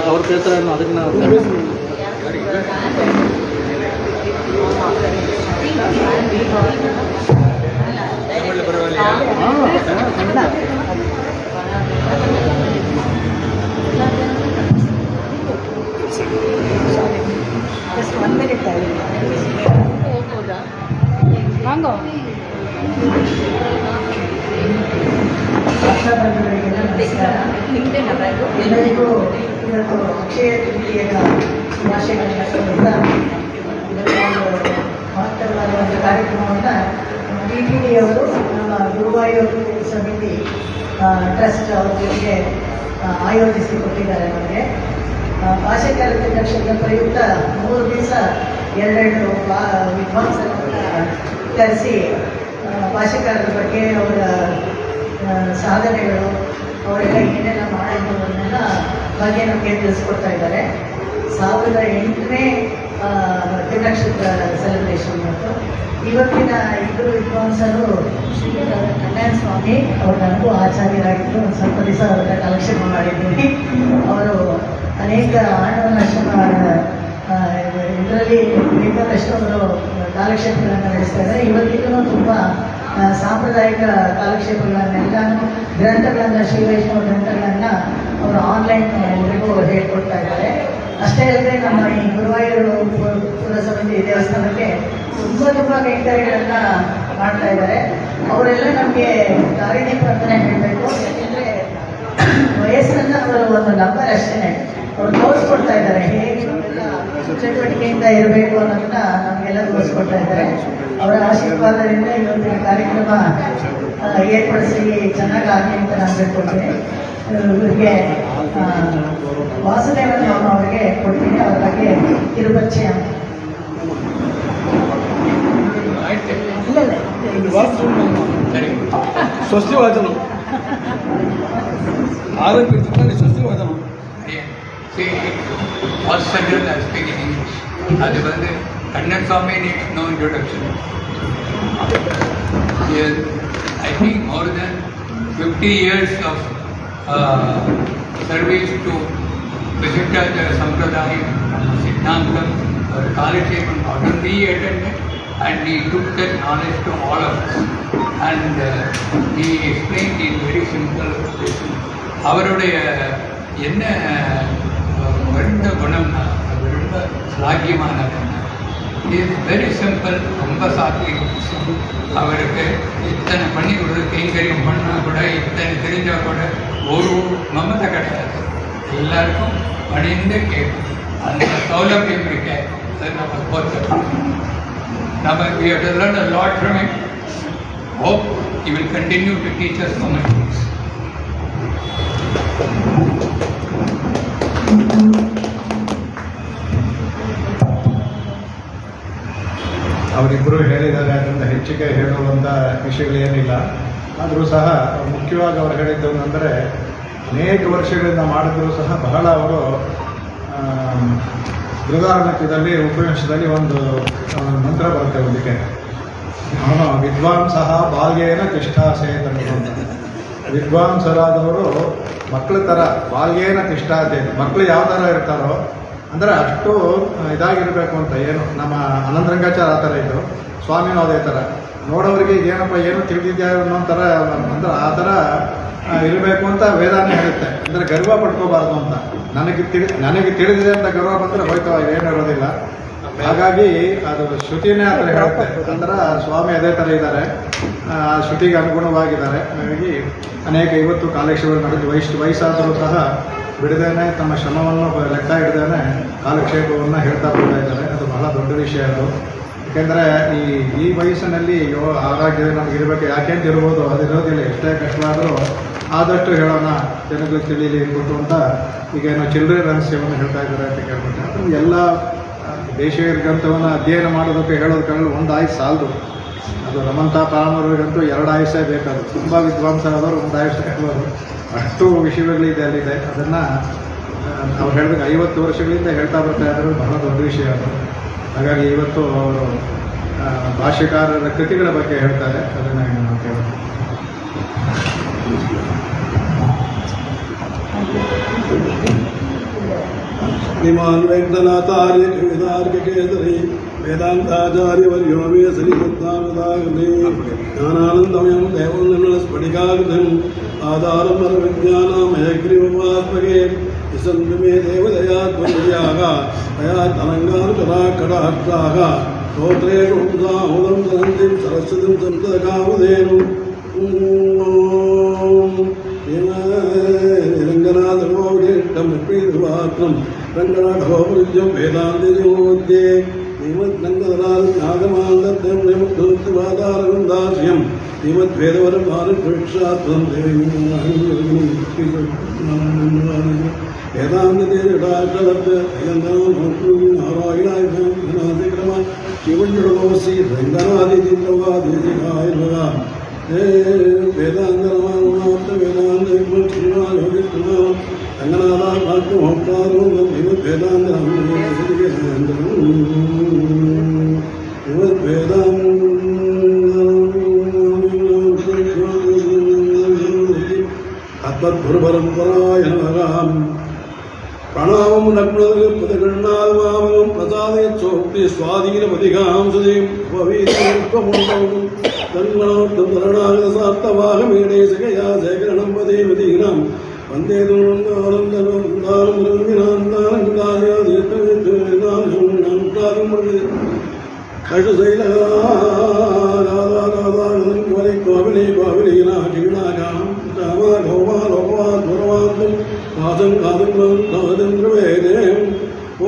ಅವ್ರ ಕೇಳ್ತಾರೆ ಅದನ್ನು ಎಲ್ಲರಿಗೂ ಇವತ್ತು ಅಕ್ಷಯ ತೃತೀಯದ ಶುಭಾಶಯಗಳನ್ನು ಕೊಡುತ್ತಾ ಮಹತ್ತರವಾದ ಒಂದು ಕಾರ್ಯಕ್ರಮವನ್ನು ಟಿಟಿಡಿಯವರು ನಮ್ಮ ಗುರುವಾಯೂರು ಸಮಿತಿ ಟ್ರಸ್ಟ್ ಅವ್ರ ಜೊತೆಗೆ ಆಯೋಜಿಸಿಕೊಟ್ಟಿದ್ದಾರೆ ನಮಗೆ. ಭಾಷೆಕಾರ ದಿನಾಚರಣೆ ಪ್ರಯುಕ್ತ 3 ದಿವಸ 2 ವಿದ್ವಾಂಸರನ್ನು ಕರೆಸಿ ಭಾಷೆಕಾರರ ಬಗ್ಗೆ ಅವರ ಸಾಧನೆಗಳು ಅವರೆಲ್ಲ ಏನೆಲ್ಲ ಮಾಡಿದ್ರು ಅನ್ನೋದನ್ನ ಬಗ್ಗೆ ನಮಗೆ ತಿಳಿಸ್ಕೊಡ್ತಾ ಇದ್ದಾರೆ. 1008ನೇ ದಿನಕ್ಷತ್ರ ಸೆಲೆಬ್ರೇಷನ್ ಮತ್ತು ಇವತ್ತಿನ ಇಬ್ಬರು ವಿದ್ವಾಂಸರು ಶ್ರೀರಾಮ ಕಲ್ಯಾಣ ಸ್ವಾಮಿ ಅವರು ನನಗೂ ಆಚಾರ್ಯರಾಗಿದ್ದರು. ಒಂದು ಸ್ವಲ್ಪ ದಿವಸ ಅವರ ಕಾಲಕ್ಷೇಪ ಮಾಡಿದ್ದೀನಿ. ಅವರು ಅನೇಕ ಆಣವನಾಶ್ರಮ ಇದರಲ್ಲಿ ಬೇಕಾದಷ್ಟು ಅವರು ಕಾಲಕ್ಷೇಪಗಳನ್ನು ನಡೆಸ್ತಾ ಇದ್ದಾರೆ. ಇವತ್ತಿಗೂ ತುಂಬ ಸಾಂಪ್ರದಾಯಿಕ ಕಾಲಕ್ಷೇಪಗಳನ್ನೆಲ್ಲನೂ ಗ್ರಂಥಗಳನ್ನು ಶ್ರೀವೈಷ್ಣವ ಗ್ರಂಥಗಳನ್ನು ಅವರು ಆನ್ಲೈನ್ ಎಲ್ಲರಿಗೂ ಹೇಳ್ಕೊಡ್ತಾ ಇದ್ದಾರೆ. ಅಷ್ಟೇ ಅಲ್ಲದೆ ನಮ್ಮ ಈ ಗುರುವಾಯೂರು ಪುರಸಮಿತಿ ದೇವಸ್ಥಾನಕ್ಕೆ ತುಂಬ ಕೈಂಕರ್ಯಗಳನ್ನು ಮಾಡ್ತಾ ಇದ್ದಾರೆ. ಅವರೆಲ್ಲ ನಮಗೆ ದಾರಿದೀಪ ಅಂತಲೇ ಹೇಳಬೇಕು. ಯಾಕೆಂದರೆ ವಯಸ್ಸನ್ನು ಅವರು ಒಂದು ನಂಬರ್ ಅಷ್ಟೇ ಅವರು ತೋರಿಸ್ಕೊಡ್ತಾ ಇದ್ದಾರೆ, ಹೇಗೆ ಚಟುವಟಿಕೆಯಿಂದ ಇರಬೇಕು ಅನ್ನೋದನ್ನ ನಮಗೆಲ್ಲ ತೋರಿಸ್ಕೊಡ್ತಾ ಇದ್ದಾರೆ. ಅವರ ಆಶೀರ್ವಾದದಿಂದ ಇವತ್ತಿನ ಕಾರ್ಯಕ್ರಮ ಏರ್ಪಡಿಸಿ ಚೆನ್ನಾಗಿ ಆಗಲಿ ಅಂತ ನಾನು ಹೇಳ್ಕೊಡ್ತೀನಿ. ಇವರಿಗೆ ವಾಸುದೇವನ್ ಅವರಿಗೆ ಕೊಡ್ತೀನಿ. ಅವ್ರ ಬಗ್ಗೆ ಕಿರುಪರಿಚಯ ಸ್ವಸ್ತಿವಾದನು ಆರೋಗ್ಯ ಸ್ವಸ್ತಿವಾದನು அது வந்து கண்ணன் சுவாமி needs no introduction. I think more than 50 years of service to Vishishtacharya Sampradaya, Siddhantam, or Kalashepam. He attended and he took that knowledge to all of us. And he explained in very simple expression. அவருடைய என்ன வருந்த குணம்னா ரொம்ப சாக்கியமானது. Is very simple, ரொம்ப சாத்விகம். அவருக்கு இத்தனை பண்ணி கொடுத்து கைங்கரியம் பண்ணால் கூட, இத்தனை தெரிஞ்சால் கூட ஒரு மமதை கிடையாது. எல்லாருக்கும் பணிந்து கேட்கும் அந்த சௌலபியம் இருக்க. அதை நம்ம போற்றணும். நம்ம we have to learn a lot from him. Hope he will continue to teach us so many things. ಅವರಿಬ್ಬರು ಹೇಳಿದ್ದಾರೆ, ಅದರಿಂದ ಹೆಚ್ಚಿಗೆ ಹೇಳುವಂಥ ವಿಷಯಗಳೇನಿಲ್ಲ. ಆದರೂ ಸಹ ಮುಖ್ಯವಾಗಿ ಅವರು ಹೇಳಿದ್ದು ಅಂದರೆ, ಅನೇಕ ವರ್ಷಗಳಿಂದ ಮಾಡಿದರೂ ಸಹ ಬಹಳ ಅವರು ಬೃಹದಾರಣ್ಯಕದಲ್ಲಿ ಉಪನಿಷದಲ್ಲಿ ಒಂದು ಮಂತ್ರ ಬರುತ್ತೆ ಒಂದಕ್ಕೆ, ಅವನು ವಿದ್ವಾಂಸಃ ಬಾಲ್ಯೇನ ತಿಷ್ಠಾಸೇತ್ ಅಂತ. ವಿದ್ವಾಂಸರಾದವರು ಮಕ್ಕಳ ಥರ ಬಾಲ್ಯೇನ ತಿಷ್ಠಾಸೇತ್, ಮಕ್ಕಳು ಯಾವ ಥರ ಇರ್ತಾರೋ ಅಂದರೆ ಅಷ್ಟು ಇದಾಗಿರಬೇಕು ಅಂತ. ಏನು ನಮ್ಮ ಅನಂತರಂಗಾಚಾರ್ಯ ಆ ಥರ ಇದ್ದರು, ಸ್ವಾಮಿನೂ ಅದೇ ಥರ. ನೋಡೋರಿಗೆ ಏನಪ್ಪ ಏನು ತಿಳಿದಿದ್ಯಾ ಅನ್ನೋ ಥರ ಅಂದ್ರೆ ಆ ಥರ ಇರಬೇಕು ಅಂತ ವೇದಾನೇ ಹೇಳುತ್ತೆ. ಅಂದರೆ ಗರ್ವ ಪಡ್ಕೋಬಾರ್ದು ಅಂತ. ನನಗೆ ತಿಳಿದಿದೆ ಅಂತ ಗರ್ವ ಬಂದರೆ ಹೋಯ್ತವ, ಏನು ಇರೋದಿಲ್ಲ. ಹಾಗಾಗಿ ಅದು ಶ್ರುತಿನೇ ಆ ಥರ ಹೇಳುತ್ತೆ. ಅಂದ್ರೆ ಸ್ವಾಮಿ ಅದೇ ಥರ ಇದ್ದಾರೆ, ಆ ಶ್ರುತಿಗೆ ಅನುಗುಣವಾಗಿದ್ದಾರೆ. ಹಾಗಾಗಿ ಅನೇಕ ಇವತ್ತು ಕಾಲೇಶ್ವರ ನಡೆದು ವಯಸ್ಸಾದರೂ ಸಹ ಬಿಡದೇನೆ ತಮ್ಮ ಶ್ರಮವನ್ನು ಲೆಕ್ಕ ಹಿಡ್ದೇನೆ ಕಾಲಕ್ಷೇಪವನ್ನು ಹೇಳ್ತಾ ಬರ್ತಾ ಇದ್ದಾರೆ. ಅದು ಬಹಳ ದೊಡ್ಡ ವಿಷಯ ಅದು. ಯಾಕೆಂದರೆ ಈ ವಯಸ್ಸಿನಲ್ಲಿ ಆರೋಗ್ಯ ನಮ್ಗೆ ಇರಬೇಕು. ಯಾಕೆಂತ ಇರ್ಬೋದು, ಅದಿರೋದಿಲ್ಲ. ಎಷ್ಟೇ ಕಷ್ಟವಾದರೂ ಆದಷ್ಟು ಹೇಳೋಣ, ಜನಗಳಿಗೆ ತಿಳಿಯಲಿ ಕೊಟ್ಟು ಅಂತ ಈಗೇನೋ ಚಿಲ್ಲರೆ ರಹಸ್ಯವನ್ನು ಹೇಳ್ತಾ ಇದ್ದಾರೆ ಅಂತ ಕೇಳ್ಬಿಟ್ಟೆ. ಅದು ಎಲ್ಲ ದೇಶೀಯ ಗ್ರಂಥವನ್ನು ಅಧ್ಯಯನ ಮಾಡೋದಕ್ಕೆ ಹೇಳೋದಕ್ಕೆ ಒಂದು ಆಯುಸ್ ಸಾಲದು. ಅದು ನಮ್ಮಂಥ ಪ್ರಾರಂಭರಿಗಂತೂ 2 ಆಯುಷೇ ಬೇಕಾದ್ರು. ತುಂಬ ವಿದ್ವಾಂಸರಾದವರು 1 ಆಯುಷ ಹೇಳೋದು, ಅಷ್ಟು ವಿಷಯಗಳಿದೆ ಅಲ್ಲಿದೆ. ಅದನ್ನು ಅವ್ರು ಹೇಳಿದಾಗ 50 ವರ್ಷಗಳಿಂದ ಹೇಳ್ತಾ ಬರ್ತಾ ಇದ್ದಾರೆ. ಬಹಳ ದೊಡ್ಡ ವಿಷಯ ಅದು. ಹಾಗಾಗಿ ಇವತ್ತು ಅವರು ಭಾಷ್ಯಕಾರರ ಕೃತಿಗಳ ಬಗ್ಗೆ ಹೇಳ್ತಾರೆ. ಅದನ್ನು ನಾವು ಕೇಳೋದು. श्रीमान वेंकटनाथार्य कवितार्किकेसरी वेदांताचार्यवर्यो मे श्रीमद्भागवताग्ने ज्ञानानन्दमयं देवं निर्मलस्फटिकाकृतिम् आधारं परविज्ञानमयग्रीवमात्मके विसन्तु मे देवदया त्वदयाः तया तरङ्गानुचराकटाक्षाः स्तोत्रेषु साहुदं सरन्तिं सरस्वतीं संसदकामधेनुं रङ्गनाथगोविष्टं विप्रीतवात्रं रङ्गनाथगोपुरुषं वेदान्तिजोद्ये श्रीमद्रङ्गनाथनागमान्दं निमुक्तवादारविन्दाश्रियं श्रीमद्वेदवरं भारतवृक्षात्मं वेदान्तदेवनारायणाय शिवञ्जडोसी रङ्गनादिजिन्द्रवादिजिगाय नमः वेदान्तरमाणार्थ वेदान्त रङ्गनाथात्मोक्तारो तद्गुरुपरम्पराय नमः प्रणामं नग्नगणात्मावनं प्रसादयत्सोक्ति स्वाधीनपदिगां सदीं भवेत्त्वमुण्डं तन्मनोत्तरणागतसात्तवाहमेणे सकया शेखरणं वदेवतीनां वन्दे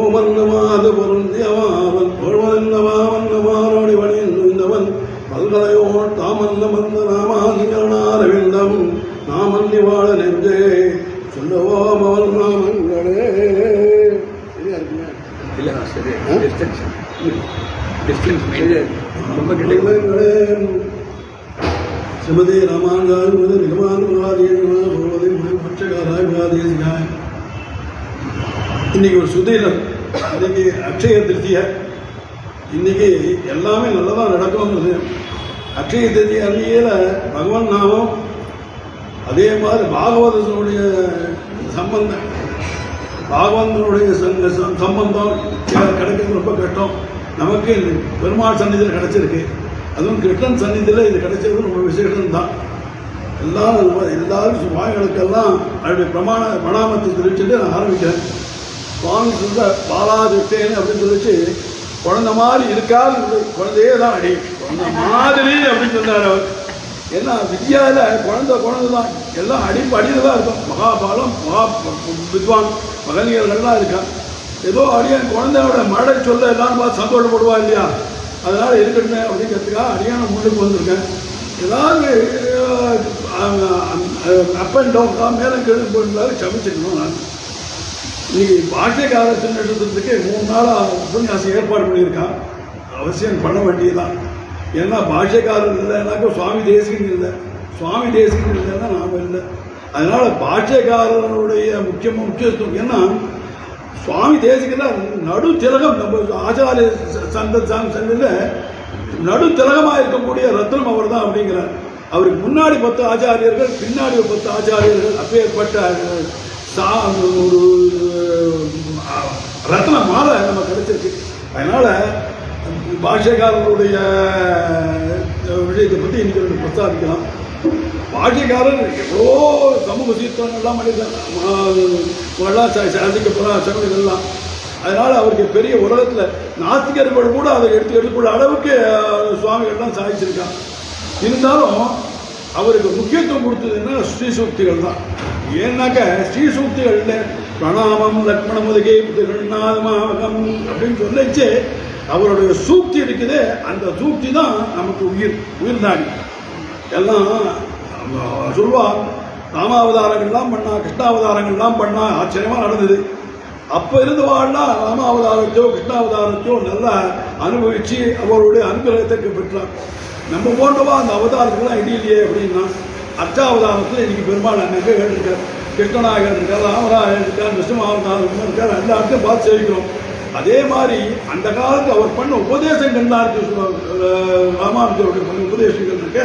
ஓமன்னமாது பொருந்தியவாவன் பொருவன்னவாவன்னமாரோடி வணிந்தவன் பல்கலையோர் தாமன்ன மந்த நாமாதிகரணாரவிந்தம் நாமன்னி வாழ நெஞ்சே சொல்லவோம் அவன் நாமங்களே. சரியா இருக்குங்க? இல்லை சரி டிஸ்டன்ஸ் ரொம்ப கிட்டங்களே ஸ்ரீமதி ராமானுஜாய நிகமானுவாதிகாய். இன்னைக்கு ஒரு சுதீரன், இன்னைக்கு அக்ஷய திருத்திய, இன்னைக்கு எல்லாமே நல்லதாக நடக்கும்ன்றது. அக்ஷய திருத்திய அன்னையில பகவான் நாமம், அதே மாதிரி பாகவதனுடைய சம்பந்தம், பாகவதனுடைய சம்பந்தம் கிடைக்கிறது ரொம்ப கஷ்டம். நமக்கு பெருமாள் சன்னிதியில் கிடைச்சிருக்கு, அதுவும் கிருஷ்ணன் சன்னிதியில் இது கிடைச்சது ரொம்ப விசேஷம் தான். எல்லாரும் வாய்களுக்கெல்லாம் அவருடைய பிரணாமத்தை தெரிவிச்சுட்டு நான் ஆரம்பிக்கிறேன். சுவாமி சொல்ற பாலாதிட்டேன்னு அப்படின்னு சொல்லிச்சு, குழந்தை மாதிரி இருக்காது, குழந்தையே தான் அடி குழந்தை மாதிரி அப்படின்னு சொன்னார் அவர். ஏன்னா வித்யாவில் குழந்தை தான், எல்லாம் அடியில் தான் இருக்கும். மகாபாலம் வித்வான் மகனியர்கள்லாம் இருக்கான். ஏதோ அடியான் குழந்தையோட மழை சொல்ல எல்லாரும் பார்த்து சந்தோஷப்படுவா இல்லையா, அதனால் இருக்கட்டும் அப்படிங்கிறதுக்காக அடியான முன்னுக்கு வந்திருக்கேன். ஏதாவது அப் அண்ட் டவுன் மேலே கீழே போயிருந்தாலும் சமைச்சிக்கணும். நான் இன்னைக்கு பாஷ்யக்கார திருநட்சத்திரத்துக்கு 3 நாளாக உபன்யாசம் ஏற்பாடு பண்ணியிருக்கான். அவசியம் பண்ண வேண்டியதுதான். ஏன்னா பாஷ்யக்காரர் இல்லைன்னாக்கா சுவாமி தேசிகன் இல்லை, சுவாமி தேசிகன் இல்லைன்னா நாம் இல்லை. அதனால் பாஷ்யக்காரனுடைய முக்கியத்துவம். ஏன்னா சுவாமி தேசிகன்னா நடு திலகம், நம்ம ஆச்சாரிய சந்தையில் நடு திலகமாக இருக்கக்கூடிய ரத்னம் அவர் தான் அப்படிங்கிறார். அவருக்கு முன்னாடி 10 ஆச்சாரியர்கள், பின்னாடி 10 ஆச்சாரியர்கள், அப்பேற்பட்ட ஒரு ரத்ன மாலை நம்ம கிடைச்சிருக்கு. அதனால பாஷ்யக்காரர்களுடைய விஷயத்தை பற்றி இன்னைக்கு 2 பிரஸ்தாபிக்கலாம். பாஷ்யக்காரர் எவ்வளோ சமூக சீர்திருத்தங்கள்லாம் பண்ணியிருக்காங்க, சாதிக்கப்பட சமயங்கள்லாம். அதனால் அவருக்கு பெரிய உலகத்தில் நாத்திகர்கள் கூட அதை எடுத்துக்கொள்ள அளவுக்கு சுவாமிகள்லாம் சாதிச்சிருக்காங்க. இருந்தாலும் அவருக்கு முக்கியத்துவம் கொடுத்ததுன்னா ஸ்ரீசூக்திகள் தான். ஏன்னாக்க ஸ்ரீசூக்திகளில் பிரணாமம் லக்ஷ்மண முதுகை திருநாதமாகம் அப்படின்னு சொல்லிச்சு அவருடைய சூக்தி இருக்குது. அந்த சூக்தி தான் நமக்கு உயிர்நாடி. எல்லாம் சொல்வார், ராமாவதாரங்கள்லாம் பண்ணா, கிருஷ்ணாவதாரங்கள்லாம் பண்ணா, ஆச்சரியமாக நடந்தது. அப்போ இருந்தவாள்லாம் ராமாவதாரத்தையோ கிருஷ்ணாவதாரத்தையோ நல்லா அனுபவித்து அவருடைய அனுகிரகத்தை பெற்றார். நம்ம போன்றவா அந்த அவதாரத்துக்கெல்லாம் இடையிலேயே அப்படின்னா அர்ச்சாவதாரத்தில் இன்னைக்கு பெருமாள் அன்னைக்கு கேட்டிருக்கார், கிருஷ்ணனாக இருக்கார், ராமராக இருக்கார், விஷ்ணுமாவதாரம் இருக்கார், எல்லாத்தையும் பார்த்து சேவிக்கிறோம். அதே மாதிரி அந்த காலத்து அவர் பண்ண உபதேசங்கள்லாம் இருக்கு, ராமானுஜருடைய பண்ண உபதேசங்கள் இருக்கு.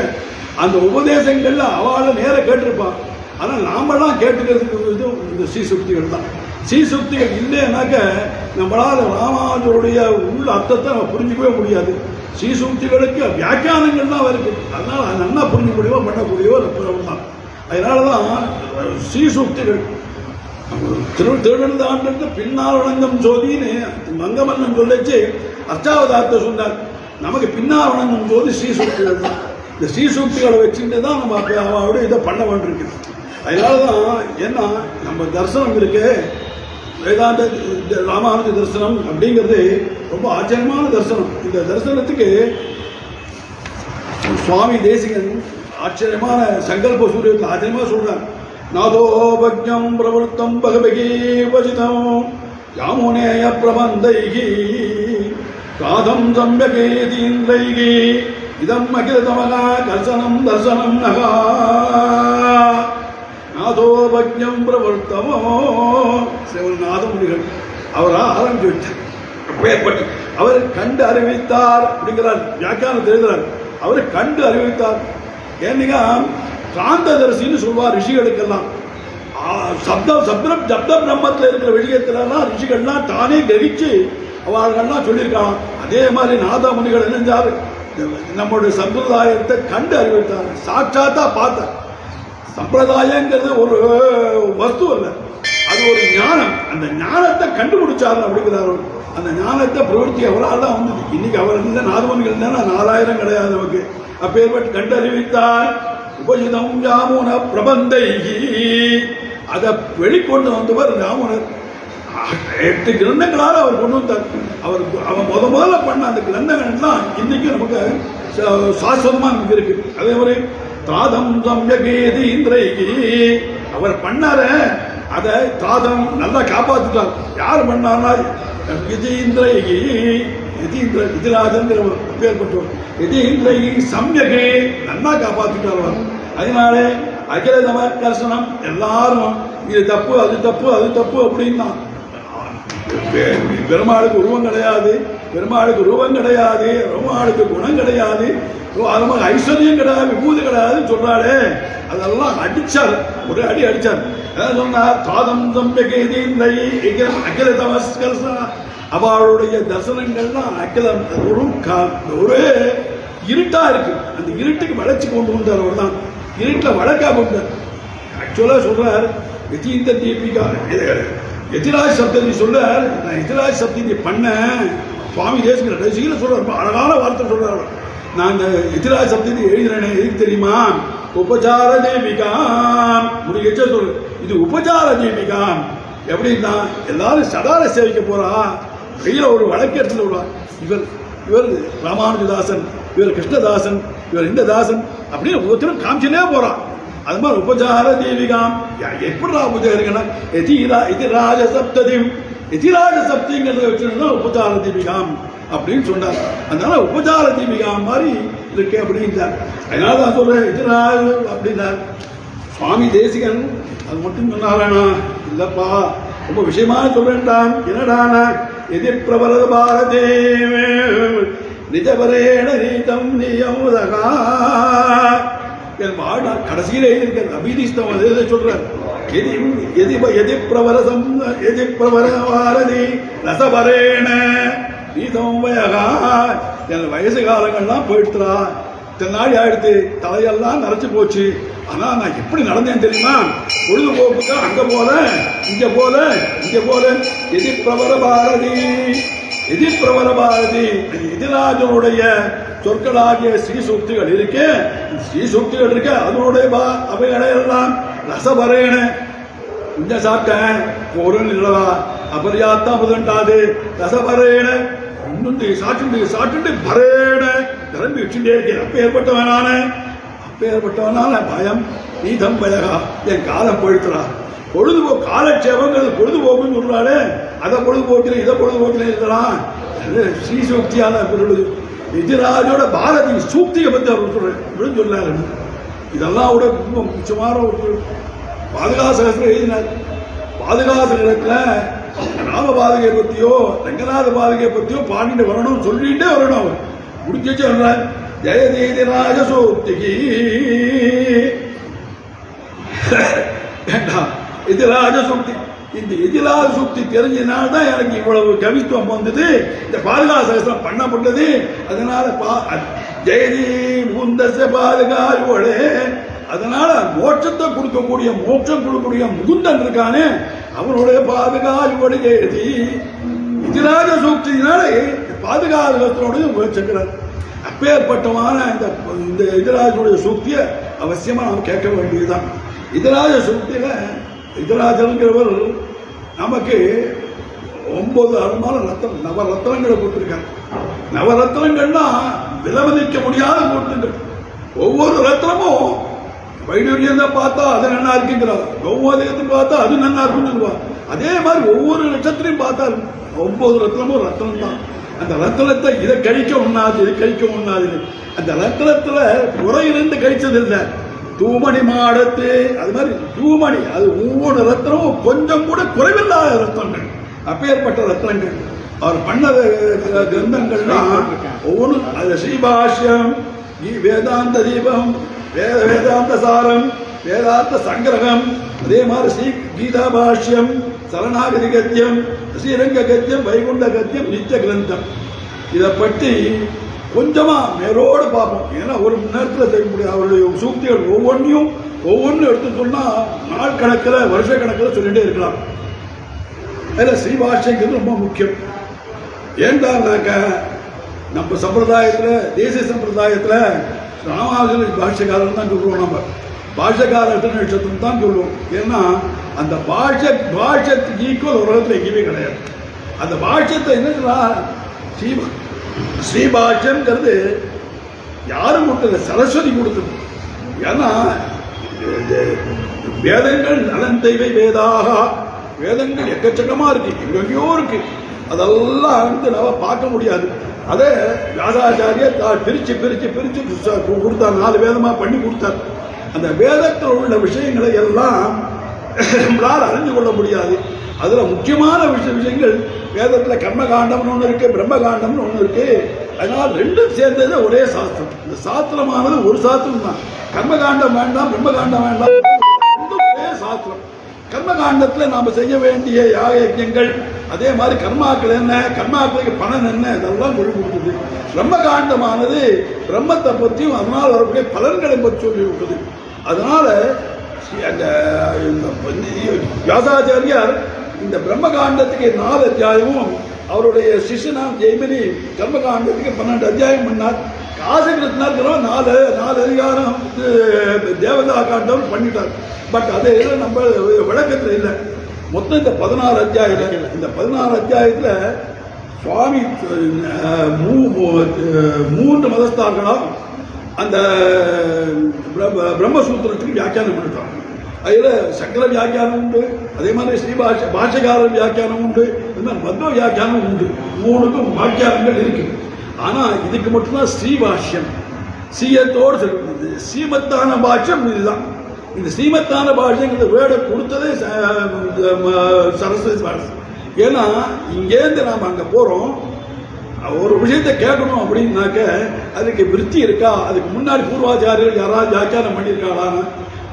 அந்த உபதேசங்கள்ல அவளை நேர கேட்டிருப்பான். ஆனால் நாமெல்லாம் கேட்டுக்கிறதுக்கு இந்த ஸ்ரீசுக்திகள் தான். ஸ்ரீசுக்திகள் இல்லைன்னாக்க நம்மளால் ராமானுஜருடைய உள்ள அர்த்தத்தை நம்ம புரிஞ்சிக்கவே முடியாது. ஸ்ரீசுக்திகளுக்கு வியாக்கியானங்கள் தான் இருக்கு. அதனால நல்லா புரிஞ்சக்கூடியவோ பண்ணக்கூடியவோ புறம் தான். அதனால தான் ஸ்ரீசுக்திகள் திருநெல்வேலிக்கு பின்னால் வணங்கும் ஜோதின்னு மங்கமன்னன் சொல்லிச்சு அஷ்டாவதாரத்தை சொன்னார். நமக்கு பின்னால் வணங்கும் ஜோதி ஸ்ரீசூக்திகள் தான். இந்த ஸ்ரீசூக்திகளை வச்சுட்டு தான் நம்ம அவருடைய இதை பண்ண வேண்டியிருக்கு. அதனால தான் ஏன்னா நம்ம தரிசனம் இருக்கு, வேதாந்த ராமானுஜ தரிசனம் அப்படிங்கிறது ரொம்ப ஆச்சரியமான தரிசனம். இந்த தரிசனத்துக்கு சுவாமி தேசிகன் ஆச்சரியமான சங்கல்ப சூரியத்தில் ஆச்சரியமாக சொல்றார். நாதோபஜம் பிரவருத்தம் பகவகி வசிதம் யாமுனேய பிரபந்தைகி காதம் சம்யகேதீந்தைகி இதம் அகிலதமகா கர்சனம் தர்சனம் நகா நாதோபஜம் பிரவருத்தமோ நாதமுனிகள் அவரா ஆரம்பிச்சு வச்சார். அவர் கண்டு அறிவித்தார் அப்படிங்கிறார். வியாக்கியானம் எழுதுறார். அவரை கண்டு அறிவித்தார். ஏன்னீங்க காந்ததரிசின்னு சொல்வார் ரிஷிகளுக்கெல்லாம். சப்த பிரம்மத்தில் இருக்கிற விஷயத்திலாம் ரிஷிகள்லாம் தானே கிரகிச்சு அவர்கள்லாம் சொல்லியிருக்காங்க. அதே மாதிரி நாதமுனிகள் இணைஞ்சார், நம்மளுடைய சம்பிரதாயத்தை கண்டு அறிவித்தார். சாட்சாத்தா பார்த்தார். சம்பிரதாயங்கிறது ஒரு வஸ்து அல்ல, அது ஒரு ஞானம். அந்த ஞானத்தை கண்டுபிடிச்சார் அப்படிங்கிறார். அந்த ஞானத்தை பிரவருத்தி அவரால் தான் வந்தது. இன்னைக்கு அவர் இருந்த நாதமுனிகள் இருந்தா 4000 கிடையாது நமக்கு. அப்பேற்பட்டு கண்டறிவித்தார். உபஜிதம் யாமுன பிரபந்தைகி அதை வெளிக்கொண்டு வந்தவர் ராமுனர். 8 கிரந்தங்களால் அவர் கொண்டு வந்தார். அவர் முதல்ல பண்ண அந்த கிரந்தங்கள்லாம் இன்னைக்கு நமக்கு சாஸ்வதமா நமக்கு இருக்கு. அதே மாதிரி தாதம் சம்யகேதி இந்திரைகி அவர் பண்ணார அதை தாதம் நல்லா காப்பாத்திட்டார். யார் பண்ணார்னா விஜயேந்திரைகி விஜயராஜன் பேர்பட்டவர். விஜயேந்திரைகி சம்யகே நல்லா காப்பாத்திட்டார். அதனால அகில தம தரிசனம் எல்லாரும் இது தப்பு அது தப்பு அது தப்பு அப்படின்னா பெருமாளுக்கு உருவம் கிடையாது, பெருமாளுக்கு ரூபம் கிடையாது, பெருமாளுக்கு குணம் கிடையாது, அது மாதிரி ஐஸ்வர்யம் கிடையாது, விபூதி கிடையாதுன்னு சொல்றாளே அதெல்லாம் அடிச்சார். ஒரு அடி அடிச்சார். சொன்னார் தாதம் சம்பகேதி அகில தமஸ்கர்சனா அவளுடைய தரிசனங்கள்லாம் அகிலம் ஒரு இருட்டா இருக்கு. அந்த இருட்டுக்கு வளைச்சு கொண்டு வந்தார். அவர் தான் இருட்டில் வழக்கா கொண்டார். ஆக்சுவலா சொல்றார் யதீந்த தீபிகா எதிராஜ் சப்ததி சொல்றார். நான் எதிராஜ் சப்ததி பண்ண சுவாமி தேசிகர சொல்றார். அழகான வார்த்தை சொல்றார். நான் இந்த எதிராஜ் சப்ததி எழுதுறேனே எதுக்கு தெரியுமா? உபச்சார தேவிகாம் முடிக்க சொல்லு. இது உபச்சார தேவிகாம் எப்படின்னா எல்லாரும் சடார சேவிக்க போறா. கையில ஒரு வழக்கத்தில் உள்ளா. இவர் ராமானுஜதாசன், இவர் கிருஷ்ணதாசன், இவர் இந்த தாசன் அப்படின்னு ஒருத்தரும் காமிச்சுனே போறான். அது மாதிரி உபச்சார தேவிகாம் எப்படிடா உபச்சாரிக்கன்னா எதிராஜ சப்ததி எதிராஜ சப்திங்கிறத வச்சுருந்தா உபச்சார தீபிகாம் அப்படின்னு சொன்னார். அதனால உபச்சார தீபிகாம் மாதிரி இருக்கு அப்படின்ட்டார். அதனால தான் சொல்றேன் எதிராஜ அப்படின்னார். சுவாமி தேசிகன் அது மட்டும் சொன்னாரானா இல்லப்பா, ரொம்ப விஷயமா சொல்றேன்டான். என்னடானா எதிர் பிரபல பாரதே நிஜபரேண நீதம் நியமுதகா என் வாழ்நாள் கடைசியிலே இருக்க அபிதிஷ்டம் அதை சொல்றார். எதி பிரபரசம் எதி பிரபல பாரதி ரசபரேண நீதம் வயகா என் வயசு காலங்கள்லாம் போயிடுத்துறா. இத்தனை நாள் ஆயிடுத்து, தலையெல்லாம் நரைச்சு போச்சு. ஆனா நான் எப்படி நடந்தேன் தெரியுமா? பொழுதுபோக்குக்கா அங்க போல இங்க போல இங்க போல எதி பிரபல பாரதி எதிர்பிரபல பாரதி எதிராஜனுடைய சொற்களாகிய ஸ்ரீசூக்திகள் இருக்கு. ஸ்ரீசூக்திகள் இருக்கு, அதனுடைய அவைகளையெல்லாம் ரசபரேன கொஞ்சம் சாப்பிட்டேன் ஒரு இல்லவா அபரியாத்தா முதண்டாது ரசபரேன இன்னும் சாப்பிட்டு பரேன நிரம்பி வச்சுட்டே இருக்கேன். அப்பேற்பட்டவனான பயம் நீதம் பயகா என் காலம் போயிட்டுறா. பொழுதுபோக்கு காலட்சேபங்கிறது பொழுதுபோக்குன்னு சொல்றாரு. அதை பொழுதுபோக்கில் இதை பொழுதுபோக்கில் இருக்கலாம். ஸ்ரீசூக்தியான பொருள் எதிராஜோட பாரதி சூக்தியை பற்றி அவர் சொல்றேன் சொல்லாரு. இதெல்லாம் கூட ரொம்ப முக்கியமான ஒரு பாதுகாசகத்தில் எழுதினார். பாதுகாசகத்தில் ராம பாதுகை பற்றியோ ரங்கநாத பாதுகை பற்றியோ பாடிட்டு வரணும் சொல்லிட்டே வரணும். அவர் முடிச்சு சொல்றார் ஜெயதீதி ராஜசூக்திகி வேண்டாம் எதிராஜ சூக்தி. இந்த எதிராஜ சூக்தி தெரிஞ்சதுனால்தான் எனக்கு இவ்வளவு கவித்துவம் வந்தது, இந்த பாதுகா சகஸ்திரம் பண்ணப்பட்டது. அதனால ஜெயதி முகுந்தச பாதுகாயோடே, அதனால மோட்சத்தை கொடுக்கக்கூடிய மோட்சம் கொடுக்கக்கூடிய முகுந்தன் இருக்கானே அவனுடைய பாதுகாயோட ஜெயதி எதிராஜ சூக்தினால பாதுகா சகஸ்திரோடைய முயற்சிக்கிறார். அப்பேற்பட்டமான இந்த எதிராஜனுடைய சூக்தியை அவசியமா நாம் கேட்க வேண்டியதுதான். இதராஜ சூக்தியில இதராஜங்கிறவர் நமக்கு 9 அருமான ரத்தனம் நவரத்னங்களை கொடுத்திருக்காங்க. நவரத்னங்கள்னா விலமதிக்க முடியாத கூட்டுங்கள். ஒவ்வொரு ரத்னமும் வைடூரியம் தான் பார்த்தா அது நல்லா இருக்குங்கிறார், கௌவாதயத்துக்கு பார்த்தா அது நல்லா இருக்குன்னு. அதே மாதிரி ஒவ்வொரு நட்சத்திரையும் பார்த்தா 9 ரத்னமும் ரத்னம் தான். அந்த ரத்னத்தை இதை கழிக்க ஒண்ணாது, இது கழிக்க ஒண்ணாது. அந்த ரத்னத்துல குறையிலிருந்து கழிச்சது இல்லை. தூமணி மாடத்து அது மாதிரி தூமணி, அது ஒவ்வொரு ரத்னமும் கொஞ்சம் கூட குறைவில்லாத ரத்னங்கள், அப்பேற்பட்ட ரத்னங்கள். அவர் பண்ண கிரந்தங்கள்லாம் ஒவ்வொன்றும் அது ஸ்ரீபாஷ்யம், வேதாந்த தீபம், வேதாந்த சாரம், வேதாந்த சங்கிரகம், அதே மாதிரி ஸ்ரீ கீதா பாஷ்யம், சரணாகதி கத்தியம், ஸ்ரீரங்க கத்தியம், வைகுண்ட கத்தியம், நித்திய கிரந்தம். இதை பற்றி கொஞ்சமா மேலோடு பார்ப்போம். ஏன்னா ஒரு மணி நேரத்தில் செய்ய முடியாது. அவருடைய சூக்திகள் ஒவ்வொன்றும் எடுத்து சொன்னா நாள் கணக்கில் வருஷ கணக்கில் சொல்லிட்டே இருக்கலாம். அதில் ஸ்ரீபாஷ்யங்கிறது ரொம்ப முக்கியம். ஏண்டாக்க நம்ம சம்பிரதாயத்தில், தேசிய சம்பிரதாயத்தில் ராமானுஜன் பாஷ்யக்காரன் தான் சொல்லுவோம். நம்ம பாஷ்யக்காரர் நட்சத்திரம் தான் சொல்லுவோம். ஏன்னா அந்த பாஷ்யத்துக்கு ஈக்குவல் உலகத்தில் எங்கேயுமே கிடையாது. அந்த பாஷ்யத்தை என்ன ஸ்ரீபாஷ்யம்ங்கிறது யாரும் கொடுத்தது, சரஸ்வதி கொடுத்தது. ஏன்னா வேதங்கள் நலன் தெய்வை வேதாக, வேதங்கள் எக்கச்சக்கமா இருக்கு, எங்கெங்கயோ இருக்கு. அதெல்லாம் நம்ம பார்க்க முடியாது. அதை வியாசாச்சாரியர் பிரிச்சு பிரிச்சு பிரிச்சு கொடுத்தார், 4 வேதமா பண்ணி கொடுத்தார். அந்த வேதத்தில் உள்ள விஷயங்களை எல்லாம் நம்மளால் அறிந்து கொள்ள முடியாது. அதுல முக்கியமான விஷயங்கள் வேதத்தில் கர்மகாண்டம்னு ஒன்று இருக்கு, பிரம்மகாண்டம்னு ஒன்று இருக்கு. அதனால ரெண்டும் சேர்ந்தது ஒரே சாஸ்திரம். இந்த சாஸ்திரமானது ஒரு சாஸ்திரம் தான். கர்மகாண்டம் வேண்டாம், பிரம்மகாண்டம் வேண்டாம், ஒரே சாஸ்திரம். கர்மகாண்டத்தில் நாம் செய்ய வேண்டிய யாக யஜ்ஞங்கள், அதே மாதிரி கர்மாக்கள் என்ன, கர்மாக்களுக்கு பலன் என்ன, இதெல்லாம் சொல்லி கொடுக்குது. பிரம்மகாண்டமானது பிரம்மத்தை பற்றியும் அதனால் வரக்கூடிய பலன்களை பற்றி சொல்லி கொடுக்குது. அதனால அந்த வியாசாச்சாரியார் இந்த பிரம்மகாண்டத்துக்கு 4 அத்தியாயமும், அவருடைய சிஷ்யனாம் ஜெய்மினி கர்மகாண்டத்துக்கு 12 அத்தியாயம் பண்ணார். காசகிருஷ்ணர் 4 அதிகாரம் தேவதா காண்டம் பண்ணிட்டார். பட் அது நம்ம விளக்கத்தில் இல்லை. மொத்தம் இந்த 16 அத்தியாயம். இந்த 16 அத்தியாயத்தில் சுவாமி 3 மதஸ்தார்களாம் அந்த பிரம்மசூத்திரத்துக்கு வியாக்கியானம் பண்ணிட்டாங்க. அதில் சங்கர வியாக்கியானம் உண்டு, அதே மாதிரி பாஷ்யகாரர் வியாக்கியானம் உண்டு, இது மாதிரி மத்வ வியாக்கியானம் உண்டு. 3க்கும் வியாக்கியானங்கள் இருக்கு. ஆனால் இதுக்கு மட்டும்தான் ஸ்ரீபாஷ்யம், சீயத்தோடு சொல்லுது. ஸ்ரீமத்தான பாஷ்யம் இதுதான். இந்த ஸ்ரீமத்தான பாஷ்யங்கிறது வேட கொடுத்ததே சரஸ்வதி பாஷ்யம். ஏன்னா இங்கேருந்து நாம் அங்கே போகிறோம், ஒரு விஷயத்தை கேட்கணும் அப்படின்னாக்க அதுக்கு விருத்தி இருக்கா, அதுக்கு முன்னாடி பூர்வாச்சாரியர்கள் யாராவது வியாக்கியானம் பண்ணியிருக்காளான்னு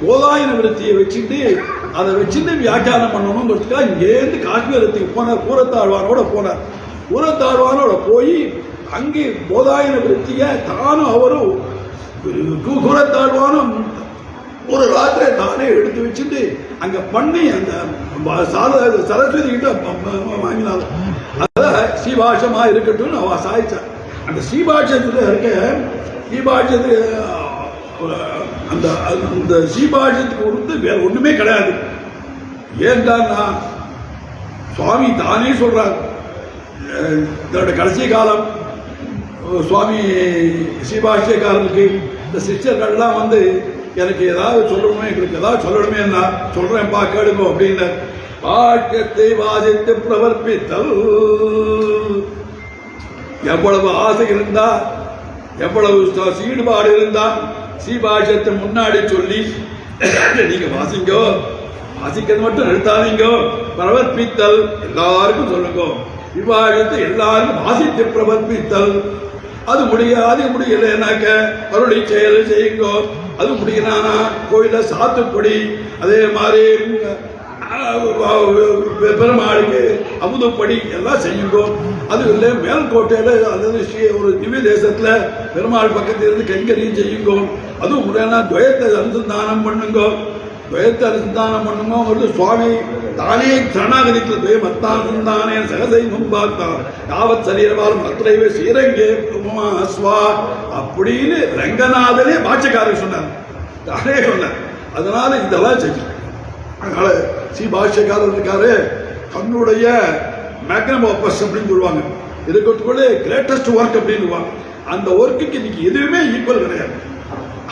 போதாயன விருத்தியை வச்சுட்டு அதை வச்சுட்டு வியாக்கியானம் பண்ணணுங்கிறதுக்காக இங்கேருந்து காஷ்மீரத்துக்கு போனார். கூரத்தாழ்வானோட போனார். கூரத்தாழ்வானோட போய் அங்கே போதாயன விருத்தியை தானும் அவரும் கூரத்தாழ்வானும் ஒரு ராத்திரை தானே எடுத்து வச்சுட்டு அங்க பண்ணி அந்த சரஸ்வதி கிட்ட வாங்கினார். அத ஸ்ரீபாஷமா இருக்கட்டும் அவ சாய்ச்சார். அந்த ஸ்ரீபாஷத்துல இருக்க ஸ்ரீபாஷத்துக்கு அந்த ஸ்ரீபாஷத்துக்கு கொடுத்து வேற ஒண்ணுமே கிடையாது. ஏன்னா சுவாமி தானே சொல்றார், இதோட கடைசி காலம் சுவாமி ஸ்ரீபாஷ்யக்காரனுக்கு இந்த சிஷ்யர்கள்லாம் வந்து எனக்கு ஏதாவது சொல்லணுமே, எங்களுக்கு ஏதாவது சொல்லணுமே, நான் சொல்றேன்ப்பா கேளுங்க அப்படின்னு பாஷ்யத்தை வாசித்து பிரவர்ப்பித்தல். எவ்வளவு ஆசை இருந்தா, எவ்வளவு ஈடுபாடு இருந்தா ஸ்ரீபாஷ்யத்தை முன்னாடி சொல்லி நீங்க வாசிங்கோ, வாசிக்கிறது மட்டும் நிறுத்தாதீங்கோ, பிரவர்ப்பித்தல் எல்லாருக்கும் சொல்லுங்க. விவாகத்தை எல்லாருக்கும் வாசித்து பிரவர்ப்பித்தல். அது முடியலைன்னாக்க மறுபடி செயல் செய்யுங்கோ. அது முடியலானா கோயில சாத்துப்படி, அதே மாதிரி பெருமாளுக்கு அமுதப்படி எல்லாம் செய்யுங்கோ. அது இல்லை மேல்கோட்டையில அல்லது ஒரு திவ்ய தேசத்துல பெருமாள் பக்கத்தில் இருந்து கைங்கரியும் செய்யுங்கோ. அதுவும் முறையான துவயத்தை அனுசந்தானம் பண்ணுங்கோ. துவயத்தை அனுசந்தானம் பண்ணுங்க. சுவாமி தானே சரணாகதிக்கு துவயமத்தானே சகசை முன்பார்த்தார் யாவத் சரீரவாலும் மத்திரைவே ஸ்ரீரங்கே ஸ்வா அப்படின்னு ரங்கநாதனே பாட்சக்காரர் சொன்னார், தானே சொன்னார். அதனால இதெல்லாம் செஞ்சு. அதனால பாஷ்யக்காரர் இருக்காரு, தன்னுடைய மேக்னம் ஆப்பஸ் அப்படின்னு சொல்லுவாங்க, இருக்கிறதுக்குள்ள கிரேட்டஸ்ட் ஒர்க் அப்படின்னு அந்த ஒர்க்குக்கு இன்னைக்கு எதுவுமே ஈக்குவல் கிடையாது.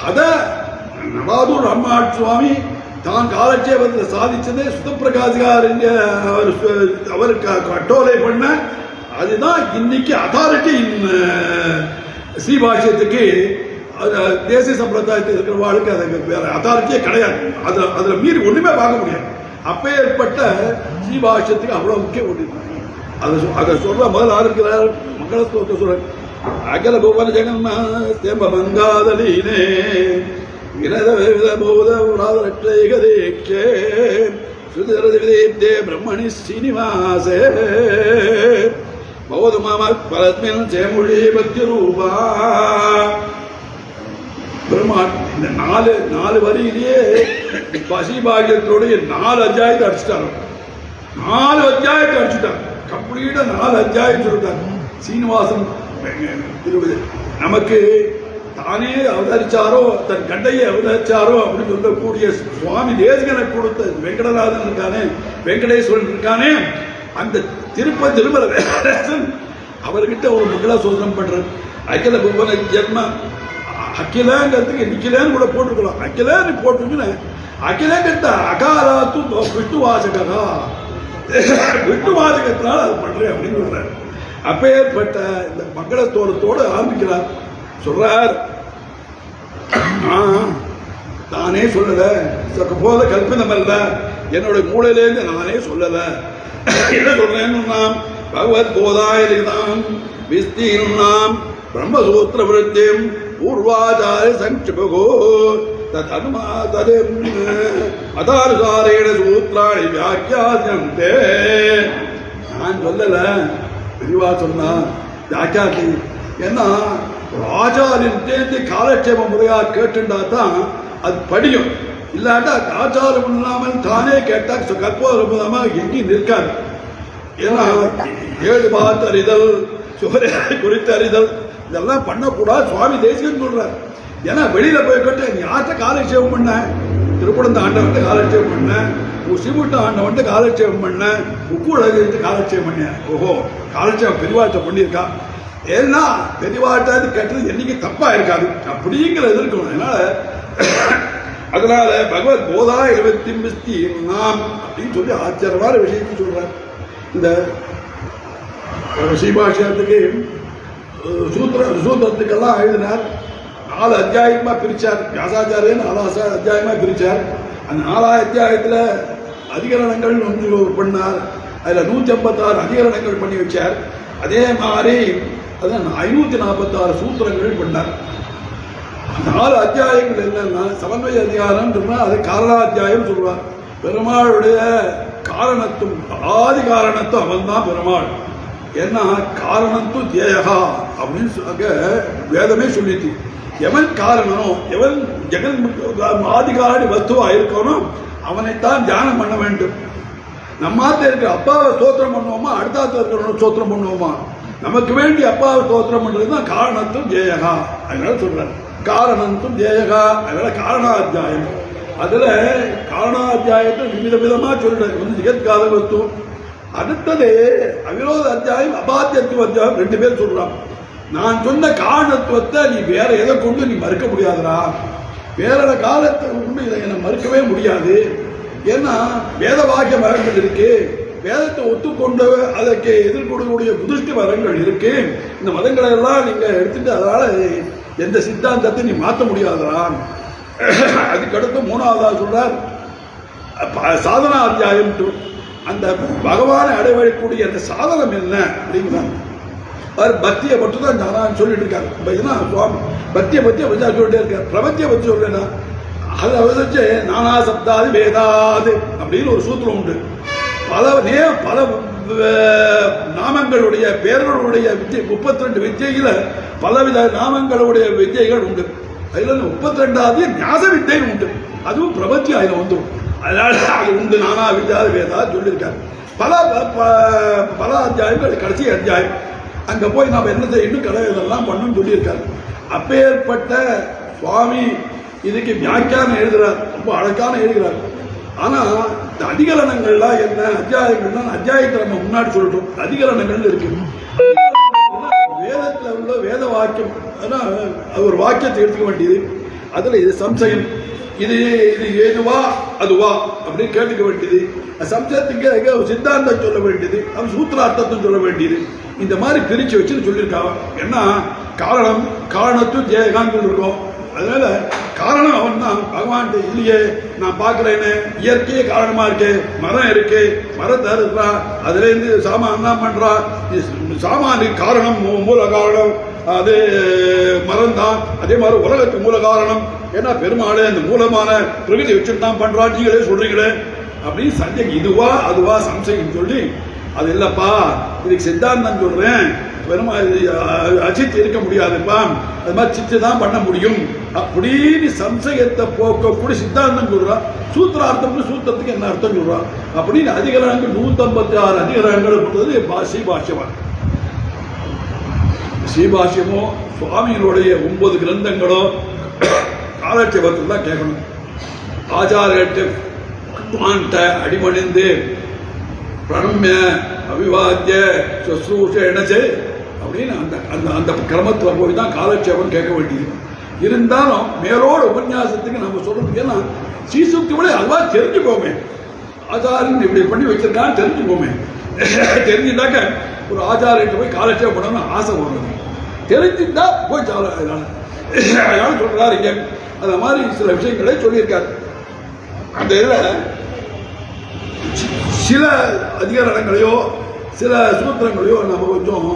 அத நடாதூர் அம்மாட் சுவாமி தான் காலட்சேபத்தில் சாதிச்சதே சுதப்பிரகாசிகார் அவருக்கு கட்டோலை பண்ண அதுதான் இன்னைக்கு அத்தாரிட்டி ஸ்ரீபாஷ்யத்துக்கு. தேசிய சம்பிரதாயத்தில் இருக்கிற வாழ்க்கை அது வேற அத்தாரிட்டியே கிடையாது. அதுல மீறி ஒண்ணுமே பார்க்க முடியாது. அப்பேற்பட்ட ஸ்ரீபாஷ்யத்துக்கு அவ்வளவு முக்கியம் ஒன்று. அதை சொல்ற முதல் ஆரம்பிக்கிறார் மங்களஸ்தோத்திர சொல்ற அகல புவன ஜெகன்ம மங்காதலீனே விரத போதேகதேக்கே சுதரதே பிரம்மணி ஸ்ரீனிவாசே பௌத மாம பரத்மின் சேமொழி பக்தி ரூபா. பெருமாள் இந்த நாலு வரியிலேயே பசிபாகியத்தோடைய 4 அத்தியாயத்தை அடிச்சுட்டாங்க. 4 அத்தியாயத்தை அடிச்சுட்டாங்க. கம்ப்ளீட்டா 4 அத்தியாயம் சொல்லிட்டாங்க. சீனிவாசன் நமக்கு தானே அவதரிச்சாரோ தன் கண்டையை அவதரிச்சாரோ அப்படின்னு சொல்லக்கூடிய சுவாமி தேசிகனை கொடுத்த வெங்கடநாதன் இருக்கானே, வெங்கடேஸ்வரன் இருக்கானே, அந்த திருமல வேதன் அவர்கிட்ட ஒரு மங்கள சோதனம் பண்றது. அகில புவன ஜென்ம அகிலங்கிறதுக்கு நிக்கிலேன்னு கூட போட்டுக்கலாம். அகிலேன்னு போட்டுன்னு அகிலங்கிறத அகாலாத்து விட்டு வாசகா விட்டு வாசகத்தினால அது பண்றேன் அப்படின்னு சொல்றாரு. அப்பேற்பட்ட இந்த மங்களஸ்தோரத்தோடு ஆரம்பிக்கிறார். சொல்றார், தானே சொல்லல, போல கல்பனம் அல்ல, என்னோட மூளையிலேருந்து நானே சொல்லல. என்ன சொல்றேன்னு பகவத் போதாயிரம் விஸ்தீர்ணாம் பிரம்மசூத்திர விருத்தியம் பூர்வாச்சார சங்கிபகோ அதாரசாரேண சூத்ராணி வியாக்கியாசந்தே. நான் சொல்லல, பெரியவா சொன்னா வியாக்கியாசி. ஏன்னா ஒரு ஆச்சாரியன் தேர்ந்து காலட்சேப முறையா கேட்டுண்டா தான் அது படியும். இல்லாட்டா ஆச்சாரம் இல்லாமல் தானே கேட்டா கற்போதமா எங்கேயும் நிற்காது. ஏன்னா 7 பார்த்து அறிதல், சுவரை குறித்து அறிதல் இதெல்லாம் பண்ணக்கூடாது சுவாமி தேசிகன் சொல்றார். ஏன்னா வெளியில போய் கேட்டு நீ யார்கிட்ட காலட்சேபம் பண்ண, திருக்குடந்த ஆண்டவன்ட்ட காலட்சேபம் பண்ண, சிமுட்ட ஆண்டவன்ட்ட காலட்சேபம் பண்ண, உக்குழகிட்டு காலட்சேபம் பண்ண. ஓஹோ, காலட்சேபம் பெரியவாட்ட பண்ணியிருக்கா. ஏன்னா பெரியவாட்ட கேட்டது என்னைக்கு தப்பா இருக்காது அப்படிங்கிற இருக்கணும். அதனால பகவத் போதா 20 நாம் அப்படின்னு சொல்லி ஆச்சரியமான விஷயத்தை சொல்றார். இந்த ஸ்ரீபாஷ்யத்துக்கு சூத்திரத்துக்கெல்லாம் எழுதினார். 4 அத்தியாயமா பிரிச்சார். வியாசாச்சாரியன் 4 அத்தியாயமா பிரிச்சார். அந்த 4 அத்தியாயத்துல அதிகரணங்கள் வந்து பண்ணார். அதுல 156 அதிகரணங்கள் பண்ணி வச்சார். அதே மாதிரி 546 சூத்திரங்கள் பண்ணார். 4 அத்தியாயங்கள் என்னன்னா சமன்வய அதிகாரம் சொன்னா அது காரணாத்தியாயம் சொல்லுவார். பெருமாளுடைய காரணத்தும் ஆதி காரணத்தும் அவன் தான் பெருமாள். ஏன்னா காரணத்து தேயகா அப்படின்னு வேதமே சொல்லிட்டு, எவன் காரணம், எவன் ஜெகன் ஆதிகாரி வஸ்துவா இருக்கணும் அவனைத்தான் தியானம் பண்ண வேண்டும். நம்மாத்த இருக்கிற அப்பாவை ஸ்தோத்திரம் பண்ணுவோமா, அடுத்தாத்த இருக்கிறவங்க ஸ்தோத்திரம் பண்ணுவோமா? நமக்கு வேண்டி அப்பாவை ஸ்தோத்திரம் பண்றதுதான் காரணத்தும் ஜெயகா. அதனால சொல்றாரு காரணத்தும் ஜெயகா. அதனால காரணாத்தியாயம். அதுல காரணாத்தியாயத்தை விதமா சொல்றாரு. வந்து ஜெகத்காத வஸ்து. அடுத்தது அவிரோத அத்தியாயம், அபாத்தியத்துவ அத்தியாயம் 2 பேர் சொல்றான். நான் சொன்ன காரணத்துவத்தை நீ வேற எதை கொண்டு நீ மறுக்க முடியாதுடா. வேற காலத்தை கொண்டு இதை என்ன மறுக்கவே முடியாது. ஏன்னா வேத வாக்கிய வரங்கள் இருக்கு, வேதத்தை ஒத்துக்கொண்டு அதற்கு எதிர்கொள்ளக்கூடிய புதிஷ்டி வரங்கள் இருக்கு. இந்த மதங்களை எல்லாம் நீங்க எடுத்துட்டு அதனால எந்த சித்தாந்தத்தை நீ மாற்ற முடியாதுடா. அதுக்கடுத்து 3ஆவதா சொல்றார் சாதனா அத்தியாயம். அந்த பகவானை அடைவழக்கூடிய அந்த சாதனம் என்ன அப்படிங்கிறார். அவர் பக்தியை மட்டும் தான் நான் சொல்லிட்டு இருக்காரு. ஏன்னா சுவாமி பக்தியை பற்றி வச்சா சொல்லிட்டே இருக்காரு. பிரபத்தியை பற்றி சொல்றேன்னா அதை வச்சு நானா சப்தாது வேதாது அப்படின்னு ஒரு சூத்திரம் உண்டு. பல நாமங்களுடைய பேர்களுடைய விஜை 32 விஜையில பலவித நாமங்களுடைய விஜைகள் உண்டு. அதுல 32வது ஞாச வித்தை உண்டு. அதுவும் பிரபத்தி அதுல வந்துடும். அதனால அது உண்டு. நானா வித்யாது வேதா சொல்லியிருக்காரு. பல அத்தியாயங்கள் கடைசி அத்தியாயம். அங்க போய் நாம் என்ன செய்யணும் கடவுளெல்லாம் பண்ணணும்னு சொல்லியிருக்காரு. அப்பேற்பட்ட சுவாமி இதுக்கு வியாக்கியானம் எழுதுறார். ரொம்ப அழகான எழுதுகிறார். ஆனா இந்த அதிகரணங்கள்லாம் என்ன அத்தியாயங்கள்லாம் அத்தியாயத்தை நம்ம முன்னாடி சொல்லிட்டோம். அதிகரணங்கள் இருக்கு. வேதத்துல உள்ள வேத வாக்கியம் ஒரு வாக்கியத்தை எடுத்துக்க வேண்டியது. அதுல இது சம்சயம், இது இது ஏதுவா அதுவா அப்படின்னு கேட்டுக்க வேண்டியது. சம்சயத்துக்கு சித்தாந்தம் சொல்ல வேண்டியது, அவன் சூத்திரார்த்தத்தை சொல்ல வேண்டியது. இந்த மாதிரி பிரிச்சு வச்சுன்னு சொல்லியிருக்காங்க. ஏன்னா காரணத்தும் ஜெயகாந்தம் இருக்கும். அதனால காரணம் அவன் தான். பகவான் இல்லையே நான் பார்க்கிறேன்னு இயற்கையே காரணமா இருக்கு. மரம் இருக்கு, மரத்தை இருக்கிறான், அதுல இருந்து சாமான் என்ன பண்றான், சாமானுக்கு காரணம் மூல காரணம் அது மரம் தான். அதே மாதிரி உலகத்துக்கு மூல காரணம் ஏன்னா பெருமாளே அந்த மூலமான பிரகதி வச்சுட்டு தான் பண்றான் நீங்களே சொல்றீங்களே அப்படின்னு சந்தேகம். இதுவா அதுவா சம்சயம் சொல்லி அது இல்லப்பா இதுக்கு சித்தாந்தம் சொல்றேன், அச்சித்து இருக்க முடியாதுப்பா, அது மாதிரி சித்து தான் பண்ண முடியும் அப்படின்னு சம்சயத்தை போக்கக்கூடிய சித்தாந்தம் சொல்றா. சூத்திரார்த்தம் சூத்திரத்துக்கு என்ன அர்த்தம் சொல்றா அப்படின்னு அதிகாரங்கள் 156 அதிகாரங்கள் கொடுத்தது ஸ்ரீபாஷ்யமா. ஸ்ரீபாஷ்யமோ சுவாமியினுடைய 9 கிரந்தங்களோ காலட்சேபத்தில் தான் கேட்கணும். ஆச்சாரியர்கிட்ட அடிமணிந்து பிரணம்ய அபிவாத்திய சுஸ்ரூஷ இணைச்சு அப்படின்னு அந்த கிரமத்தில் போய் தான் காலட்சேபம் கேட்க வேண்டியது. இருந்தாலும் மேலோட உபன்யாசத்துக்கு நம்ம சொல்றது ஏன்னா ஸ்ரீசுக்தி விட அதுவா தெரிஞ்சுக்கோமே. ஆச்சாரியன் இப்படி பண்ணி வச்சிருக்கான்னு தெரிஞ்சுக்கோமே. தெரிஞ்சுட்டாக்க ஒரு ஆச்சாரியர்கிட்ட போய் காலட்சேபம் பண்ணணும்னு ஆசை வருது. தெரிஞ்சுட்டா போய் அதனால சொல்றாரு இங்க. அந்த மாதிரி சில விஷயங்களை சொல்லியிருக்காரு. அந்த இதில் சில அதிகாரங்களையோ சில சூத்திரங்களையோ நம்ம கொஞ்சம்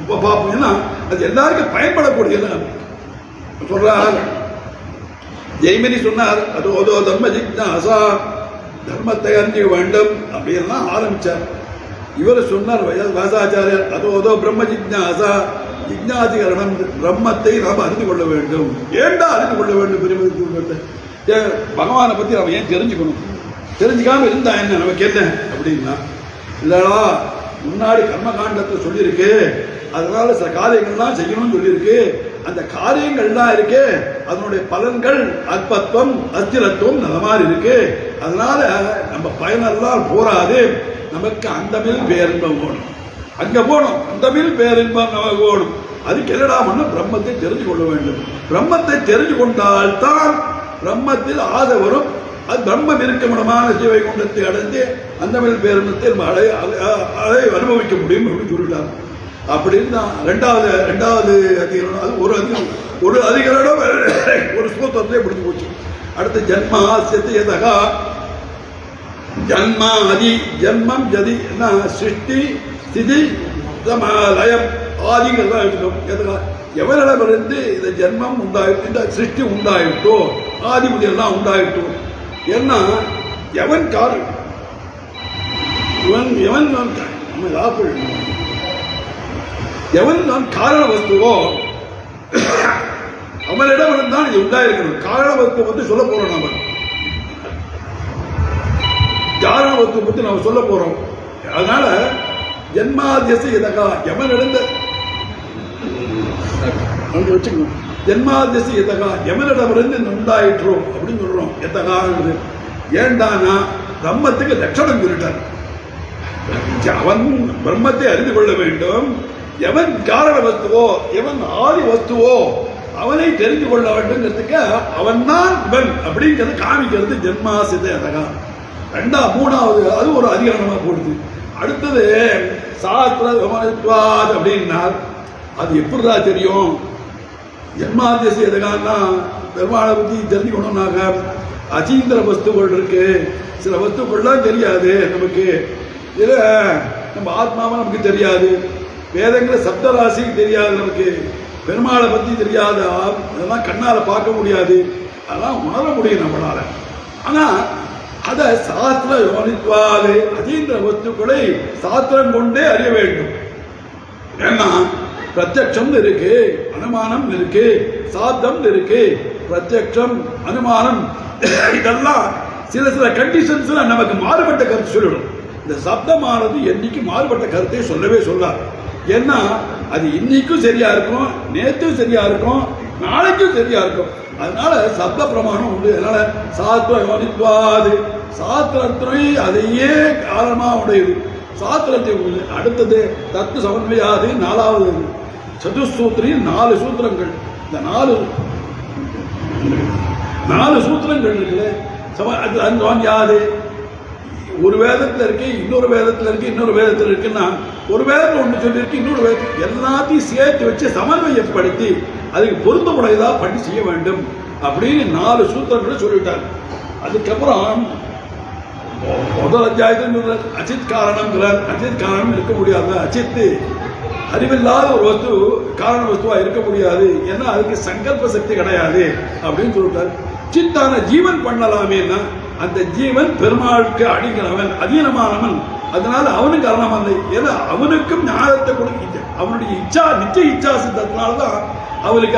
பார்ப்போம். ஏன்னா அது எல்லாருக்கும் பயன்படக்கூடியது சொல்றார். ஜெய்மினி சொன்னார் அதோ தர்ம ஜிக்னாசா, தர்மத்தை அறிஞ்ச வேண்டும் அப்படின்லாம் ஆரம்பிச்சார். இவர் சொன்னார் வாசாச்சாரியர் அதோ பிரம்ம ஜிக்னாசா, ஜிக்னாதிகரணம் பிரம்மத்தை நாம் அறிந்து கொள்ள வேண்டும். ஏண்டா அறிந்து கொள்ள வேண்டும்? பகவானை பத்தி நம்ம ஏன் தெரிஞ்சுக்கணும்? தெரிஞ்சுக்காம இருந்தா என்ன நமக்கு என்ன அப்படின்னா, இல்லடா முன்னாடி கர்மகாண்டத்தை சொல்லியிருக்கு, அதனால சில காரியங்கள்லாம் செய்யணும்னு சொல்லியிருக்கு. அந்த காரியங்கள்லாம் இருக்கு, அதனுடைய பலன்கள் அற்பத்துவம் அஸ்திரத்துவம் அந்த மாதிரி இருக்கு. அதனால நம்ம பயனெல்லாம் போராது, நமக்கு அந்தமில் பேரின்பம் போகணும். அங்க போகணும், அந்தமில் பேரின்பம் நமக்கு போகணும். அதுக்கு என்னடா பண்ணணும்? பிரம்மத்தை தெரிஞ்சு கொள்ள வேண்டும். பிரம்மத்தை தெரிஞ்சு கொண்டால்தான் பிரம்மத்தில் ஆசை வரும். அது பிரம்மம் இருக்கமிடமான ஜீவைகுண்டத்தை அடைந்து அந்தமில் பேரின்பத்தை அதை அனுபவிக்க முடியும் அப்படின்னு சொல்லிட்டாங்க. அப்படின்னு தான் ரெண்டாவது அதிகாரம். அது ஒரு அதிகாரம் ஒரு ஸ்லோகத்திலே முடிஞ்சு போச்சு. அடுத்து ஜன்மாசியத்தை எதகா ஜன்மா அதி ஜன்மம் ஜதி என்ன சிருஷ்டி ஸ்திதி லயம் ஆதிங்கிறதா இருக்கணும். எதகா எவரிடமிருந்து இந்த ஜென்மம் உண்டாயிட்டு, இந்த சிருஷ்டி உண்டாயிட்டோ, ஆதி முதலாம் உண்டாயிட்டோ. ஏன்னா எவன் காரணம், எவன் நம்ம எவன் நான் காரண வஸ்துவோ அவனிடம் இருந்தான் இது உண்டாயிருக்கணும். காரண வஸ்து பத்தி சொல்ல போறோம். நாம காரண வஸ்து பத்தி நாம சொல்ல போறோம். அதனால ஜென்மாதியச எதகா எவனிடந்த வச்சுக்கணும். ஜென்மாதியச எதகா எவனிடமிருந்து உண்டாயிற்றோம் அப்படின்னு சொல்றோம். எத்தகா ஏண்டானா பிரம்மத்துக்கு லட்சணம் சொல்லிட்டார். அவன் பிரம்மத்தை அறிந்து கொள்ள வேண்டும். எவன் காரண வஸ்துவோ எவன் ஆதி வஸ்துவோ அவனை தெரிந்து கொள்ள வேண்டும்ங்கிறதுக்கு அவன் தான் இவன் அப்படிங்கிறது காமிக்கிறது ஜென்மாசித அதகா. மூணாவது அது ஒரு அதிகாரமா போடுது. அடுத்தது சாஸ்திர விமனத்வாத் அப்படின்னார். அது எப்படிதான் தெரியும்? ஜென்மாதியச எதகான்னா பெருமாளை பற்றி தெரிஞ்சுக்கணும்னாக்க அச்சீந்திர வஸ்துகள் இருக்கு, சில வஸ்துக்கள்லாம் தெரியாது நமக்கு. இதில் நம்ம ஆத்மாவை நமக்கு தெரியாது. வேதங்களை சப்தராசி தெரியாது, நமக்கு பெருமாளை பற்றி தெரியாத அதெல்லாம் கண்ணால் பார்க்க முடியாது, அதெல்லாம் உணர முடியும் நம்மளால. ஆனால் அதை சாஸ்திர யோனித்வாது அதீந்திர வஸ்துக்களை சாஸ்திரம் கொண்டே அறிய வேண்டும். ஏன்னா பிரத்யக்ஷம் இருக்கு, அனுமானம் இருக்கு, சாப்தம் இருக்கு. பிரத்யக்ஷம் அனுமானம் இதெல்லாம் சில சில கண்டிஷன்ஸ்ல நமக்கு மாறுபட்ட கருத்து சொல்லிடும். இந்த சப்தமானது என்னைக்கு மாறுபட்ட கருத்தை சொல்லவே சொல்லாது. ஏன்னா அது இன்னைக்கும் சரியா இருக்கும், நேற்றும் சரியா இருக்கும், நாளைக்கும் சரியா இருக்கும். அதனால சப்த பிரமாணம் உண்டு. அதனால சாஸ்திர யோனித்வாது சாஸ்திரத்துறை அதையே காரணமா உடையது. சாஸ்திரத்தை அடுத்தது தத்து சமன்வயாது. நாலாவது சதுசூத்திரியில் 4 சூத்திரங்கள். இந்த 4 சூத்திரங்கள் இருக்குல்ல, யாது ஒரு வேதத்தில் இருக்கு, இன்னொரு வேதத்தில் இருக்கு, இன்னொரு வேதத்தில் இருக்குன்னா ஒரு வேதத்தில் ஒன்று சொல்லியிருக்கு, இன்னொரு வேதத்தில் எல்லாத்தையும் சேர்த்து வச்சு சமன்வயப்படுத்தி அதுக்கு பொருத்தமுடையதா பண்ணி செய்ய வேண்டும் அப்படின்னு 4 சூத்திரங்களை சொல்லிவிட்டார். அதுக்கப்புறம் முதல் அத்தியாயத்தில் அச்சித் காரணம்ங்கிறார். அச்சித் காரணம் இருக்க முடியாது. அச்சித்து அறிவில்லாத ஒரு வஸ்து காரண வஸ்துவா இருக்க முடியாது, ஏன்னா அதுக்கு சங்கல்ப சக்தி கிடையாது அப்படின்னு சொல்லிட்டார். சித்தான ஜீவன் பண்ணலாமேன்னா அந்த ஜீவன் பெருமாளுக்கு அடிக்கிறவன், அதீனமானவன், அதனால அவனுக்கு காரணம் இல்லை. ஏன்னா அவனுக்கும் ஞானத்தை கொடுக்க அவனுடைய இச்சா நிச்சய இச்சா சித்தத்தினால்தான் அவனுக்கு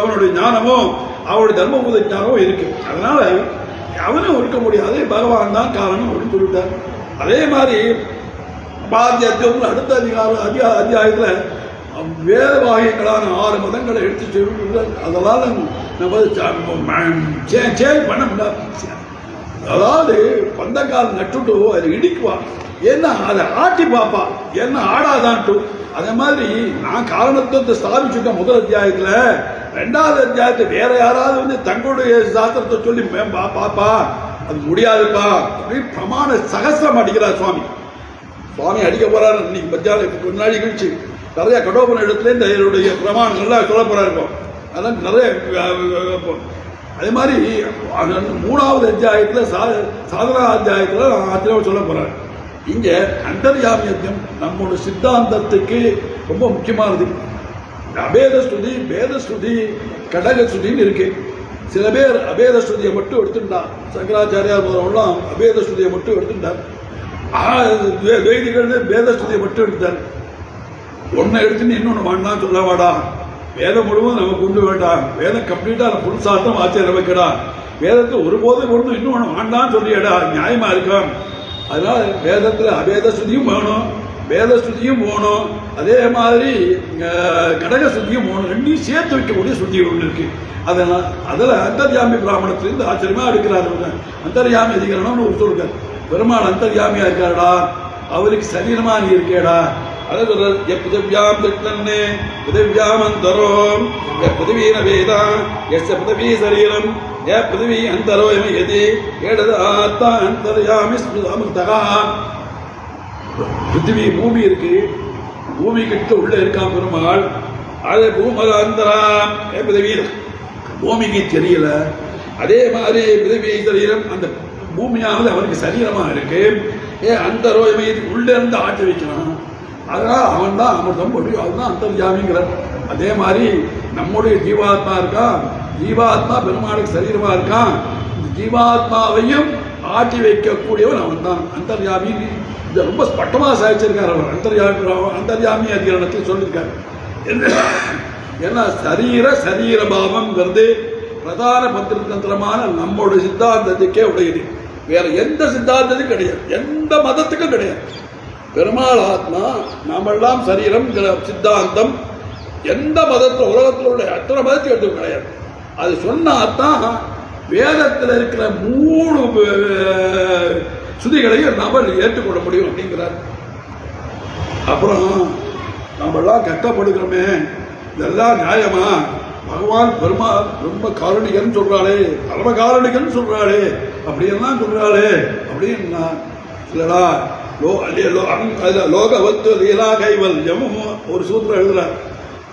அவனுடைய ஞானமோ அவனுடைய தர்மபூத ஞானமோ இருக்கு. அதனால அவனும் இருக்க முடியாது, பகவான் தான் காரணம் அப்படின்னு சொல்லிட்டார். அதே மாதிரி பாத்தியத்தில் அடுத்த அத்தியாயத்தில் வேத வாகியங்களான 6 மதங்களை எடுத்து சொல்லுங்கள். அதனால நம்ம சேஞ்ச் பண்ண முடியாது. அதாவது பந்தக்கால் நட்டுட்டு அதை இடிக்குவான், ஏன்னா அதை ஆட்டி பார்ப்பா, ஏன்னா ஆடாதான்ட்டு. அதே மாதிரி நான் காரணத்துவத்தை ஸ்தாபிச்சுட்டேன் முதல் அத்தியாயத்தில். 2வது அத்தியாயத்தில் வேற யாராவது வந்து தங்களுடைய சாஸ்திரத்தை சொல்லி பாப்பா அது முடியாதுப்பா அப்படின்னு பிரமாண சகசிரம் அடிக்கிறார் சுவாமி. சுவாமி அடிக்க போறாரு இன்னைக்கு மத்தியானம் கொஞ்ச நாள் கழிச்சு நிறைய கடோபன இடத்துல இந்த என்னுடைய பிரமாணங்கள்லாம் சொல்ல போறா இருக்கும். அதெல்லாம் நிறைய அதே மாதிரி 3வது அத்தியாயத்தில் சாதனா அத்தியாயத்தில் ஆச்சரியம் சொல்ல போறாரு. இங்க அந்தர்யாமியத்தியம் நம்மளோட சித்தாந்தத்துக்கு ரொம்ப முக்கியமானது. அபேத ஸ்ருதி, பேத ஸ்ருதி, கடக ஸ்ருதின்னு இருக்கு. சில பேர் அபேத ஸ்ருதியை மட்டும் எடுத்துட்டார். சங்கராச்சாரியார் போறவங்களாம் அபேத ஸ்ருதியை மட்டும் எடுத்துட்டார். வேதிகள் பேத ஸ்ருதியை மட்டும் எடுத்தார். ஒன்றை எடுத்துன்னு இன்னொன்று வேண்டாம் சொல்லவாடா, வேதம் முழுவதும் நமக்கு கொண்டு வேண்டாம், வேதம் கம்ப்ளீட்டா புருஷார்த்தம் ஆச்சரியம் வைக்கடா, வேதத்தை ஒருபோதும் ஒன்று இன்னொன்று வேண்டாம் சொல்லியடா, நியாயமா இருக்கும். அதனால வேதத்தில் அபேத ஸ்ருதியும் வேணும், வேத ஸ்ருதியும் போகணும், அதே மாதிரி கடக ஸ்ருதியும் போகணும். ரெண்டையும் சேர்த்து வைக்கக்கூடிய ஸ்ருதி ஒன்று இருக்கு. அதனால் அதில் அந்தர்யாமி பிராமணத்திலிருந்து ஆச்சரியமா எடுக்கிறார். அந்தர்யாமி அதிகரணம்னு ஒரு சொல்றார். பெருமாள் அந்தர்யாமியா இருக்காருடா, அவருக்கு சரீரமா நீ இருக்கேடா. அதை சொல்றார். எப்பதவியாம் திட்டன்னு புதவியாம் அந்தரோம் புதவீன வேதா எஸ் புதவி சரீரம் ஏ புதவி அந்தரோ எது ஏடது ஆத்தா அந்தர்யாமி அமிர்தகா. பிருத்திவி பூமி இருக்கு, பூமி கிட்ட உள்ள இருக்கான் பெருமாள். அது பூமகாந்தராம் பிருத்திவி பூமிக்கு தெரியல. அதே மாதிரி பிருத்திவி சரீரம் அந்த பூமியானது அவனுக்கு சரீரமா இருக்கு. அந்த ரோயமையை உள்ள இருந்து ஆட்சி வைக்கிறான். அதனால அவன் தான் அமிர்தம் போட்டு அதுதான் அந்தர்யாமிங்கிறார். அதே மாதிரி நம்முடைய ஜீவாத்மா இருக்கான், ஜீவாத்மா பெருமாளுக்கு சரீரமா இருக்கான். ஜீவாத்மாவையும் ஆட்சி வைக்கக்கூடியவன் அவன் தான் அந்தர்யாமி. இதை ரொம்ப ஸ்பட்டமாக சாதிச்சிருக்கார் அவர். அந்தர்யாமி அதிகரணத்தில் சொல்லியிருக்காரு. ஏன்னா சரீரபாவம்ங்கிறது பிரதான பத்திரத்தந்திரமான நம்மளுடைய சித்தாந்தத்துக்கே உடையது. வேற எந்த சித்தாந்தத்துக்கும் கிடையாது, எந்த மதத்துக்கும் கிடையாது. பெருமாள் ஆத்மா, நாமெல்லாம் சரீரம் சித்தாந்தம் எந்த மதத்தில் உலகத்தில் உள்ள அத்தனை மதத்துக்கு எடுத்து கிடையாது. அது சொன்னாதான் வேதத்தில் இருக்கிற 3 சுதிகளையும் நம்ம ஏற்றுக்கொள்ள முடியும் அப்படிங்கிறார். அப்புறம் நம்மளாம் கஷ்டப்படுகிறோமே, இதெல்லாம் நியாயமா? பகவான் பெருமாள் ரொம்ப காரணிகன் சொல்றாளே, பரம காரணிகன் சொல்றாளே, அப்படியெல்லாம் சொல்றாளே அப்படின்னா இல்லடா. லோகவத்து லீலா கைவல்யம் ஒரு சூத்திரம் எழுதுறார்.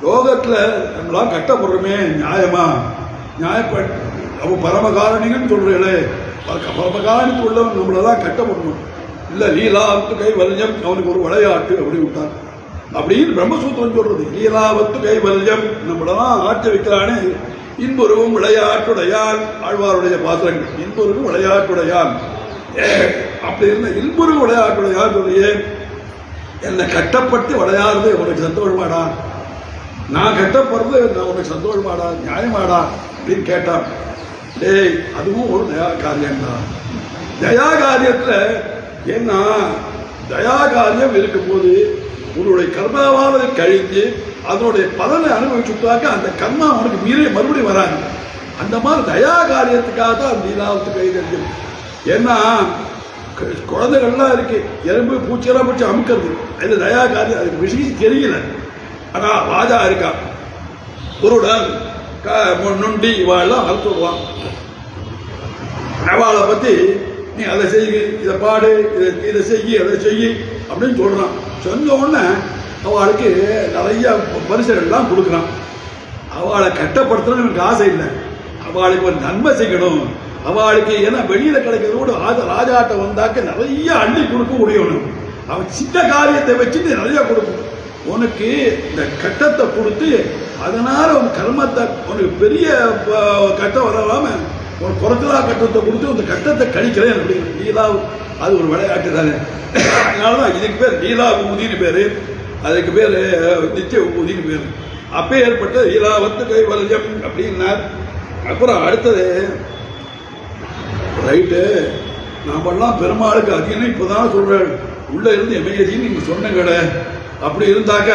லோகத்துல நம்மளாம் கஷ்டப்படுறோமே, நியாயமா? நியாயப்பட் அவ பரம காரணிகன் சொல்றே, பரமகாரணிக்கு உள்ளவன் நம்மளதான் கட்டப்படணும். இல்லை லீலா கை வலிஞ்சம் அவனுக்கு ஒரு விளையாட்டு அப்படி விட்டார். அப்படின்னு பிரம்மசூத்திரம் சொல்றது. லீலாவத்து கைவல்யம் நம்மளதான் ஆட்சி வைக்கிறானே. இன்புருவும் விளையாட்டுடையான், ஆழ்வாருடைய பாத்திரங்கள். இன்புருவும் விளையாட்டுடையான் அப்படி இருந்த இன்புருவும் விளையாட்டுடையான் சொல்லியே என்னை கட்டப்பட்டு விளையாடுறது உனக்கு சந்தோஷமாடா, நான் கட்டப்படுறது நான் உனக்கு சந்தோஷமாடா, நியாயமாடா அப்படின்னு கேட்டான். டேய் அதுவும் ஒரு தயா காரியம்தான். தயா காரியத்துல என்ன தயா காரியம் இருக்கும்போது உன்னுடைய கர்மாவானது கழிஞ்சு அதனுடைய பலனை அனுபவிச்சுட்டாக்க அந்த கர்மா அவனுக்கு மீறி மறுபடியும் வராது. அந்த மாதிரி தயா காரியத்துக்காக தான் அந்த லீலாவத்து கைவல்யம். ஏன்னா குழந்தைகள்லாம் இருக்கு, எறும்பு பூச்சியெல்லாம் பிடிச்சி அமுக்கிறது, அது தயா காரியம். அதுக்கு விஷயம் தெரியல. ஆனா ராஜா இருக்கான், குருடன் நொண்டி இவாள்லாம் அறுத்துடுவான். அவளை பத்தி நீ அதை செய்ய, இதை பாடு, இதை செய்ய, அதை செய்ய அப்படின்னு சொல்றான். சொன்ன உடனே அவளுக்கு நிறைய பரிசுகள்லாம் கொடுக்குறான். அவளை கட்டப்படுத்தணும்னு எனக்கு ஆசை இல்லை, அவளுக்கு ஒரு நன்மை செய்யணும். அவளுக்கு ஏன்னா வெளியில கிடைக்கிறதோடு ராஜாட்ட வந்தாக்க நிறைய அள்ளி கொடுக்க முடியணும். அவன் சின்ன காரியத்தை வச்சுட்டு நிறைய கொடுக்கும். உனக்கு இந்த கட்டத்தை கொடுத்து அதனால உன் கர்மத்தை உனக்கு பெரிய கட்டம் வராம ஒரு குறைச்சலா கட்டத்தை கொடுத்து அந்த கட்டத்தை கழிக்கிறேன் அப்படின்னு. லீலா அது ஒரு விளையாட்டு தானே. அதனாலதான் இதுக்கு பேர் லீலா விபூதின்னு பேரு, அதுக்கு பேர் நித்திய விபூதின்னு பேரு. அப்பே ஏற்பட்ட லீலாவத்து கைவல்யம் அப்படின்னார். அப்புறம் அடுத்தது ரைட்டு, நாமெல்லாம் பெருமாளுக்கு அதிகம் இப்போதான் சொல்றேன், உள்ள இருந்து எமையதின்னு நீங்க சொன்னங்கட. அப்படி இருந்தாக்க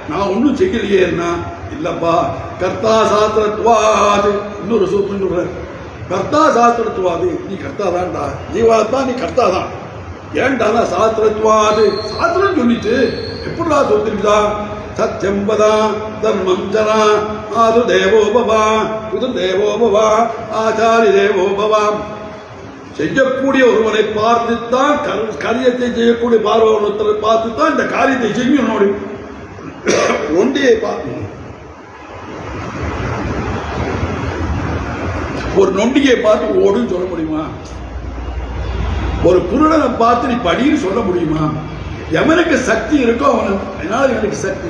நான் ஒன்றும் செய்யலையேன்னா இல்லப்பா. கர்த்தா சாஸ்திரத்துவாது இன்னொரு சூத்திரம் சொல்றேன். கர்த்தா சாஸ்திரத்துவாது, நீ கர்த்தா தான்டா, ஜீவாத்தான் நீ கர்த்தா தான். ஏன்டா சாஸ்திரத்துவாது, சாஸ்திரம் சொல்லிட்டு எப்படா சொல்லிருக்குதா? சத்யம்பதா தர்மம் ஜனா ஆது தேவோபவா புது தேவோபவா ஆச்சாரி தேவோபவா. செய்யக்கூடிய ஒருவனை பார்த்துத்தான், காரியத்தை செய்யக்கூடிய பார்வத்தை பார்த்துத்தான் இந்த காரியத்தை செய்யணும். ஒன்றியை பார்க்கணும். ஒரு நொண்டியை பார்த்து ஓடுன்னு சொல்ல முடியுமா? ஒரு குருடனை பார்த்து நீ படின்னு சொல்ல முடியுமா? எவனுக்கு சக்தி இருக்கோ அவனு, அதனால எனக்கு சக்தி.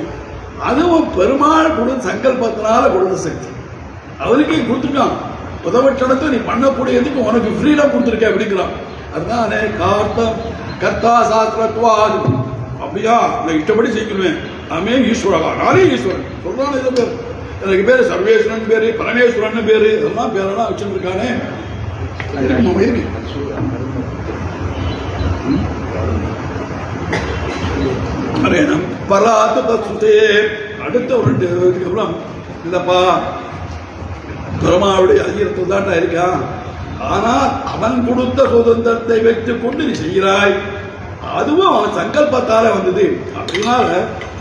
அதுவும் பெருமாள் கொடுத்த சங்கல்பத்தினால கொடுத்த சக்தி அவனுக்கே கொடுத்துருக்கான். உதவட்டத்தை நீ பண்ணக்கூடியதுக்கு உனக்கு ஃப்ரீடம் கொடுத்துருக்க அப்படிங்கிறான். அதுதான் கர்த்தா சாஸ்திரத்துவாது. அப்படியா நான் இஷ்டப்படி செய்யணுவேன், நாமே ஈஸ்வரகா, நானே ஈஸ்வரன் சொல்றான். இது பேர் எனக்கு பேரு சர்வேஸ்வரன் பேரு, பரமேஸ்வரன் பேரு, இதெல்லாம் பேரெல்லாம் வச்சுருக்கானே. பராத்து தத்துவத்தே அடுத்த ஒரு இல்லப்பா, பெருமாளுடைய அதிகாரத்தை தான்டா இருக்கான். ஆனால் அவன் கொடுத்த சுதந்திரத்தை வைத்துக் கொண்டு நீ செய்கிறாய், அதுவும் அவன் சங்கல்பத்தால வந்தது. அப்படின்னால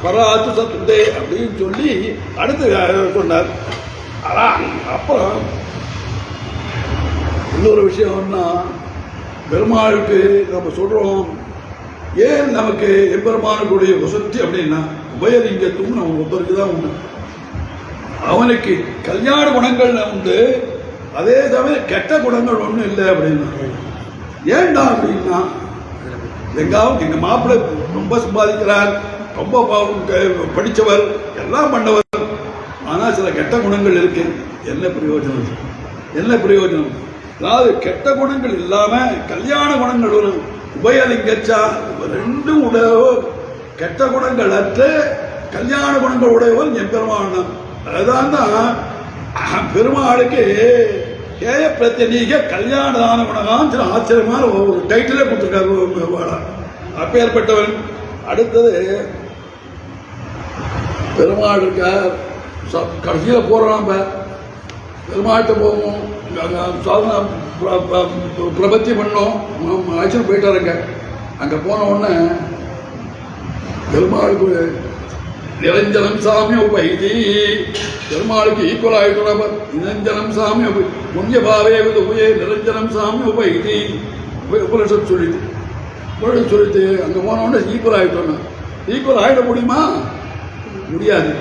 பராத்து தத்துவத்தே அப்படின்னு சொல்லி அடுத்து சொன்னார். அப்புறம் இன்னொரு விஷயம்னா, பெருமாளுக்கு நம்ம சொல்றோம், ஏன் நமக்கு எம்பெருமானுடைய வசதி அப்படின்னா உபயலிங்கத்தும் நம்ம ஒருத்தருக்கு தான் உண்டு. அவனுக்கு கல்யாண குணங்கள் உண்டு, அதே சமயம் கெட்ட குணங்கள் ஒன்றும் இல்லை அப்படின்னா. ஏன்டா அப்படின்னா, எங்காவது எங்க மாப்பிள்ளை ரொம்ப சம்பாதிக்கிறார், ரொம்ப படித்தவர், எல்லாம் பண்ணவர், ஆனால் சில கெட்ட குணங்கள் இருக்கு. என்ன பிரயோஜனம்? என்ன பிரயோஜனம்? அதாவது கெட்ட குணங்கள் இல்லாம கல்யாண குணங்கள் வரும். உபயலிங்கச்சா ரெண்டும் உடையவோ, கெட்ட குணங்கள் அற்ற கல்யாண குணங்கள் உடையவன் என் பெருமாள். அதுதான் பெருமாளுக்கு ஏய பிரத்யநீக கல்யாணதான குணகான்னு ஆச்சரியமான ஒரு டைட்டிலே கொடுத்துருக்காரு. அப்பேற்பட்டவன். அடுத்தது பெருமாள் இருக்கார். கடைசியில் போறோம், பெருமாள்கிட்ட போவோம், சாதனை பிரபத்தி பண்ணோம், ஆக்சுவல் போயிட்டாருங்க. அங்கே போன உடனே பெருமாளுக்கு நிரஞ்சனம் சாமி உபைதி, பெருமாளுக்கு ஈக்குவல் ஆகிட்டு நிரஞ்சனம் சாமி புண்ணிய பாவே உபயே நிரஞ்சனம் சாமி உபைதி உபனிஷத்து சொல்லிட்டு அங்கே போன உடனே ஈக்குவல் ஆகிட்டோன்னா, ஈக்குவல் ஆகிட முடியுமா? முடியாது.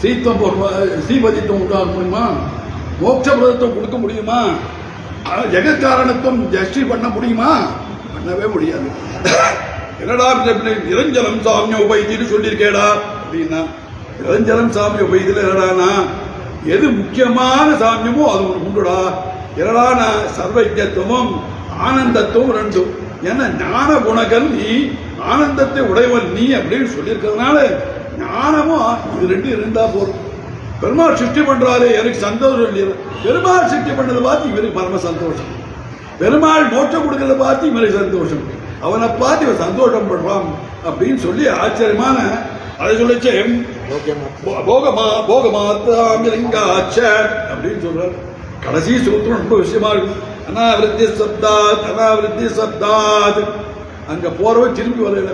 ஸ்ரீபதித்துவம் உண்டாக முடியுமா? மோட்ச பிரதத்துவம் கொடுக்க முடியுமா? ஜெகத்காரணத்துவம் ஜஸ்டி பண்ண முடியுமா? பண்ணவே முடியாது. என்னடா நிரஞ்சனம் சாமிய உபயத்தின்னு சொல்லியிருக்கேடா அப்படின்னா, நிரஞ்சனம் சாமிய உபயத்தில் என்னடானா எது முக்கியமான சாமியமோ அது ஒன்று உண்டுடா. என்னடானா சர்வஜத்துவமும் ஆனந்தத்துவம் ரெண்டும். ஏன்னா ஞான குணகன் நீ, ஆனந்தத்தை உடையவன் நீ அப்படின்னு சொல்லியிருக்கிறதுனால ஞானமும் இது ரெண்டும் இருந்தா போதும். பெருமாள் சிருஷ்டி பண்றாரு, எனக்கு சந்தோஷம் இல்லையா? பெருமாள் சிருஷ்டி பண்ணதை பார்த்து இவருக்கு பரம சந்தோஷம். பெருமாள் மோட்சம் கொடுக்கறத பார்த்து இவருக்கு சந்தோஷம். அவனை பார்த்து இவன் சந்தோஷம் பண்றான் அப்படின்னு சொல்லி ஆச்சரியமான அதை சொல்லிச்சு. போகமாத்தாமிலிங்காச்ச அப்படின்னு சொல்றாரு. கடைசி சூத்திரம் ரொம்ப விஷயமா இருக்கு. அனாவிருத்தி சப்தாத், அனாவிருத்தி சப்தாத். அங்க போறவன் திரும்பி வரல.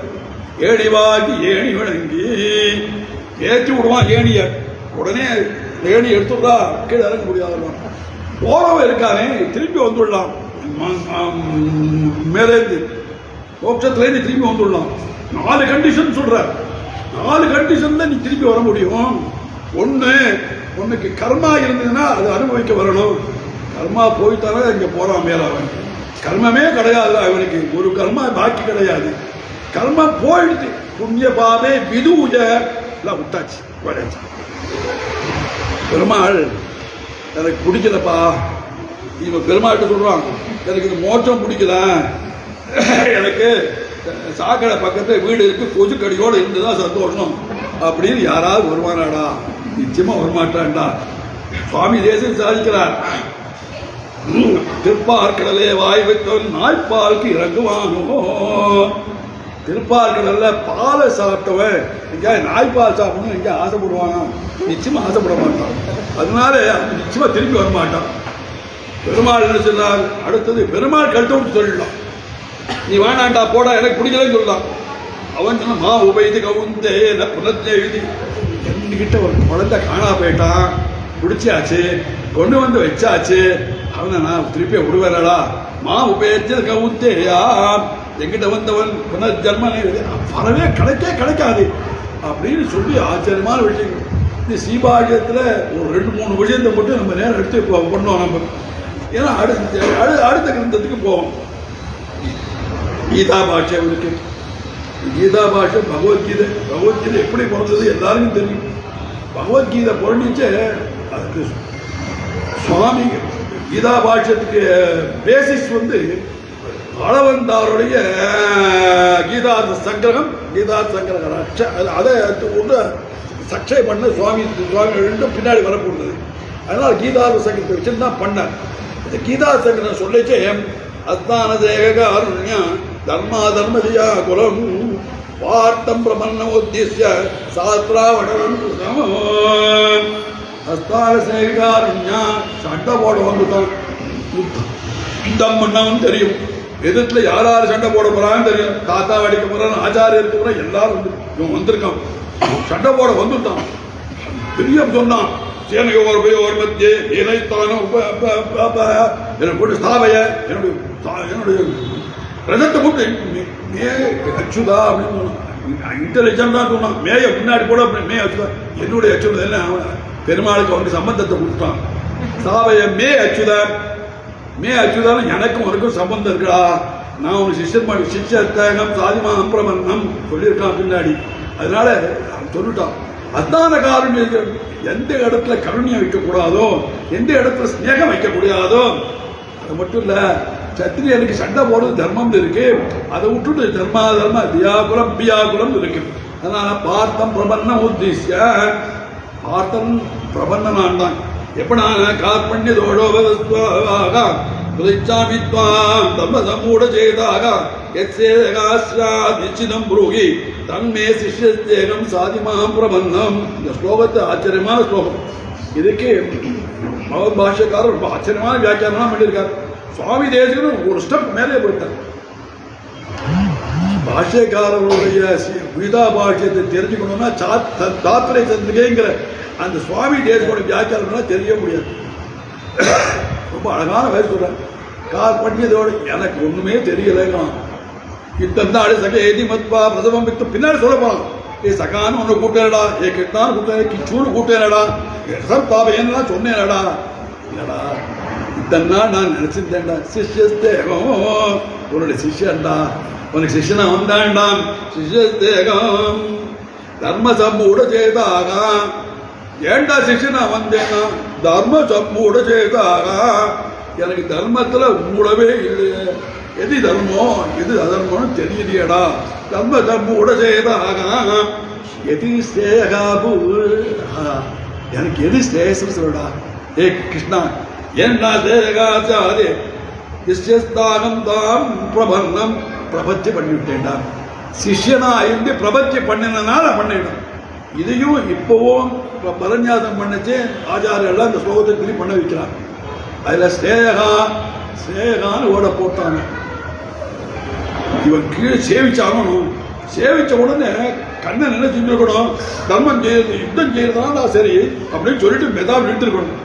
ஏணிவாகி ஏணி விளங்கி ஏற்றி விடுவான் ஏணிய. உடனே ஏணி எடுத்துடா, கீழே இறங்க முடியாது. போறவன் இருக்கானே திரும்பி வந்துடலாம், மேலேந்து மோட்சத்திலேருந்து திரும்பி வந்துடலாம். 4 கண்டிஷன் சொல்ற. 4 கண்டிஷன்ல நீ திரும்பி வர முடியும். ஒண்ணு, உனக்கு கர்மா இருந்ததுன்னா அது அனுபவிக்க வரணும். கர்மா போய்த்தானே இங்க போறான் மேல. அவன் கர்மமே கிடையாது, அவனுக்கு ஒரு கர்மா பாக்கி கிடையாது. கர்மம் போயிடுச்சு. புண்ணிய பாவே விதூஜ எல்லாம் விட்டாச்சு. பெருமாள் எனக்கு பிடிக்கலப்பா, இவன் பெருமாள்கிட்ட சொல்றான், எனக்கு இந்த மோட்சம் பிடிக்கல, எனக்கு சாக்கடை பக்கத்தில் வீடு இருக்கு, கொசுக்கடியோடு இருந்துதான் சந்தோஷம் அப்படின்னு யாராவது வருவானாடா? நிச்சயமா வரமாட்டான்டா. சுவாமி தேசம் சாதிக்கிறார். திருப்பார்கடலே வாய் வைத்தவன் நாய்ப்பாலுக்கு இறங்குவானோ. திருப்பார்கடல்ல பாலை சாப்பிட்டவன் எங்க நாய்ப்பால் சாப்பிடணும் எங்க ஆசைப்படுவானா? நிச்சயமா ஆசைப்பட மாட்டான். அதனால நிச்சயமா திரும்பி வர மாட்டான். பெருமாள் என்ன சொல்றார்? அடுத்தது பெருமாள் கழுத்தோடு சொல்லலாம், நீ வேணாண்டா போடா, எனக்கு பிடிக்கலன்னு சொல்லலாம். அவன் சொன்ன மா உபயது கவுந்தே புனத்தை எழுதி என்கிட்ட ஒரு குழந்தை காணா போயிட்டான், பிடிச்சாச்சு, கொண்டு வந்து வச்சாச்சு, அவனை நான் திருப்பி விடுவேனடா. மா உபயத்தில் கவுந்தேயா, எங்கிட்ட வந்தவன் புனர்ஜன்மனை வரவே கிடைக்காது அப்படின்னு சொல்லி ஆச்சரியமான விஷயங்கள். இந்த சீபாகியத்தில் ஒரு 2-3 விஷயத்தை மட்டும் நம்ம நேரம் எடுத்து பண்ணோம் நம்ம. ஏன்னா அடுத்த கிரந்தத்துக்கு போவோம். கீதா பாஷை இருக்கு. கீதா பாஷை பகவத்கீதை. பகவத்கீதை எப்படி பிறந்தது எல்லாருக்கும் தெரியும். பகவத்கீதை பிறந்துச்சு, அதுக்கு சுவாமி கீதா பாஷத்துக்கு பேசிஸ் வந்து அளவந்தாருடைய கீதார்த்த சங்கிரகம், கீதார்த்த சங்கிரகம் அதை ஒன்று சக்ஷை பண்ண சுவாமி ரெண்டும் பின்னாடி வரக்கூடாது. அதனால கீதார்த்த சங்கரத்தை வச்சுன்னு தான் பண்ணார். இந்த கீதார்த்த சங்கரம் சொல்லிச்சு, அஸ்தான தேக அருண்யா தர்மா தர்மதியா குலம் வார்த்தம் பிரபன்னோத்திய சாஸ்திராவணம். அஸ்தான சேகாருண்யா சண்டை போட வந்துட்டான். யுத்தம் பண்ணவன் தெரியும், எதிர்த்துல யார் சண்டை போட போறான்னு தெரியும், தாத்தா அடிக்க போறான், ஆச்சாரிய இருக்க போறான், எல்லாரும் இவன் வந்திருக்கான். சண்டை போட வந்துட்டான். பெரிய சொன்னான், சேனையோர் போயோர் மத்தியே இணைத்தானும் எனக்கு போட்டு ஸ்தாபைய என்னுடைய ரதத்தை போட்டு மே அச்சுதா அப்படின்னு சொன்னான். இன்டெலிஜென்டா சொன்னான். மேய முன்னாடி போட மே அச்சுதா, என்னுடைய அச்சுதா என்ன? பெருமாளுக்கு அவனுக்கு சம்பந்தத்தை கொடுத்தான். ஸ்தாபைய மே அச்சுதா, மே அச்சுதாலும் எனக்கும் உனக்கும் சம்பந்தம் இருக்கா, நான் உனக்கு சிஷ்யன் பண்ணி சிஷ்யத்தகம் சாதிமா அம்பிரமன்னம் சொல்லியிருக்கான் பின்னாடி. அதனால அவன் சொல்லிட்டான். அத்தான காரணம் எந்த இடத்துல கருணியம் வைக்கக்கூடாதோ, எந்த இடத்துல ஸ்நேகம் வைக்கக்கூடாதோ. அது மட்டும் இல்ல, சத்திரியனுக்கு சண்டை போடுறது தர்மம் இருக்கு, அதை விட்டுட்டு தர்மா தர்ம தியாகுலம் பியாகுலம் இருக்கு. அதனால பார்த்தம் பிரபன்ன உத்தேசிய, பார்த்தம் பிரபன்னனான் தான். எப்படான கார்பண்யதோடோபதாக புதைச்சாமித்வாம் தர்மசமூட சேதாக நிச்சிதம் புரோகி தன்மே சிஷ்யத்தேகம் சாதிமாம் பிரபந்தம். இந்த ஸ்லோகத்தை ஆச்சரியமான ஸ்லோகம். இதுக்கு பகவத் பாஷ்யக்காரர் ரொம்ப ஆச்சரியமான வியாக்கியானம் பண்ணியிருக்கார். சுவாமி தேசிகனும் ஒரு ஸ்டெப் மேலே போயிட்டார். பாஷ்யக்காரருடைய கீதா பாஷ்யத்தை தெரிஞ்சுக்கணும்னா தாத்திரை சந்திரிகைங்கிற அந்த சுவாமி தேசிகனுடைய வியாக்கியானம் தெரிய முடியாது. ரொம்ப அழகான வயசு சொல்ற. கார் பண்ணியதோடு எனக்கு ஒண்ணுமே தெரியலைங்க. இத்தந்தாடு சக ஏதி மத்வா பிரதமம் வித்து பின்னாடி சொல்ல போறான். ஏ சகான்னு ஒன்று கூட்டேனடா, ஏ கெட்டான்னு கூட்டேன், கிச்சூன்னு கூட்டேனடா, தாபையன்னா சொன்னேனடா. இல்லடா, இத்தன்னா நான் நினைச்சிருந்தேன்டா, சிஷ்யஸ்தேகம் உன்னுடைய சிஷ்யன்டா, உனக்கு சிஷ்யனா வந்தாண்டாம் சிஷ்யத்தேகம் தர்ம சம்மூட சேதாக. ஏண்டா சிஷ்யனா வந்தேன்னா தர்ம சம்மூட சேதாக, எனக்கு தர்மத்துல மூடவே இல்லை. எது தர்மம் எது அதர்மம்னு தெரியலையடா. தர்ம சம்மூட சேதாக எது ஸ்ரேகாபு, எனக்கு எது ஸ்ரேயஸ்ன்னு சொல்லடா. ஏ கிருஷ்ணா ஏன்னா தேகாச்சாரே சிஷ்யஸ்தானம் தாம் பிரபன்னம் பிரபத்தி பண்ணிவிட்டேன்டா. சிஷ்யனா இருந்து பிரபத்தி பண்ணினால பண்ணிடும். இதையும் இப்பவும் பரநியாசம் பண்ணிச்சு ஆச்சாரியெல்லாம் இந்த ஸ்லோகத்தை திருப்பி பண்ண வைக்கிறாங்க. அதுல ஸ்ரேகான்னு ஓட போட்டாங்க. இவன் கீழே சேவிச்சாலும் சேவிச்ச உடனே கண்ணன் என்ன செஞ்சிருக்கணும், தர்மம் செய்யறது யுத்தம் செய்யறதுனா சரி அப்படின்னு சொல்லிட்டு மெதா நின்றுருக்கணும்.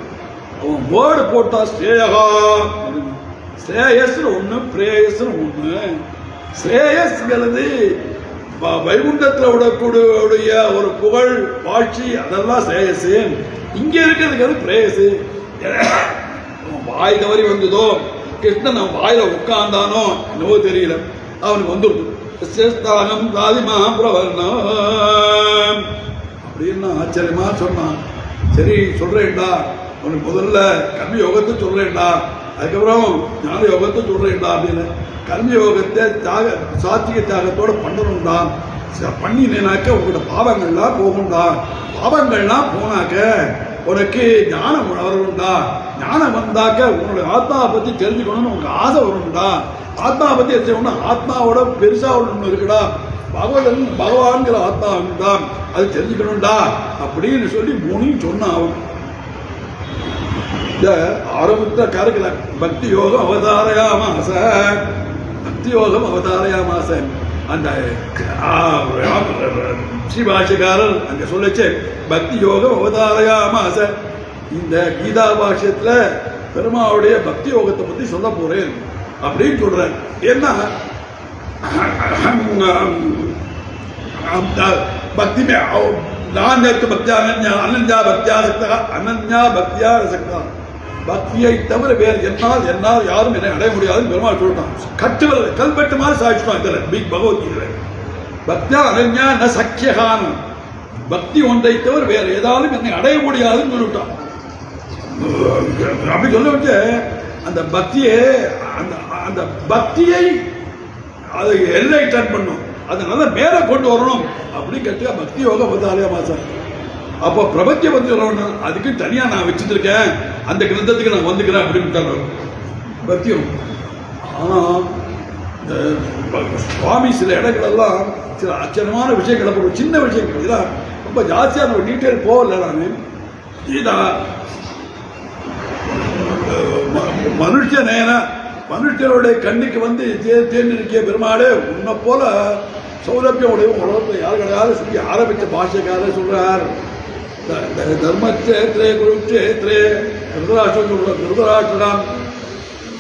அவன் வேர்டு போட்டா ஸ்ரேயகா, ஸ்ரேயஸ்னு ஒண்ணு பிரேயஸ்னு ஒண்ணு. ஸ்ரேயஸ்ங்கிறது வைகுண்டத்தில் விடக்கூடிய ஒரு புகழ் வாழ்ச்சி, அதெல்லாம் ஸ்ரேயஸ். இங்க இருக்கிறதுக்கு பிரேயஸ். வாய் தவறி வந்ததோ கிருஷ்ணன் அவன் வாயில உட்கார்ந்தானோ என்னவோ தெரியல, அவனுக்கு வந்துருது அப்படின்னு ஆச்சரியமா சொன்னான். சரி சொல்றேன்டா, உனக்கு முதல்ல கர்ம யோகத்தை சொல்றேன்டா, அதுக்கப்புறம் ஞான யோகத்தை சொல்றேன்டா அப்படின்னு. கர்ம யோகத்தை சாத்திய தியாகத்தோட பண்ணணும்டா. பண்ணினாக்க உங்களோட பாவங்கள்லாம் போகும்டா. பாவங்கள்லாம் போனாக்க உனக்கு ஞானம் வரணும்டா. ஞானம் வந்தாக்க உன்னுடைய ஆத்மாவை பத்தி தெரிஞ்சுக்கணும்னு உனக்கு ஆசை வரணும்டா. ஆத்மாவை பத்தி தெரிஞ்சுக்கணும், ஆத்மாவோட பெருசா ஒன்று இருக்குடா, பகவான்கிற ஆத்மா உண்டா, அது தெரிஞ்சுக்கணும்டா அப்படின்னு சொல்லி மூணையும் சொன்னான் அவன். இந்த ஆரம்பித்த காரக்கல பக்தி யோகம் அவதாரயாமாச, பக்தி யோகம் அவதாரயாமாச. அந்த ஸ்ரீபாஷக்காரர் அங்க சொல்லச்சு பக்தி யோகம் அவதாரயாமாச. இந்த கீதா பாஷ்யத்துல பெருமாவுடைய பக்தி யோகத்தை பத்தி சொல்ல போறேன் அப்படின்னு சொல்றேன். ஏன்னா பக்தி நான்கு பக்தியா அனன்யா பக்தியா சக்தா, அனன்யா பக்தியா சக்தா. பக்தியை தவிர வேறு என்னால் யாரும் என்னை அடைய முடியாதுன்னு பெருமாள் சொல்லிட்டான். கல்வெட்டு மாதிரி சாதிச்சுட்டான் இதுல பிக் பகவத்கீதை. பக்தியா அனன்யா ந சக்கியகான், பக்தி ஒன்றை தவிர வேற ஏதாலும் என்னை அடைய முடியாதுன்னு சொல்லிவிட்டான். அப்படி சொல்ல வச்சு அந்த பக்தியை அந்த பக்தியை அதை எல்லை டர்ன் பண்ணும், அதனால மேல கொண்டு வரணும் அப்படி கேட்டு பக்தி யோக அவதாரயா மாசம். அப்போ பிரபத்திய பத்தி சொல்லணும், அதுக்கு தனியா நான் வச்சுட்டு இருக்கேன், அந்த கிரந்தத்துக்கு நான் வந்துக்கிறேன் அப்படின்னு பக்தியம். ஆனா இந்த சுவாமி சில இடங்கள் எல்லாம் சில ஆச்சரியமான விஷயங்களை போடுவோம், சின்ன விஷயங்கள் இதெல்லாம் ரொம்ப ஜாஸ்தியா நம்ம டீட்டெயில் போகல. நான் இதா மனுஷனுடைய கண்ணுக்கு வந்து தேர்ந்தெடுக்கிய பெருமாளே உன்னை போல சௌலபியம் உடைய உலகத்தை யார் கிடையாது சொல்லி ஆரம்பித்த பாஷைக்காரர் சொல்றார். தர்மச்சேத்திரே குருச்சேத்திரே திருதராஷ்டிரம் சொல்ற திருதராஷ்டிரம்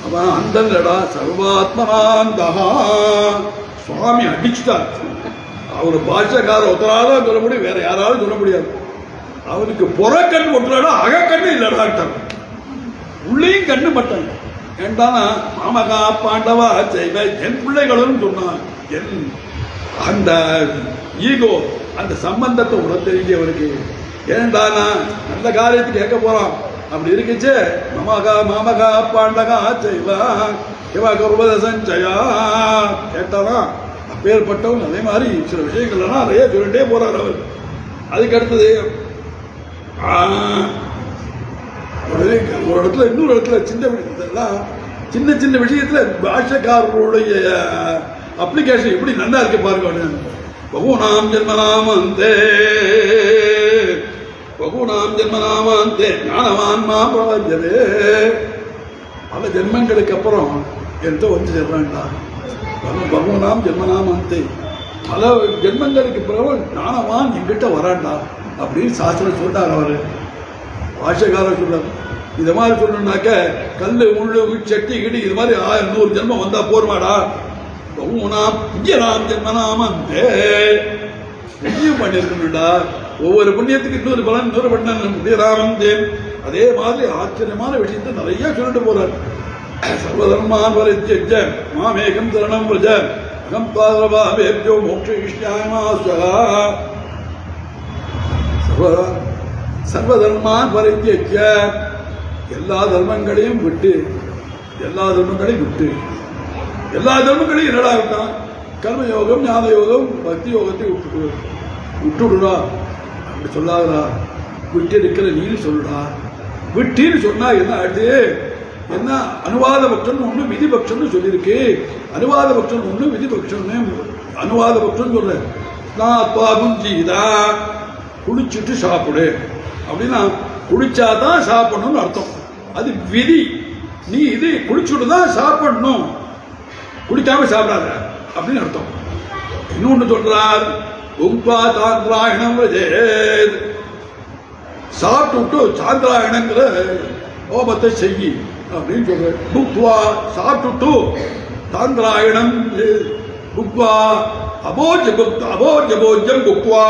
அவன் அந்தல்லடா சர்வாத்மனாந்தகா. சுவாமி அடிச்சுட்டார். அவர் பாஷைக்காரர் ஒருத்தராலும் சொல்ல முடியும், வேற யாராலும் சொல்ல முடியாது. அவனுக்கு புறக்கண் ஒன்றாடா அகக்கண்ணு இல்லடாட்டான், உள்ளேயும் கண்ணு பட்டாங்க. ஏண்டானா மாமகா பாண்டவா செய்வ என் பிள்ளைகளும் சொன்னான். என் அந்த ஈகோ அந்த சம்பந்தத்தை உணர தெரிஞ்சவருக்கு ஏண்டானா நல்ல காரியத்துக்கு கேட்க போறான். அப்படி இருக்குச்சு மாமகா பாண்டகா செய்வா இவ கருபத சஞ்சயா கேட்டானா அப்பேற்பட்டவன். அதே மாதிரி சில விஷயங்கள்லாம் நிறைய சொல்லிட்டே போறார் அவர். அதுக்கு அடுத்தது ஒரு இடத்துல இன்னொரு இடத்துல சின்ன சின்ன விஷயத்துல பாஷக்காரருடைய அப்ளிகேஷன் எப்படி நல்லா இருக்கு பாருங்க. பகுநாம் ஜென்மநாமந்தே பகுநாம் ஜென்மநாமந்தே ஞானவான் மாபராஜரே. பல ஜென்மங்களுக்கு அப்புறம் என்கிட்ட வந்து சொல்றான்டா பகுநாம் ஜென்மநாமந்தே, பல ஜென்மங்களுக்கு பிறகு ஞானவான் என்கிட்ட வரான்டா அப்படின்னு சாஸ்திரம் சொல்றார் அவரு. பாஷக்காரர் சொல்றாரு. இது மாதிரி சொல்லணும்னாக்க கல்லு முள்ளு சட்டி கிடி இது மாதிரி 100 ஜென்மம் வந்தா போர்மாடா. புண்ணியராம் ஜென்மநாமந்தே புண்ணியம் பண்ணிருக்கணும்டா. ஒவ்வொரு புண்ணியத்துக்கு இன்னொரு பலன் இன்னொரு பண்ண புண்ணியராமந்தே. அதே மாதிரி ஆச்சரியமான விஷயத்தை நிறைய சொல்லிட்டு போறார். சர்வதர்மான் வரித்யஜ்ய மாமேகம் சரணம் விரஜ அகம் பாதரபாவேப்யோ மோக்ஷயிஷ்யாமாஸ்வஹா சர்வதர்மான் பரித்யஜ்ய எல்லா தர்மங்களையும் விட்டு எல்லா தர்மங்களையும் என்னடா விட்டான்? கர்மயோகம், ஞான யோகம், பக்தி யோகத்தை விட்டுடுறா. அப்படி சொல்லாதடா, விட்டு இருக்கிற நீன்னு சொல்லுடா. விட்டின்னு சொன்னா என்ன ஆச்சு? என்ன அனுவாத பட்சம் ஒன்று, விதி பட்சம்னு சொல்லியிருக்கு. அனுவாத பட்சம் ஒன்று, விதி பட்சம்னு. அனுவாத பட்சம் சொல்ற நான் புஞ்சிதா குளிச்சுட்டு சாப்பிடு அப்படின்னா குளிச்சாதான் சாப்பிடணும்னு அர்த்தம். அது விதி. நீ இது குளிச்சுட்டு தான் சாப்பிடணும், குளிக்காம சாப்பிடாத அப்படின்னு அர்த்தம். இன்னொன்று சொல்றார், உங்கா சாந்திராயணம் சாப்பிட்டு சாந்திராயணங்கிற ஹோமத்தை செய்யி அப்படின்னு சொல்ற. புக்வா சாப்பிட்டு சாந்திராயணம் புக்வா அபோஜபோஜம் புக்வா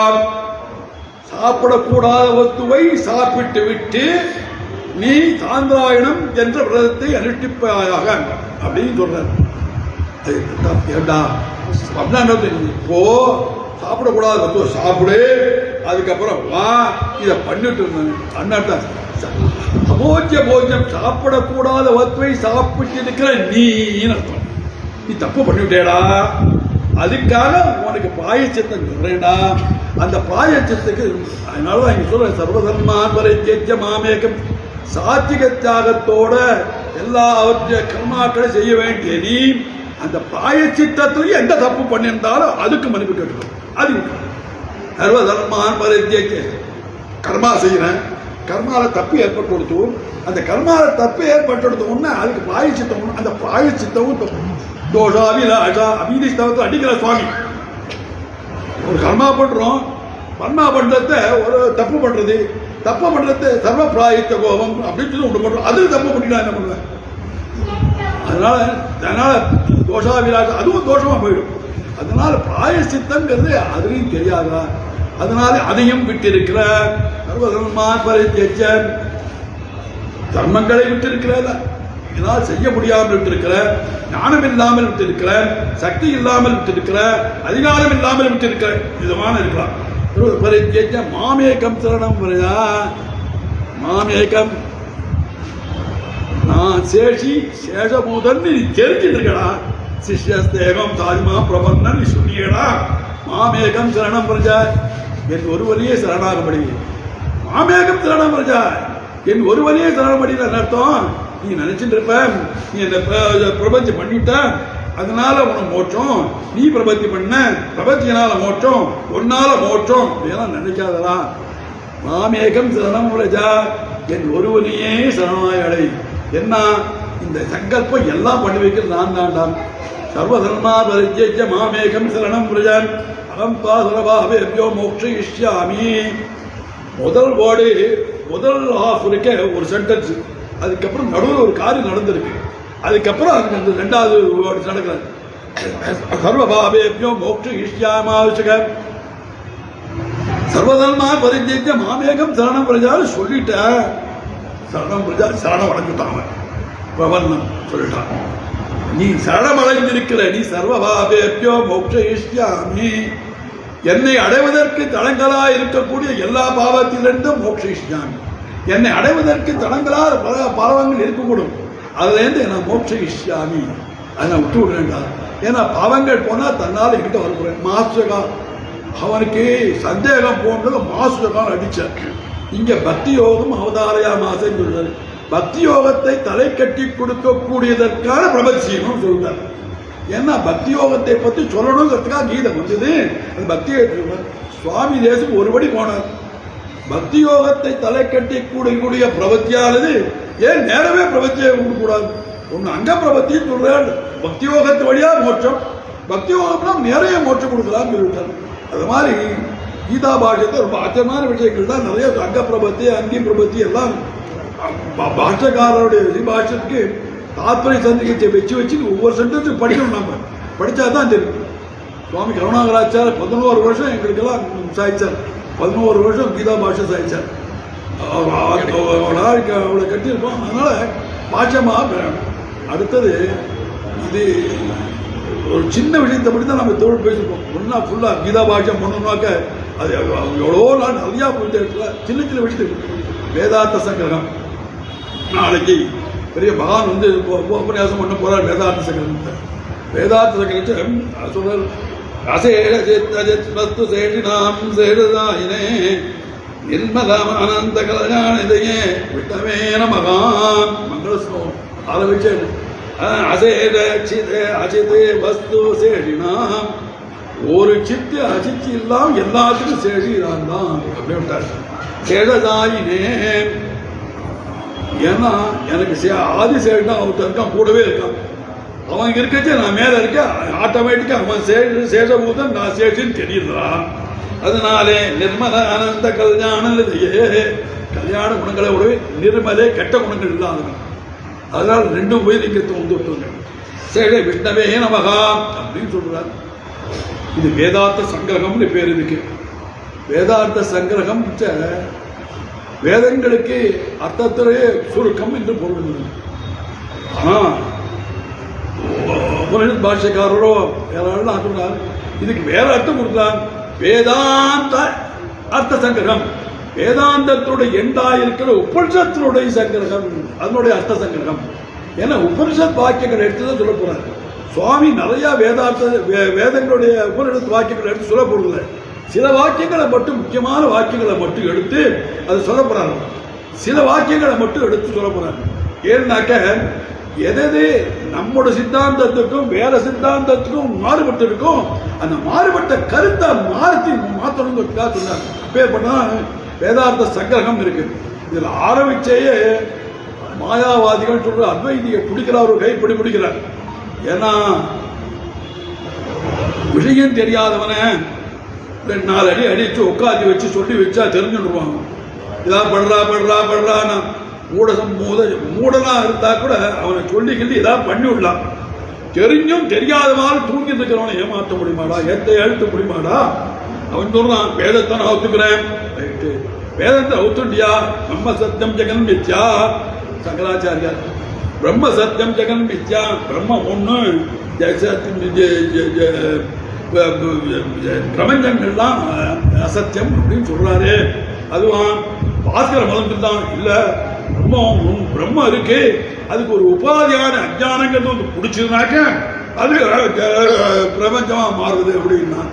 சாப்பிடக்கூடாத வஸ்துவை சாப்பிட்டு விட்டு நீ சாந்திராயணம் என்ற விரதத்தை அனுஷ்டிப்பாயாக அப்படின்னு சொல்ற. ஏண்டா அப்படின்னா இப்போ சாப்பிடக்கூடாத வஸ்துவை சாப்பிடு, அதுக்கப்புறம் வா இதை பண்ணிட்டு அண்ணாட்டா அபோஜம் சாப்பிடக்கூடாத வஸ்துவை சாப்பிட்டு இருக்கிற நீன்னு அர்த்தம். நீ தப்பு பண்ணிவிட்டேடா, அதுக்காக உனக்கு பாயச்சத்தம் சொல்றேன்டா. அந்த பாயச்சத்துக்கு அதனாலதான் இங்க சொல்ற சர்வதர்மான் பரித்யஜ்ய மாமேகம் சாத்விக தியாகத்தோட எல்லா கர்மாக்களை செய்ய வேண்டிய நீ அந்த பிராயச்சித்தத்திலேயே எந்த தப்பு பண்ணியிருந்தாலும் அதுக்கு மன்னிப்பு கேட்டுக்கணும். அது சர்வதர்மான் பரித்யஜ்ய கர்மா செய்யறேன், கர்மால தப்பு ஏற்பட்டு கொடுத்து அந்த கர்மால தப்பு ஏற்பட்டு உடனே அதுக்கு பிராயச்சித்தம், அந்த பிராயச்சித்தமும் தோஷாவிலாஷா அபீதிஸ்தவத்தை அடிக்கிற சுவாமி. ஒரு கர்மா பண்றோம், கர்மா பண்றத ஒரு தப்பு பண்றது, தப்பு பண்றது சர்வ பிராயத்த கோபம் அப்படின்னு சொல்லி ஒன்று பண்றோம். அது தப்பு பண்ணிட்டா என்ன பண்ணுவேன்? அதனால தோஷாவிலாஷா அதுவும் தோஷமா போயிடும். அதனால பிராயசித்தங்கிறது அதுலையும் தெரியாதா? அதனால அதையும் விட்டிருக்கிற சர்வதர்மான் பரித்யஜ்ய தர்மங்களை விட்டிருக்கிற, இதனால் செய்ய முடியாமல் விட்டிருக்கிற, ஞானம் இல்லாமல் விட்டிருக்கிற, சக்தி இல்லாமல் விட்டிருக்கிற, அதிகாரம் இல்லாமல் விட்டிருக்கிற விதமான இருக்கலாம். பரித்யஜ்ய மாமேகம் சரணம் வருதா. மாமேகம் நான் சேஷி சேஷபூதன் நீ தெரிஞ்சுட்டு இருக்கடா. சிஷ்யஸ்தேகம் சாதிமா பிரபந்தன் நீ சொன்னியடா. மாமேகம் சரணம் பிரஜா, என் ஒருவரையே சரணாகப்படி. மாமேகம் சரணம் பிரஜா, என் ஒருவரையே சரணப்படின்னு அர்த்தம். நீ நினைச்சிட்டு இருப்ப நீ என்ன பிரபஞ்சம் பண்ணிவிட்ட, அதனால உனக்கு மோட்சம், நீ பிரபத்தி பண்ண பிரபத்தியனால மோட்சம், ஒன்னால மோட்சம் இதெல்லாம் நினைக்காதடா. மாமேகம் சரணம் பிரஜா, என் ஒருவனையே சரணாய் அடை. என்ன இந்த சங்கல்பம் எல்லாம் பண்ணி வைக்கிறது நான் தாண்டாம். சர்வதர்மா பரித்யஜ்ய மாமேகம் சரணம் பிரஜன் அகம் பாசரபாவேப்யோ மோக்ஷயிஷ்யாமி. முதல் வேர்டு, முதல் ஹாஃப் இருக்க ஒரு சென்டென்ஸ், அதுக்கப்புறம் நடுவில் ஒரு காரியம் நடந்திருக்கு, அதுக்கப்புறம் அந்த ரெண்டாவது வேர்டு நடக்கிறது. சர்வபாவேப்யோ மோக்ஷயிஷ்யாமாவசிக சர்வதர்மா பரித்யஜ்ய மாமேகம் சரணம் பிரஜான்னு சொல்லிட்ட. சரணம் பிரஜா சரணம் அடைஞ்சுட்டாங்க, பிரபந்தம் சொல்லிட்டான். நீ சரணம் அடைந்திருக்கிற நீ சர்வபாவேப்யோ மோக்ஷயிஷ்யாமி, என்னை அடைவதற்கு தடங்களா இருக்கக்கூடிய எல்லா பாவத்திலிருந்தும் மோக்ஷயிஷ்யாமி, என்னை அடைவதற்கு தடங்களா பல பாவங்கள் இருக்கக்கூடும், அதுல இருந்து நான் மோக்ஷயிஷ்யாமி, அதை நான் விட்டு விடுறேன்டா. ஏன்னா பாவங்கள் போனா தன்னால் என்கிட்ட வரக்கூடாது. மாசுகா அவனுக்கு சந்தேகம் போன்றது மாசுகான் அடிச்சார். இங்க பக்தி யோகம் அவதாரையா மாசம் சொல்றாரு. பக்தி யோகத்தை தலை கட்டி கொடுக்கக்கூடியதற்கான பிரபத்தியம் சொல்றார். ஏன்னா பக்தி யோகத்தை பத்தி சொல்லணுங்கிறதுக்காக கீதம் வந்தது. அந்த பக்தி சுவாமி தேசம் ஒருபடி போனார். பக்தி யோகத்தை தலை கட்டி கூடக்கூடிய பிரபத்தியானது ஏன் நேரமே பிரபத்தியை கொடுக்கூடாது? ஒன்று அங்க பிரபத்தின்னு சொல்றாரு. பக்தி யோகத்து வழியா மோட்சம், பக்தி யோகம்னா நிறைய மோட்சம் கொடுக்கலாம்னு சொல்லிட்டார். அது மாதிரி கீதா பாஷத்தை ரொம்ப ஆச்சரியமான விஷயங்கள் தான் நிறைய. அங்க பிரபத்தி அங்கி பிரபத்தி எல்லாம் பாஷக்காரருடைய பாஷத்துக்கு தாத்பரிய சந்திகத்தை வச்சு ஒவ்வொரு சென்டென்ஸும் படிக்கணும். நம்ம படித்தா தான் தெரியும். சுவாமி கருணாகராச்சார் 11 வருஷம் எங்களுக்கெல்லாம் சாய்ச்சார். 11 வருஷம் கீதா பாஷை சாய்ச்சார். அவளை கட்டியிருப்போம். அதனால பாஷமாக அடுத்தது இது ஒரு சின்ன விஷயத்தை பற்றி தான் நம்ம தோல் பேசிருக்கோம். ஒன்றா ஃபுல்லாக கீதா பாஷ்யம் பண்ணணும்னாக்க அது எவ்வளோ நாள் நிறையா போயிட்டு இடத்துல சின்ன சின்ன விஷயத்துக்கு வேதாந்த சங்கிரகம். நாளைக்கு பெரிய மகான் வந்து உபன்யாசம் பண்ண போகிறார் வேதாந்த சங்கிரகத்தை. வேதாந்த சங்கிரகத்தை சொல்கிறார், அசேஷ சித் வஸ்து சேஷினாம் சேஷதாயினே நிர்மதானந்த கல்யாணிதையே விட்டமே மகான் மங்கள ஸ்லோகம் ஆரம்பிச்சு அசேஷ சித் அசித் வஸ்து சேஷினாம், ஒரு சித்து அசித்து இல்லாம எல்லாத்துக்கும் சேஷிதான் தான் அப்படி விட்டார். சேஷதாயினே, ஏன்னா எனக்கு ஆதிசேஷன் அவன் இருக்கான், கூடவே இருக்கான். அவன் இருக்கச்சே நான் மேல இருக்கேன், ஆட்டோமேட்டிக்கா அவன் சேஷபூதன், நான் சேஷன்னு தெரியலாம். அதனாலே நிர்மல ஆனந்த கல்யாணத்தையே, கல்யாண குணங்களை உடவே நிர்மலே கெட்ட குணங்கள் இல்லாதவன். அதனால் ரெண்டும் போய் நீங்க தோந்துட்டுங்க. சேஷ விஷ்ணவே நமகா அப்படின்னு சொல்றார். இது வேதாந்த சங்கிரகம்னு பேர் இருக்கு. வேதாந்த சங்கிரகம் வேதங்களுக்கு அர்த்தத்திலேயே சுருக்கம் என்று பொருள். ஆனா பாஷ்யக்காரரோ யாராலும் சொல்றார், இதுக்கு வேற அர்த்தம் கொடுத்தார். வேதாந்த அர்த்த சங்கிரகம், வேதாந்தத்துடைய எண்டாயிருக்கிற உபனிஷத்தினுடைய சங்கிரகம், அதனுடைய அர்த்த சங்கிரகம். ஏன்னா உபனிஷத் வாக்கியங்கள் எடுத்துதான் சொல்ல போறாரு சுவாமி. நிறைய வேதங்களுடைய உபனிஷத் வாக்கியங்களை எடுத்து சொல்ல போறதில்ல, சில வாக்கியங்களை மட்டும், முக்கியமான வாக்கியங்களை மட்டும் எடுத்து அது சொல்ல போறாரு. சில வாக்கியங்களை மட்டும் எடுத்து சொல்ல போறாரு. ஏன்னாக்க எது நம்மோட சித்தாந்தத்துக்கும் வேற சித்தாந்தத்துக்கும் மாறுபட்டு இருக்கும், அந்த மாறுபட்ட கருத்தை மாற்றணுங்கிறதுக்காக சொன்னார். அப்பேற்பட்டா வேதாந்த சங்கிரகம் இருக்கு. இதுல ஆரம்பிச்சேயே மாயாவாதிகள் சொல்ற அத்வைதியை பிடிக்கிறார், ஒரு கைப்பிடி பிடிக்கிறார். ஏன்னா விஷயம் தெரியாதவன 4 அடி அடிச்சு உட்காந்து வச்சு சொல்லி வச்சா தெரிஞ்சுடுவாங்க. இதான் படுறா மூடனா இருந்தா கூட அவனை சொல்லி கிள்ளி ஏதாவது பண்ணி விடலாம். தெரிஞ்சும் தெரியாத மாதிரி தூங்கி இருக்கிறவனை ஏமாற்ற முடியுமாடா, எழுத்த முடியுமாடா? அவன் சொல்றான், வேதத்தை நான் ஒத்துக்கிறேன். வேதத்தை ஒத்துண்டியா? பிரம்ம சத்தியம் ஜெகன் மித்யா. சங்கராச்சாரியார் பிரம்ம சத்தியம் ஜெகன் மித்யா, பிரம்ம ஒண்ணு, பிரபஞ்சங்கள்லாம் அசத்தியம் அப்படின்னு சொல்றாரு. அதுவும் பாஸ்கர மதம் தான் இல்ல, பிரம்ம இருக்கு, அதுக்கு ஒரு உபாதியான அஜானங்கிறது வந்து பிடிச்சதுனாக்க அது பிரபஞ்சமா மாறுது அப்படின்னா,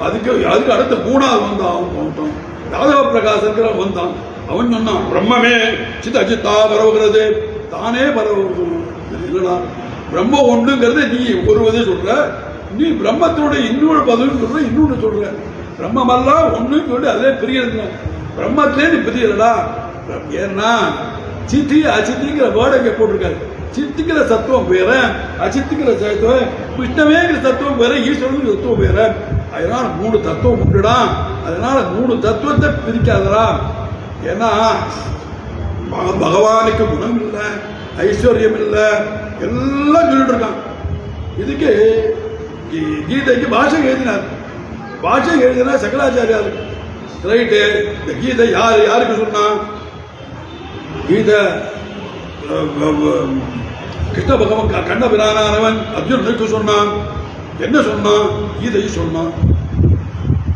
அதுக்கு அடுத்த 3வது வந்தான். அவன் போட்டோம் யாதவ பிரகாசங்கிற வந்தான். அவன் சொன்னான், பிரம்மமே சித்த அஜித்தா பரவுகிறது, தானே பரவுகிறது. இல்லடா, பிரம்ம ஒன்றுங்கிறத நீ ஒருவதே சொல்ற, நீ பிரம்மத்தோட இன்னொரு பதில் சொல்ற, இன்னொன்னு சொல்ற. பிரம்மெல்லாம் ஒண்ணுன்னு சொல்லி அதே பிரியறது, பிரம்மத்திலே நீ பிரியலடா. ஏன்னா சித்தி அச்சித்திங்கிற வேர்டை இங்க போட்டிருக்காரு. சித்திக்கிற சத்துவம் வேற, அச்சித்திக்கிற சத்துவம், விஷ்ணவேங்கிற தத்துவம் வேற, ஈஸ்வரன் தத்துவம் வேற. அதனால 3 தத்துவம் உண்டுடா. அதனால 3 தத்துவத்தை பிரிக்காதரா. ஏன்னா பகவானுக்கு குணம் இல்லை, ஐஸ்வர்யம் இல்லை, எல்லாம் சொல்லிட்டு இருக்கான். இதுக்கு கீதைக்கு பாஷை எழுதினார். பாஷை எழுதினா சங்கராச்சாரியார் ரைட்டு. இந்த கீதை யாருக்கு சொன்னா? கீதை கிருஷ்ண பகவான் கண்ண பிரானவன் அர்ஜுனனுக்கு சொன்னான். என்ன சொன்னான்? கீதை சொன்னான்.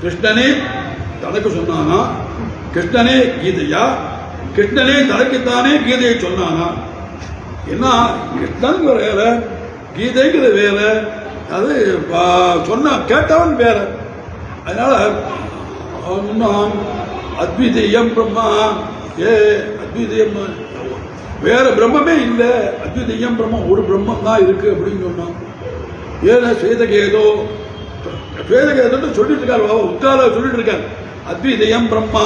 கிருஷ்ணனே தனக்கு சொன்னானா? கிருஷ்ணனே கீதையா? கிருஷ்ணனே தனக்குத்தானே கீதையை சொன்னானா? என்ன, கிருஷ்ணன் வேற, கீதைங்கிறது வேற, அது சொன்ன கேட்டவன் வேற. அதனால அத்விதீயம் பிரம்மா, அத்விதீயம் வேற பிரம்மே இல்லை, அத்விதீயம் பிரம்மம் ஒரு பிரம்மம் தான் இருக்கு அப்படின்னு சொன்னான். ஏன்னா ஸ்வேதகேதோ சொல்லிட்டு இருக்காரு, உத்தால சொல்லிட்டு இருக்காரு, அத்விதீயம் பிரம்மா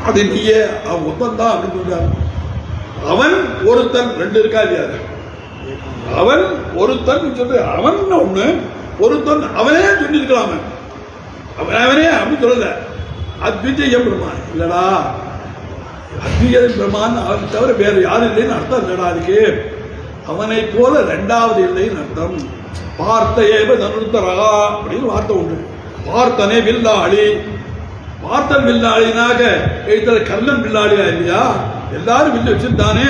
அது நீயே, அவன் ஒத்தந்தான் அப்படின்னு சொல்றாரு. அவன் ஒருத்தன் 2 இருக்கா இல்லையா? அவன் ஒருத்தன் சொல்லு, அவன் ஒண்ணு, ஒருத்தன் அவனே சொல்லியிருக்கலாம். அவனே அப்படி சொல்லல. அத்விதீயம் பிரம்மா இல்லடா, அத்விதீயம் பிரம்மான்னு அவன் தவிர வேற யாரும் இல்லைன்னு அர்த்தம் இல்லடா. அதுக்கு அவனை போல 2வது இல்லைன்னு அர்த்தம். பார்த்த ஏவ தனுர்த்தரா அப்படின்னு வார்த்தை உண்டு. பார்த்தனே வில்லாளி, பார்த்தன் வில்லாளினாக எழுத்தல கல்லன் வில்லாளியா இல்லையா? எல்லாரும் வில்லு வச்சிருந்தானே,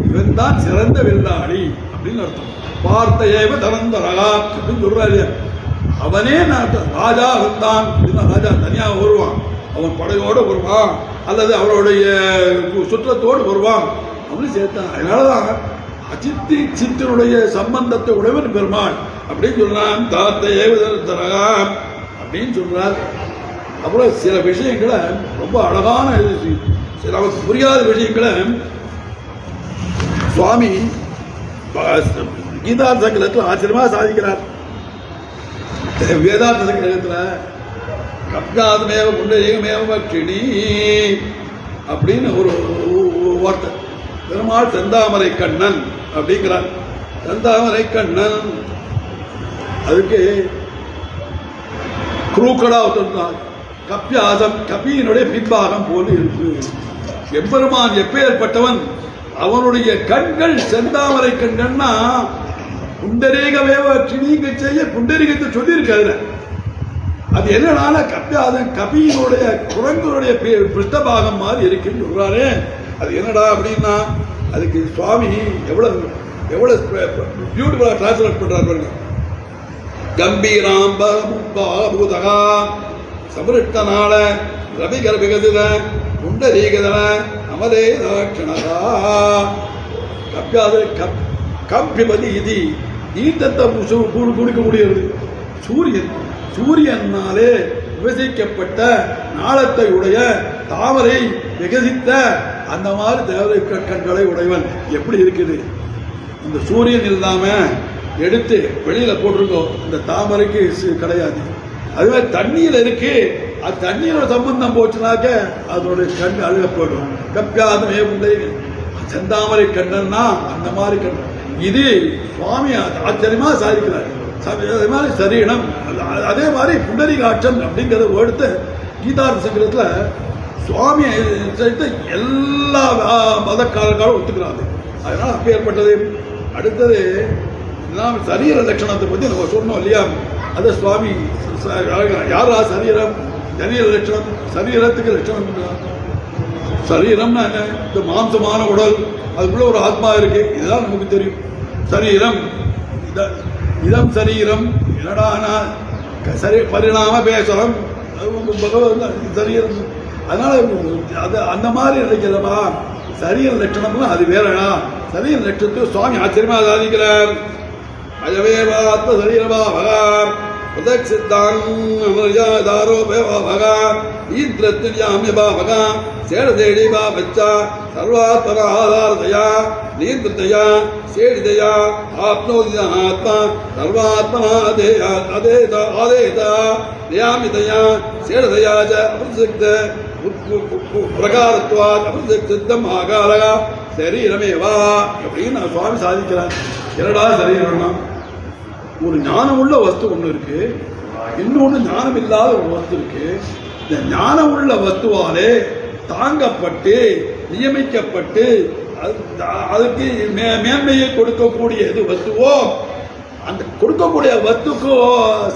இவன் தான் சிறந்த வில்லாளி அப்படின்னு அர்த்தம். பார்த்த ஏவ தனந்தரகா அப்படின்னு சொல்றாரு. அவனே ராஜா வந்தான் அப்படின்னா ராஜா தனியாக வருவான், அவன் படையோடு வருவான் அல்லது அவருடைய சுற்றத்தோடு வருவான் அப்படின்னு சேர்த்தான். அதனாலதான் அஜித்தி சித்தனுடைய சம்பந்தத்தை உடையவன் பெருமாள் அப்படின்னு சொல்றான். தாத்த ஏவதரகா அப்படின்னு சொல்றார். அப்புறம் சில விஷயங்களை ரொம்ப அழகான சில அவருக்கு புரியாத விஷயங்களை சுவாமி கீதா சங்கரத்தில் ஆச்சரியமா சாதிக்கிறார். வேதாந்த சங்கரத்தில் கப்யாதமேவ புண்டரீகமேவ பக்ஷிணி அப்படின்னு ஒரு வார்த்தை. பெருமாள் செந்தாமரை கண்ணன் அப்படிங்கிறார். செந்தாமரை கண்ணன் அதுக்கு குரூக்கடா ஒருத்தர் கப்பியாதம் கபியினுடைய பின்பாகம் போல இருக்கு. எம்பெருமான் எப்பேற்பட்டவன், அவனுடைய கண்கள் செந்தாமரை கண்கள்னா புண்டரீக வேவற்றினீங்க செய்ய புண்டரீகத்தை சொல்லியிருக்காரு. அது என்னன்னா கப்பியாதம் கபியினுடைய குரங்களுடைய பிருஷ்டபாகம் மாதிரி இருக்குன்னு சொல்றாரு. அது என்னடா அப்படின்னா அதுக்கு சுவாமி எவ்வளவு பியூட்டிஃபுல்லா டிரான்ஸ்லேட் பண்றாரு பாருங்க. கம்பீராம்பூதகா சமருஷ்டனால ரவிகர விகதித புண்டரீகதன அமரே தாட்சணகா கப்பியாத கம்பிபதி இது ஈட்டத்தை கொடுக்கக்கூடியது. சூரியனாலே விவசிக்கப்பட்ட நாளத்தை உடைய தாமரை விகசித்த அந்த மாதிரி தேவதை கண்களை உடையவன் எப்படி இருக்குது. இந்த சூரியன் இல்லாம எடுத்து வெளியில போட்டிருக்கோம், இந்த தாமரைக்கு கிடையாது. அதுவே தண்ணீர் இருக்கு, அது தண்ணீரோட சம்பந்தம் போச்சுனாக்க அதோட கண் அழுக போயிடும். கப்பியாதமே பிள்ளை செந்தாமரை கண்ணன்னா அந்த மாதிரி கண். இது சுவாமி ஆச்சரியமா சாதிக்கிறார். அதே மாதிரி சரீரம், அதே மாதிரி புண்டரீகாட்சம் அப்படிங்கிறத எடுத்து கீதார்த்த சங்கரத்துல சுவாமி எல்லா மதக்காரர்களும் ஒத்துக்கிறாங்க. அதனால அப்பேற்பட்டது. அடுத்தது சரீர லட்சணத்தை பத்தி நம்ம சொன்னோம் இல்லையா, அது சுவாமி யாரா சரீரம், சரீர லட்சணம், சரீரத்துக்கு லட்சணம். சரீரம்னா என்ன, இந்த மாம்சமான உடல், அதுக்குள்ள ஒரு ஆத்மா இருக்கு, இதுதான் நமக்கு தெரியும். சரீரம் இதம் சரீரம் என்னடானா சரி பரிணாம பேசலம் சரீரம். அதனால அது அந்த மாதிரி நினைக்கிறதா சரீர லட்சணம்னா அது வேறடா. சரீர லட்சணத்தை சுவாமி ஆச்சரியமா சாதிக்கிறார். அஜவேவா ஆத்ம சரீரமா பகார் பிரதக்ஷித்தாரோபேவா ஈந்திரத்யாமியபா பகா சேடதேடிபா பச்சா சர்வாத்மன ஆதாரதயா நீந்திரதயா சேடிதயா ஆப்னோதி ஆத்மா சர்வாத்மனா ஆதேதா நியாமிதயா சேடதயா ச அபிஷக்த பிரகாரத்வாத் அபிஷக்தம் ஆகாரகா சரீரமேவா அப்படின்னு சுவாமி சாதிக்கிறார். என்னடா சரீரம்னா ஒரு ஞானம் உள்ள வஸ்து ஒன்று இருக்கு, இன்னொன்று ஞானம் இல்லாத ஒரு வஸ்து இருக்கு. இந்த ஞானம் உள்ள வஸ்துவாலே தாங்கப்பட்டு நியமிக்கப்பட்டு அதுக்கு மேன்மையை கொடுக்கக்கூடிய எது வஸ்துவோ அந்த கொடுக்கக்கூடிய வஸ்துக்கு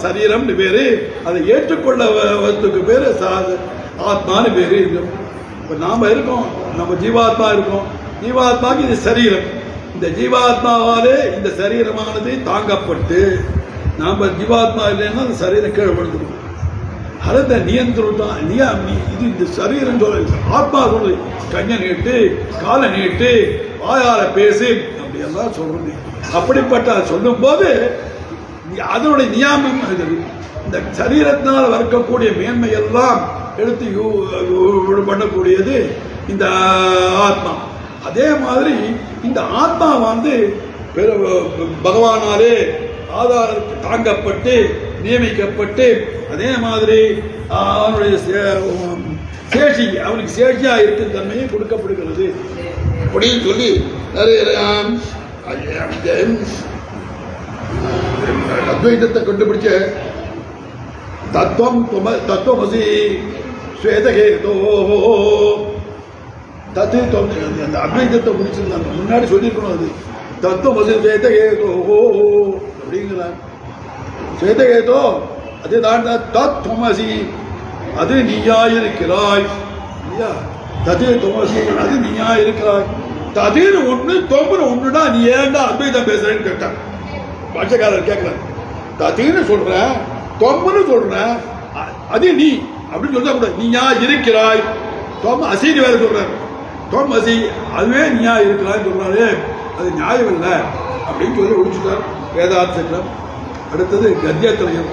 சரீரம் பேரு, அதை ஏற்றுக்கொள்ள வஸ்துக்கு பேரு ஆத்மான்னு பேரு. இப்ப நாம இருக்கோம், நம்ம ஜீவாத்மா இருக்கோம், ஜீவாத்மாக்கு இது சரீரம். இந்த ஜீவாத்மாவாலே இந்த சரீரமானது தாங்கப்பட்டு நாம ஜீவாத்மா இல்லைன்னா அந்த சரீரம் கீழே விழுந்துடும். அதை நியந்திரம் இது இந்த சரீரம் சொல்ல ஆத்மா சொல்லுது. கண்ணை நீட்டு, காலை நீட்டு, வாயால பேசு அப்படியெல்லாம் சொல்றது. அப்படிப்பட்ட சொல்லும் போது அதனுடைய நியாமம் இந்த சரீரத்தினால் வரக்கூடிய மேன்மையெல்லாம் எடுத்து பண்ணக்கூடியது இந்த ஆத்மா. அதே மாதிரி இந்த ஆத்மா பகவானாலே ஆதாரத்துக்கு தாங்கப்பட்டு நியமிக்கப்பட்டு அதே மாதிரி அவனுடைய சேஷி அவனுக்கு சேஷியா இருக்கும் தன்மையை கொடுக்கப்படுகிறது அப்படின்னு சொல்லி அத்வைதத்தை கண்டுபிடிச்ச தத்துவமசி ஸ்வேதகேதோ அந்த அத்வைதத்தை முடிச்சிருந்தாங்க. முன்னாடி சொல்லியிருக்கணும். அது தத்துவமசி ஸ்வேதகேதோ அப்படிங்கிறார். ஸ்வேதகேதோ அதுதான் தத்துவமசி, அது நீயாயிருக்கிறாய். தது துவமசி, அது நீயாயிருக்கிறாய். ததிர் ஒண்ணு தொம்புற ஒண்ணுடா, நீ ஏன்டா அத்வைதம் பேசுறேன்னு கேட்டான். பாஷக்காரர் கேட்குறாரு, தீன்னு சொல்கிறேன், தொம்முன்னு சொல்கிறேன், அது நீ அப்படின்னு சொல்ல கூட, நீயா இருக்கிறாய், தொம் அசின்னு வேறு சொல்கிறார், தொம் அசி அதுவே நீயா இருக்கிறான்னு சொல்கிறாரு, அது நியாயம் இல்லை அப்படின்னு சொல்லி ஒழிச்சுட்டார் வேதார்த்தம். அடுத்தது கத்தியத்திரயம்.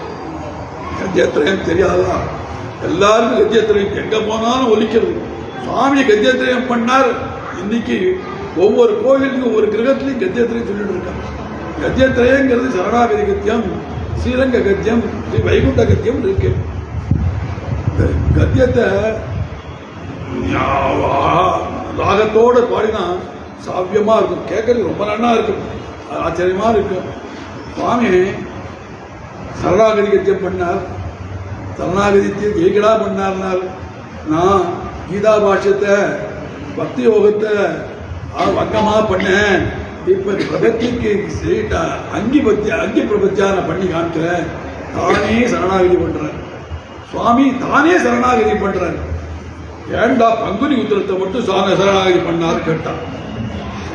கத்தியத்திரயம் தெரியாதா? எல்லாருக்கும் கத்தியத்திரயம் எங்கே போனாலும் ஒலிக்கிறது. சுவாமி கத்தியத்திரயம் பண்ணார். இன்னைக்கு ஒவ்வொரு கோவிலுக்கும் ஒவ்வொரு கிரகத்திலையும் கத்தியத்திரயம் சொல்லிட்டு இருக்காங்க. கத்தியத்திரயங்கிறது சரணாகதி கத்தியம், ஸ்ரீரங்க கத்தியம், ஸ்ரீ வைகுண்ட கத்தியம் இருக்கு. இந்த கத்தியத்தை ராகத்தோடு பாடினா சாவியமாக இருக்கும், கேட்கறது ரொம்ப நல்லா இருக்கும், ஆச்சரியமாக இருக்கும். சுவாமி சரணாகதி கத்தியம் பண்ணார். சரணாகதித்தை ஜெயிக்கடா பண்ணார்னார். நான் கீதா பாஷ்யத்தை பக்தி யோகத்தை வக்கமாக பண்ணேன். இப்போ பிரபத்திக்கு அங்கி பிரபத்தியான பண்ணி காமிக்கிறேன். தானே சரணாகதி பண்ணுறார் சுவாமி, தானே சரணாகதி பண்ணுறார். ஏண்டா பங்குனி உத்திரத்தை மட்டும் சரணாகதி பண்ணார் கேட்டான்.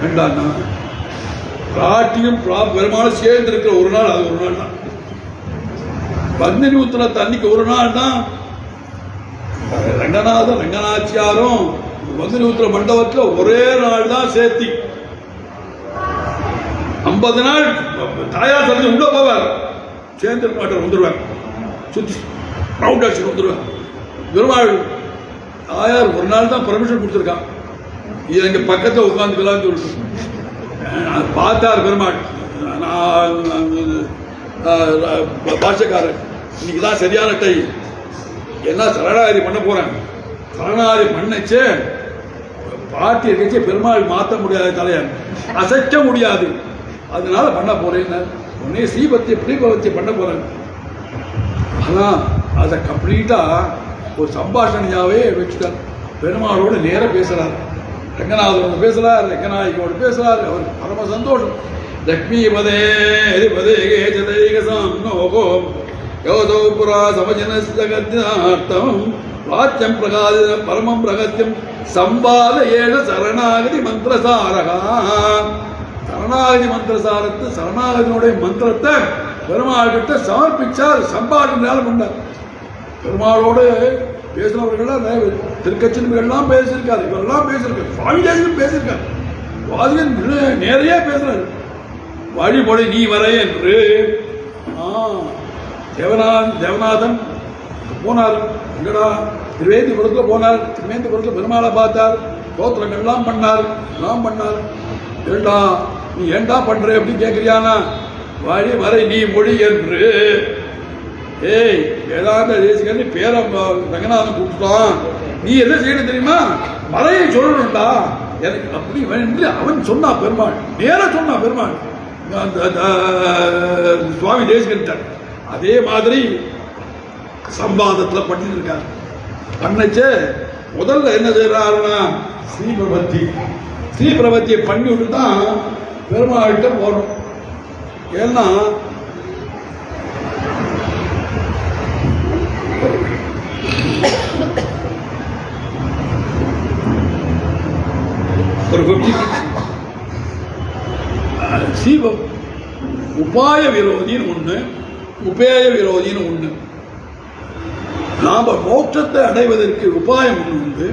வேண்டாண்ணா, பிராட்டியும் பெருமாளும் சேர்ந்து இருக்கிற ஒரு நாள், அது ஒரு நாள் தான். பங்குனி உத்திரத்தை அன்னைக்கு ஒரு நாள் தான் ரங்கநாதன் ரங்கநாச்சியாரும் பங்குனி உத்திர மண்டபத்தில் ஒரே நாள் தான் சேர்த்தி. 50 நாள் தாயார் சந்தி உள்ள போவார், சேர்ந்து மாட்டார், வந்துடுவார், சுற்றி ரவுண்ட் அடிச்சு வந்துடுவார். பெருமாள் தாயார் ஒரு நாள் தான் பர்மிஷன் கொடுத்துருக்கான், இது எங்க பக்கத்தில் உட்காந்துக்கலாம்னு சொல்லிட்டு பார்த்தார் பெருமாள். பாஷக்காரர் இன்னைக்கு தான் சரியான டை, என்ன சரணாகதி பண்ண போறேன், சரணாகதி பண்ணச்சே பாட்டி இருக்கச்சே பெருமாள் மாற்ற முடியாத தலையார், அசைக்க முடியாது, அதனால பண்ண போறேன்னு உடனே ஸ்ரீபத்தியை பண்ண போறேன். ஆனால் அதை கம்ப்ளீட்டா ஒரு சம்பாஷணையாவே வச்சுட்டார். பெருமாளோடு நேராக பேசுறார், ரங்கநாதனோடு பேசுறார், ரங்கநாயகியோடு பேசுறார். அவர் பரம சந்தோஷம். லக்ஷ்மி பதே பதே யோதோ புரா சமஜனஸ்தம் வாச்சியம் பிரகாத பரமம் பிரகத்தியம் சம்பாத ஏழ சரணாகதி மந்திரசாரகா. சரணாகதி மந்திரசாரத்து சரணாகதியினுடைய மந்திரத்தை பெருமாள் கிட்ட சமர்ப்பிச்சார். சம்பாஷணையால் பண்ணார். பெருமாளோடு பேசினவர்கள்லாம் திருக்கச்சின்கள்லாம் பேசியிருக்காரு, இவரெல்லாம் பேசியிருக்காரு, சுவாமி தேசியம் பேசியிருக்காரு, வாதிகன் நேரையே பேசுறாரு. வழிபொழி நீ வரை என்று தேவநாதன் போனார். எங்கடா திருவேந்திபுரத்தில் போனார். திருவேந்திபுரத்தில் பெருமாளை பார்த்தார், தோத்திரங்கள்லாம் பண்ணார், எல்லாம் பண்ணார். ஏண்டா நீ ஏண்டா பண்ற அப்படின்னு கேட்கிறியானா, வழி வரை நீ மொழி என்று. ஏய் வேதாந்த தேசிகன் பேரை ரங்கநாதன் கூப்பிட்டான், நீ என்ன செய்யணும் தெரியுமா, மலையை சொல்லணும்டா எனக்கு அப்படி என்று அவன் சொன்னான். பெருமாள் நேர சொன்னான். பெருமாள் சுவாமி தேசிகன் அதே மாதிரி சம்பாதத்தில் பண்ணிட்டு இருக்காரு. பண்ணச்சே முதல்ல என்ன செய்யறாருன்னா ஸ்ரீபிரபத்தியை பண்ணி விட்டு தான் பெருமாள்கிட்ட போகணும். ஏன்னா ஒரு 50 உபாய விரோதின்னு ஒண்ணு, உபேய விரோதின்னு ஒண்ணு. நாம மோட்சத்தை அடைவதற்கு உபாயம் ஒன்று உண்டு.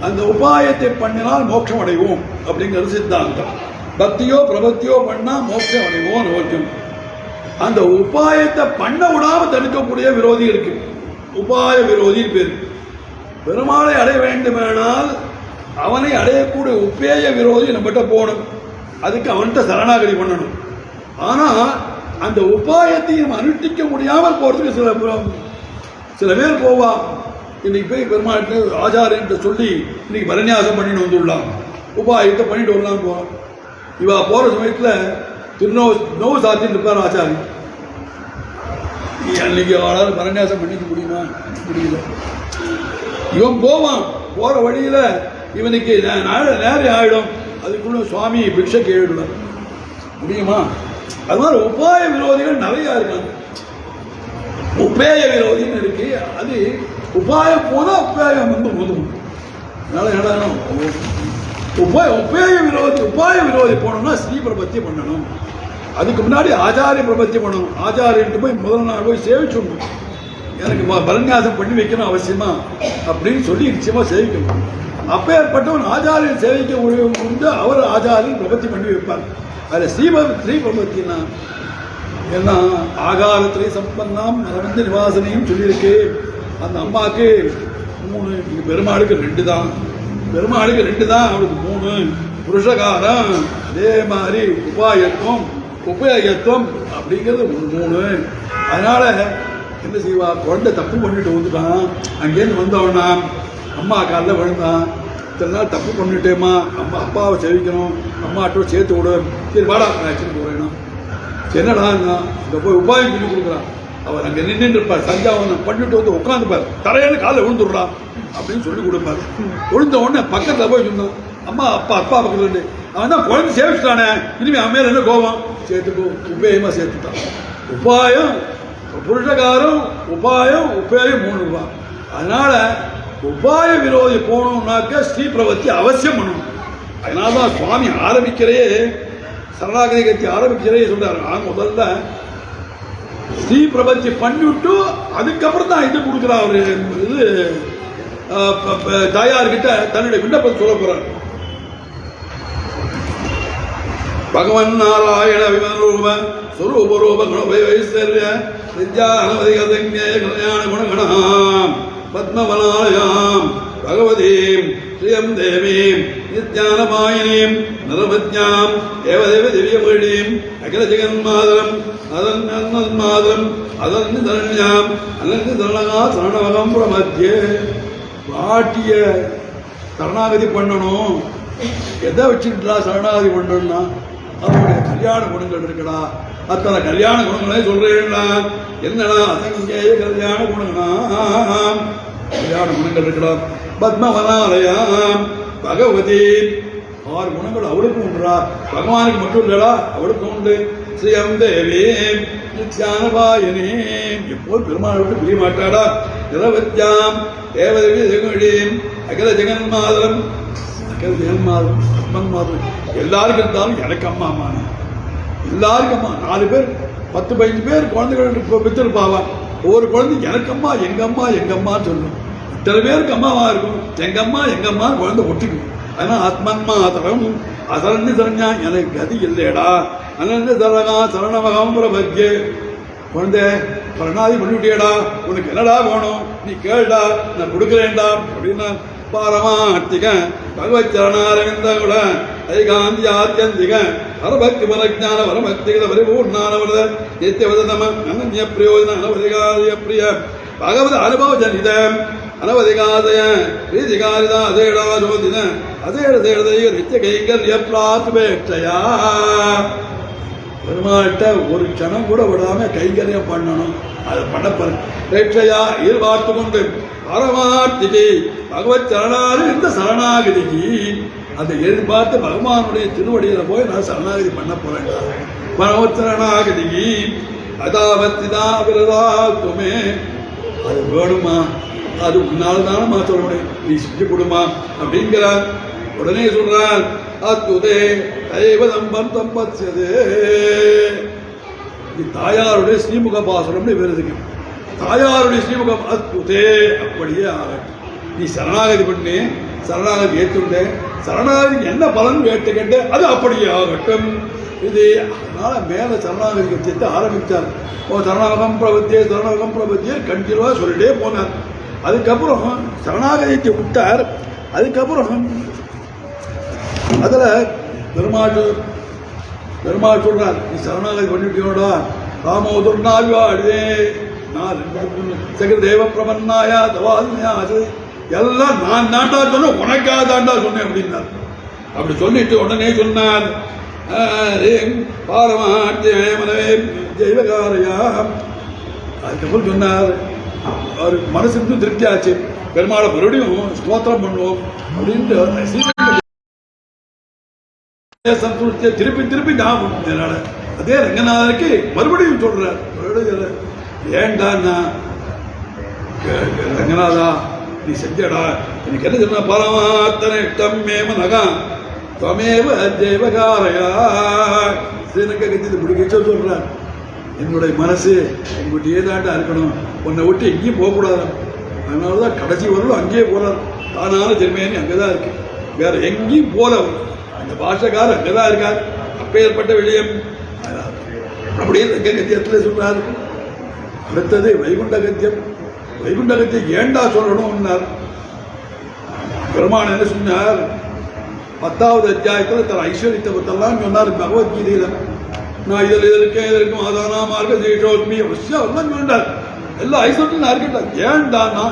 அந்த உபாயத்தை பண்ணினால் மோட்சம் அடைவோம் அப்படிங்கிறது சித்தாந்தம். பக்தியோ பிரபத்தியோ பண்ணா மோட்சம் அடைவோம் நோக்கம். அந்த உபாயத்தை பண்ண விடாம தடுக்கக்கூடிய விரோதி இருக்கு, உபாய விரோதி பேர். பெருமாளை அடைய வேண்டுமானால் அவனை அடையக்கூடிய உபேய விரோதி நம்மகிட்ட போகணும், அதுக்கு அவன்கிட்ட சரணாகதி பண்ணணும். ஆனா அந்த உபாயத்தையும் அனுஷ்டிக்க முடியாமல் போறதுக்கு சில பேர் போவா. இன்னைக்கு போய் பெருமாள்கிட்ட ஆச்சாரியன்ட்ட சொல்லி இன்னைக்கு பரநியாசம் பண்ணிட்டு வந்துடலாம், உபாயத்தை பண்ணிட்டு வரலாம் போவான். இவா போற சமயத்தில் நோவு சாத்தின்னு இருப்பார் ஆச்சாரியன். அன்னைக்கு அவளால் பரநியாசம் பண்ணிக்க முடியுமா? முடியல. இவன் போவான், போற வழியில இவனுக்கு நேரம் ஆயிடும், அதுக்குள்ள சுவாமி பிக்ஷை கேடுவார், முடியுமா? அது மாதிரி உபாய விரோதிகள் நிறைய இருக்காங்க. உபேய விரோதின்னு இருக்கு, அது உபாயம் போனா உபாயம் வந்து போதும். அதனால என்ன உபாய விரோதி போனோம்னா ஸ்ரீபிரபத்தியை பண்ணணும். அதுக்கு முன்னாடி ஆச்சாரிய பிரபத்தி பண்ணணும். ஆச்சாரியன்ட்டு போய் முதல் நாள் போய் சேவிச்சுடணும். எனக்கு பரநியாசம் பண்ணி வைக்கணும் அவசியமா அப்படின்னு சொல்லி நிச்சயமா சேவிக்கணும். அப்பேற்பட்டவன் ஆச்சாரியன் சேவிக்க முடிஞ்ச அவர் ஆச்சாரியன் பிரபத்தி பண்ணி வைப்பார். அதில் ஸ்ரீ பிரபத்தினா என்ன ஆகாரத்திலே சம்பன்னாம் அரவிந்த நிவாசனையும் சொல்லியிருக்கு. அந்த அம்மாவுக்கு 3, பெருமாளுக்கு 2 தான். பெருமாளுக்கு 2 தான், அவளுக்கு 3. புருஷகாரம் அதே மாதிரி உபயோகத்துவம் அப்படிங்கிறது 3. அதனால என்ன செய்வா, குழந்தை தப்பு பண்ணிட்டு வந்துட்டான். அங்கேருந்து வந்தவனா அம்மா காலில் விழுந்தான். இத்தனை நாள் தப்பு பண்ணிட்டேம்மா, அப்பாவை சேவிக்கணும், அம்மாட்டோ சேர்த்து விடு. சரி வாடா ஆக்சுவலி போவேணும். என்னடா இங்கே போய் உபாயம் சொல்லி கொடுக்குறான். அவர் அங்கே நின்று இருப்பார். சஞ்சாவனம் பண்ணிட்டு வந்து உட்காந்துப்பார். தரையான காலில் விழுந்துடுறான் அப்படின்னு சொல்லி கொடுப்பார். விழுந்த உடனே பக்கத்தில் போய் சொன்னான், அப்பா பக்கத்துல இருந்து அவன் தான் குழந்தை சேவிச்சுட்டானே, இனிமே அவன் மேல என்ன கோபம், சேர்த்துக்கோ. உபேயமா சேர்த்துட்டான். உபாயம் புருஷகாரம், உபாயம் 3 ரூபாய். அதனால உபாய விரோதி போகணும்னாக்க ஸ்ரீ பிரவத்தி அவசியம் பண்ணணும். அதனாலதான் சுவாமி ஆரம்பிக்கிறே சரணாகதி கட்சி ஆரம்பிக்கிறே சொல்றாரு, முதல்ல ஸ்ரீ பிரபத்தி பண்ணிவிட்டு அதுக்கப்புறம் தான் இது கொடுக்குறார். அவரு இது தாயார்கிட்ட தன்னுடைய விண்ணப்பத்தை சொல்ல போறார். பகவன் நாராயண விமரூப ஸ்வரூபரூப குணபைஸ்வர்ய வித்யானவதிகதஞ்ஞேய கல்யாண குணகணாம் பத்மவனாலயாம் பகவதீம் ஸ்ரீயம் தேவீம் நித்யானபாயினீம் நரபத்யாம் தேவதேவ திவ்யமொழியும் அகில ஜெகன்மாதரம் அதன்மாதரம் அதன் தரண்யாம் அல்லது தரணகா சரணவகம் பிரமத்தியே. பாட்டிய சரணாகதி பண்ணணும். எதை வச்சுக்கிட்டா சரணாகதி பண்ணணும்னா அவனுடைய கல்யாண குணங்கள் இருக்குடா. அத்தனை கல்யாண குணங்களே சொல்றேன்னா என்னடா, அசங்கேய கல்யாண குணங்களாம், கல்யாண குணங்கள் இருக்குடா. பத்மவனாலயாம் பகவதி 6 குணங்கள் அவளுக்கும் உண்டுடா. பகவானுக்கு மட்டும் இல்லடா, அவளுக்கும் உண்டு. ஸ்ரீயம் தேவி நித்யானபாயினி, எப்போது பெருமாள் விட்டு பிரிய மாட்டாடா. நிரவத்யாம் தேவதேவி ஜெகமொழியும் அகில ஜெகன்மாதரம் ஜெகன்மாதரம் எல்லாருக்கும் இருந்தாலும் எனக்கு அம்மா எல்லாருக்கும் அம்மா. 4 பேர் 10-15 பேர் குழந்தைகள் பெற்றிருப்பாவா. ஒவ்வொரு குழந்தைங்க எனக்கு அம்மா எங்க அம்மான்னு சொல்லணும். இத்தனை பேருக்கு அம்மாவா இருக்கும். எங்க அம்மா குழந்தை ஒட்டிக்கும். அதனால ஆத்மன்மா தரம் அசரண்ய சரண்யா, எனக்கு கதி இல்லையடா. அனந்த சரணா சரணமகம் பிரபத்யே. குழந்தை சரணாதி பண்ணிவிட்டியடா, உனக்கு என்னடா வேணும் நீ கேளுடா, நான் கொடுக்குறேன்டா அப்படின்னா பாரமார்த்திக பகவத் சரணாரவிந்த குல ஐகாந்தி ஆத்தியந்திக ஹரபக்தி பரஜான வரபக்திகத பரிபூர்ணானவரத நித்தியவதம அனன்ய பிரயோஜன அனவதிகாரிய பிரிய பகவத் அனுபவ ஜனித அனவதிகாதய பிரீதிகாரிதா அதேடா ஜோதின அதேடதேடதை நித்திய கைங்கர்ய பிராத்வேட்சயா. பெருமாள்கிட்ட ஒரு க்ஷணம் கூட விடாம கைங்கரியம் பண்ணணும். அதை பண்ண பிரேட்சையா எதிர்பார்த்து கொண்டு பரமார்த்திகை பகவத் சரணாரி இந்த சரணாகதிக்கு அதை எதிர்பார்த்து பகவானுடைய திருவடியில போய் நான் சரணாகதி பண்ண போறேன். பகவத் சரணாகதிக்கு அதாவத்திதான் விரதாத்துமே. அது வேணுமா, அது உன்னால் தானமா சொல்ல முடியும், நீ செஞ்சு கொடுமா அப்படிங்கிறார். உடனே சொல்றார், அத்துதே கைவதம்பம் தம்பத்யதே. தாயாருடைய ஸ்ரீமுக பாசுரம்னு வருதுங்க. தாயாருடைய ஸ்ரீமுகம் அத்துதே, அப்படியே ஆகட்டும். நீ சரணாகதி பண்ணி சரணாகதி ஏற்றுட்டேன், சரணாகதிக்கு என்ன பலன் கேட்டு அது அப்படியே ஆகட்டும். இது அதனால மேல சரணாகதி கட்சியத்தை ஆரம்பித்தார். சரணாகம் பிரபத்தியே கண்டினியூவா சொல்லிட்டே போனார். அதுக்கப்புறம் சரணாகதியை விட்டார். அதுக்கப்புறம் அதுல பெருமாள் சொல்றார், நீ சரணாகதி பண்ணிட்டோடா ராமோதுர்நாவிவாடிதே நான் சகல தேவ பிரபன்னாயா தவாதியா அது எல்லாம் நான் தாண்டா சொன்னேன், உனக்காக தாண்டா சொன்னேன் அப்படின்னார். அப்படி சொல்லிட்டு உடனே சொன்னார், பாரமாற்றே ஜெய்வகாரையா. அதுக்கப்புறம் சொன்னார், அவர் மனசுக்கு திருப்தி ஆச்சு. பெருமாளை மறுபடியும் ஸ்தோத்திரம் பண்ணுவோம் அப்படின்ட்டு சந்தோஷத்தை திருப்பி ஞாபகம். அதே ரங்கநாதருக்கு மறுபடியும் சொல்றார், ஏன்டா ரங்கநாதா நீ செஞ்சடா, எனக்கு என்ன சொன்ன பரமாத்தனை தம்மேம நகா துவமேவ ஜெய்வகாரையா. ஸ்ரீரங்க கத்தியத்தை முடிக்க சொல்கிறார், என்னுடைய மனசு உங்கள்கிட்டயே தாண்டா இருக்கணும், உன்னை விட்டு எங்கேயும் போகக்கூடாது. அதனால தான் கடைசி வரலும் அங்கேயே போகிறார். தானான ஜென்மேனி அங்கே தான் இருக்கு, வேற எங்கேயும் போல. அந்த பாஷக்காரர் அங்கே தான் இருக்கார். அப்பேற்பட்ட விடயம் அப்படியே ரங்க கத்தியத்தில் சொல்றார். அடுத்தது வைகுண்ட கத்தியம். வைகுண்ட கத்தியம் ஏண்டா சொல்லணும்னார். பெருமான் என்ன சொன்னார், 10வது அத்தியாயத்தில் தன் ஐஸ்வர்யத்தை பற்றெல்லாம் சொன்னார் பகவத்கீதையில. நான் இதில் இருக்கேன், இதற்கும் அதானா மார்க்க ஜெயிஷோத்மி அவசியம் எல்லாம் சொன்னார். எல்லா ஐஸ்வர்யம் நான் இருக்கேன். ஏண்டான்னா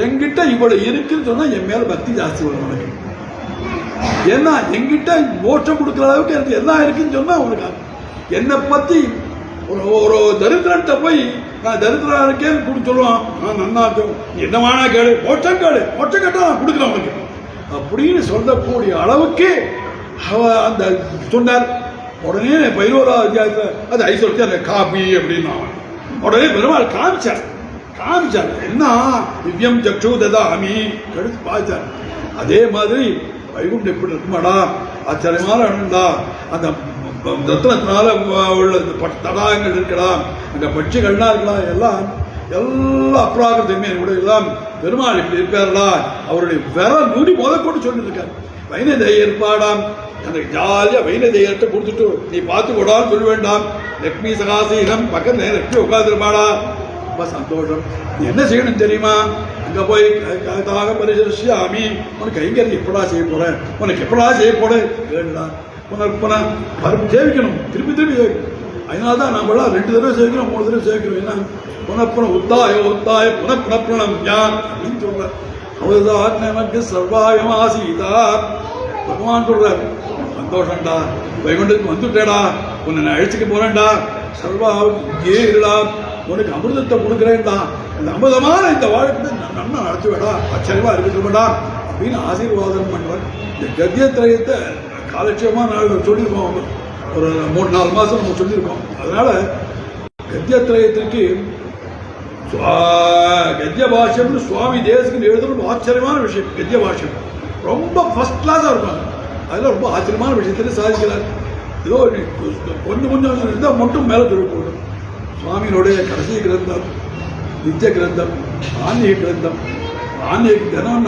என்கிட்ட இவ்வளவு இருக்குன்னு சொன்னா என் மேல பக்தி ஜாஸ்தி வரும் உனக்கு. ஏன்னா என்கிட்ட மோட்சம் கொடுக்குற அளவுக்கு எனக்கு எல்லாம் இருக்குன்னு சொன்னா உனக்கு என்னை பத்தி ஒரு தரித்திரன்ட்ட போய் நான் தரித்திரம் இருக்கேன்னு கொடுத்து சொல்லுவான், நான் நன்னா என்ன வேணா கேளு, மோட்சம் கேளு, மோட்சம் கேட்டா நான் கொடுக்குறேன் உனக்கு அப்படின்னு சொல்லக்கூடிய அளவுக்கு அந்த சொன்னார். உடனே 11வது அத்தியாயத்தில் அது ஐஸ்வர்யத்தை அந்த காபி அப்படின்னு உடனே பெருமாள் காமிச்சார். என்ன திவ்யம் சக்ஷு ததாமி கடுத்து பார்த்தார். அதே மாதிரி வைகுண்டம் எப்படி இருக்குமாடா, ஆச்சரியமான இடம்டா. அந்த ரத்னத்தினால உள்ள தடாகங்கள் இருக்கலாம், அங்கே பட்சிகள்லாம் இருக்கலாம், எல்லாம் அப்ராகிருதமே எல்லாம் பெருமாள் இப்படி இருப்பார்களா. அவருடைய விர நூடி முதற்கொண்டு சொல்லிட்டு இருக்காரு. வைனதேயர் இருப்பாடாம், எனக்கு ஜாலியாக வைனதேயர்கிட்ட கொடுத்துட்டு நீ பார்த்து கூடான்னு சொல்ல வேண்டாம். லக்ஷ்மி சகாசீனம் பக்கத்தில் லக்ஷ்மி உட்காந்துருப்பாடா. ரொம்ப சந்தோஷம். நீ என்ன செய்யணும் தெரியுமா, அங்கே போய் தாக பரிசாமி உனக்கு கைங்கறி எப்படா செய்ய போறேன், உனக்கு எப்படா செய்ய போறேன் கேளுடா. உனக்கு சேவிக்கணும், திருப்பி சேவிக்கணும். அதனால தான் நம்மளாம் 2 தடவை சேவிக்கிறோம், 3 தடவை சேவிக்கிறோம். ஏன்னா புனப்புன உத்தாய புனப்புணம் ஞான் அப்படின்னு சொல்ற. அவர்தான் நமக்கு சர்வாயமா சீதா பகவான் சொல்றார். சந்தோஷம்டா, வைகுண்டத்துக்கு வந்துட்டேடா, உன்னை நான் அழைச்சிக்க போறேன்டா, சர்வா இங்கே இருடா, உனக்கு அமிர்தத்தை கொடுக்குறேன்டா, இந்த அமிர்தமான இந்த வாழ்க்கை நன்னா நடத்துவேடா, ஆச்சரியமா இருக்கட்டும்டா அப்படின்னு ஆசீர்வாதம் பண்றார். இந்த கத்தியத்திரயத்தை காலட்சேபமாக நாங்கள் சொல்லியிருக்கோம், ஒரு 3-4 மாதம் நம்ம சொல்லியிருக்கோம். அதனால கத்தியத்திரயத்திற்கு கத்திய பாஷ்யம்னு சுவாமி தேசிகன் எழுதுறது ஆச்சரியமான விஷயம். கத்திய பாஷ்யம் ரொம்ப ஃபர்ஸ்ட் கிளாஸாக இருக்கும். அதில் ரொம்ப ஆச்சரியமான விஷயத்தில் சாதிக்கிறார். ஏதோ கொஞ்சம் இருந்தால் மட்டும் மேலே சொல்ல போகணும். சுவாமியினுடைய கடைசி கிரந்தம் நித்திய கிரந்தம், ஆன்மீக கிரந்தம். ஆன்மீக தினம்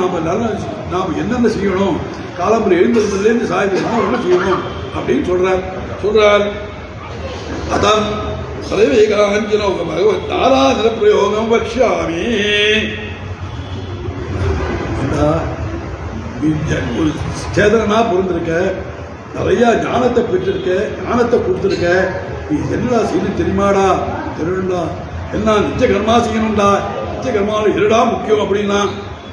நாம் என்னென்ன செய்யணும், காலம்புரை எழுந்திருந்ததுலேருந்து சாதிக்கணும் என்ன செய்யணும் அப்படின்னு சொல்றார். அதான் சர்வேகாஞ்சனோ பகவத் ஆராதன பிரயோகம் வக்ஷாமி. சேதனா பொருந்திருக்க, நிறைய ஞானத்தை பெற்றிருக்க, ஞானத்தை கொடுத்துருக்க, நீ என்னடா செய்யணும் தெரியுமாடா, தெரியும்டா. என்ன நித்திய கர்மா செய்யணும்டா, நித்திய கர்மாவில் இருடா முக்கியம் அப்படின்னா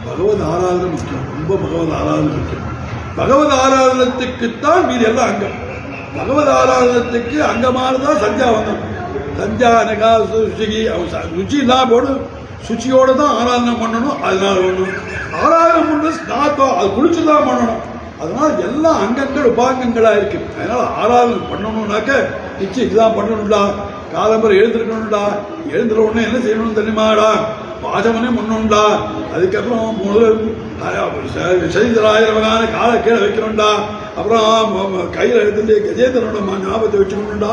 பகவத் ஆராதனை முக்கியம். ரொம்ப பகவத் ஆராதனை முக்கியம். பகவத் ஆராதனத்துக்குத்தான் மீது எல்லாம் அங்கம். பகவத் ஆராதனத்துக்கு அங்கமானதான் சந்தியாவந்தம். சந்தியானகா சுச்சி ருச்சி இல்லாம போடு, சுச்சியோட தான் ஆராதனை பண்ணணும். அதனால ஒன்றும் ஆராதனை பண்ண ஸ்நாத்தம் அது குளிச்சுதான் பண்ணணும். அதனால எல்லா அங்கங்கள் உபாங்கங்களா இருக்கு. அதனால ஆராதனை பண்ணணும்னாக்க நிச்சயம் இதுதான் பண்ணணும்டா. காலம்பரை எழுந்திருக்கணும்டா, எழுந்துற உடனே என்ன செய்யணும் தெரியுமாடா, பாதமனே முன்னுண்டா. அதுக்கப்புறம் சைதராயிரவகான காலை கீழே வைக்கணும்டா. அப்புறம் கையில் எடுத்துட்டு கஜேந்திரனோட ஞாபகத்தை வச்சுக்கணும்டா.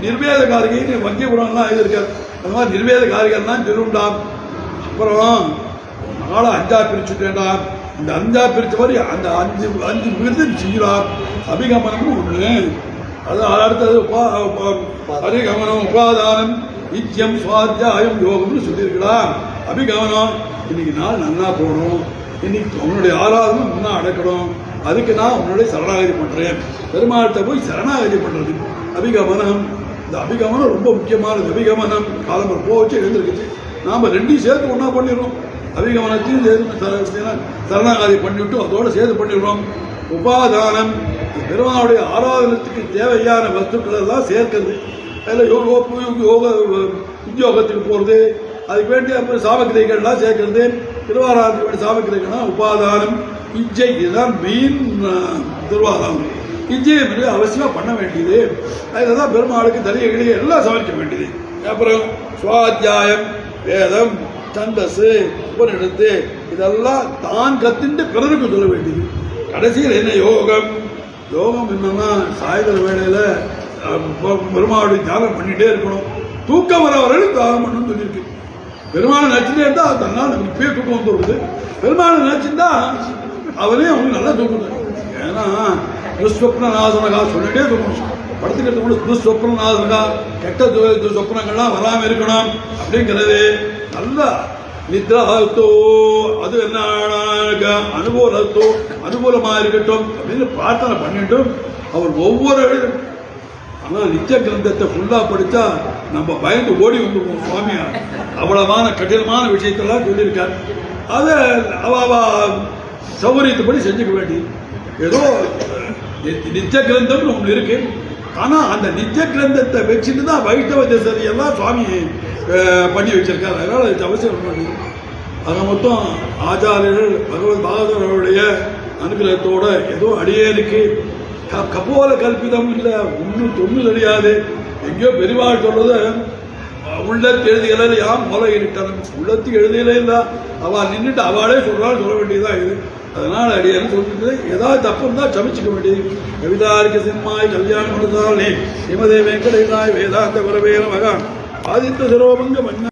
நிர்வேத காரிகை வங்கியபுரம்லாம் எழுதியிருக்காரு. அது மாதிரி நிர்வேத காரிகள்லாம் சொல்லுண்டா. அப்புறம் நாளை 5ஆ பிரிச்சுட்டேன்டா. இந்த 5ஆ பிரிச்ச மாதிரி அந்த 5 விருது செய்யலாம். அபிகமனமும் ஒண்ணு. அது அடுத்தது அபிகமனம், உபாதானம், நித்தியம், சுவாத்தியாயம், யோகம்னு சொல்லியிருக்கலாம். அபிகமனம், இன்னைக்கு நாள் நல்லா போகணும், இன்னைக்கு உன்னுடைய ஆராதனை முன்னா அடக்கணும், அதுக்கு நான் உன்னுடைய சரணாகதி பண்றேன். பெருமாள்கிட்ட போய் சரணாகதி பண்றது அபிகமனம். இந்த அபிகமனம் ரொம்ப முக்கியமானது. அபிகமனம் காலம்பர் போச்சு எழுந்திருக்குச்சு. நாம 2ஐயும் சேர்த்து ஒன்னா பண்ணிடுறோம். அபிகமனத்தையும் சேர்த்து சரணாகதி பண்ணிவிட்டு அதோட சேர்த்து பண்ணிடுறோம். உபாதானம், பெருமாளுடைய ஆராதனத்துக்கு தேவையான வஸ்துக்கள் எல்லாம் சேர்க்கிறது. அதில் யோக உத்தியோகத்துக்கு போகிறது, அதுக்கு வேண்டிய அப்புறம் சாமக்கிரைகள்லாம் சேர்க்கறது. திருவாராதத்துக்கு வேண்டிய சாமக்கிரைகள்லாம் உபாதானம். இச்சை, இதுதான் மெயின் திருவாராதம். இச்சையை அவசியமாக பண்ண வேண்டியது. அதில் தான் பெருமாளுக்கு தனியகிளியை எல்லாம் சமைக்க வேண்டியது. அப்புறம் சுவாத்தியாயம், வேதம், சந்தஸ், உபநிடத்து இதெல்லாம் தான் கத்துட்டு பிறருக்கு சொல்ல வேண்டியது. கடைசியில் என்ன யோகம், யோகம் என்னன்னா சாயந்தர வேளையில் பெருமாளுடைய தியானம் பண்ணிகிட்டே இருக்கணும். தூக்கம் வர வரையிலும் தியானம் பண்ணணும்னு சொல்லியிருக்கு. பெருமாளை நினச்சிட்டே இருந்தால் அதனால் நமக்கு இப்பயே தூக்கம் வந்துடுது. பெருமாளை நினச்சிருந்தா அவரே அவங்களுக்கு நல்லா தூக்கணும். ஏன்னா துஸ்வப்னநாசனகா சொல்லிட்டே தூக்கணும். படுத்துக்கிறது கூட துஸ்வப்னநாசனகா கெட்ட சொப்னங்கள்லாம் வராமல் இருக்கணும் அப்படிங்கிறது நல்லா நித்ராத்தோ அது என்ன அனுகூலத்தோ அனுகூலமாக இருக்கட்டும் அப்படின்னு பிரார்த்தனை பண்ணிட்டும் அவர் ஒவ்வொரு ஆனால் நித்திய கிரந்தத்தை ஃபுல்லாக படித்தா நம்ம பயந்து ஓடி வந்துடுவோம். சுவாமியார் அவ்வளவான கடினமான விஷயத்தெல்லாம் சொல்லியிருக்கார். அதை அவ சௌகரியத்தைப்படி செஞ்சுக்க வேண்டி ஏதோ நித்திய கிரந்தம்னு ஒன்று இருக்கு. ஆனால் அந்த நித்திய கிரந்தத்தை வச்சுட்டு தான் வைஷ்ணவ தசரியெல்லாம் சுவாமி பண்ணி வச்சிருக்காரு. அதனால் அது அவசியம் பண்ணி அதை மொத்தம் ஆச்சாரியர்கள் பகவத் பாகவதருடைய அனுகிரகத்தோட ஏதோ அடியேனுக்கு கபோல கல்பிதம் இல்லை, ஒன்றும் தொண்ணு தெரியாது. எங்கேயோ பெரியவாள் சொல்றது உள்ளத்து எழுதியல யாம் மூலையிட்டான் உள்ளத்துக்கு எழுதியலே இல்லை. அவள் நின்றுட்டு அவளே சொல்றாள், சொல்ல வேண்டியதான் இது. அதனால் அடியேன்னு சொல்லிட்டு ஏதாவது தப்பு இருந்தால் சமைச்சிக்க வேண்டியது. கவிதாரிக்க சிம்மாய் கல்யாண மனசாலே நிமதே வெங்கடேசாய் வேதாந்த வரவேர மகா ஆதித்த சரோபங்க மன்ன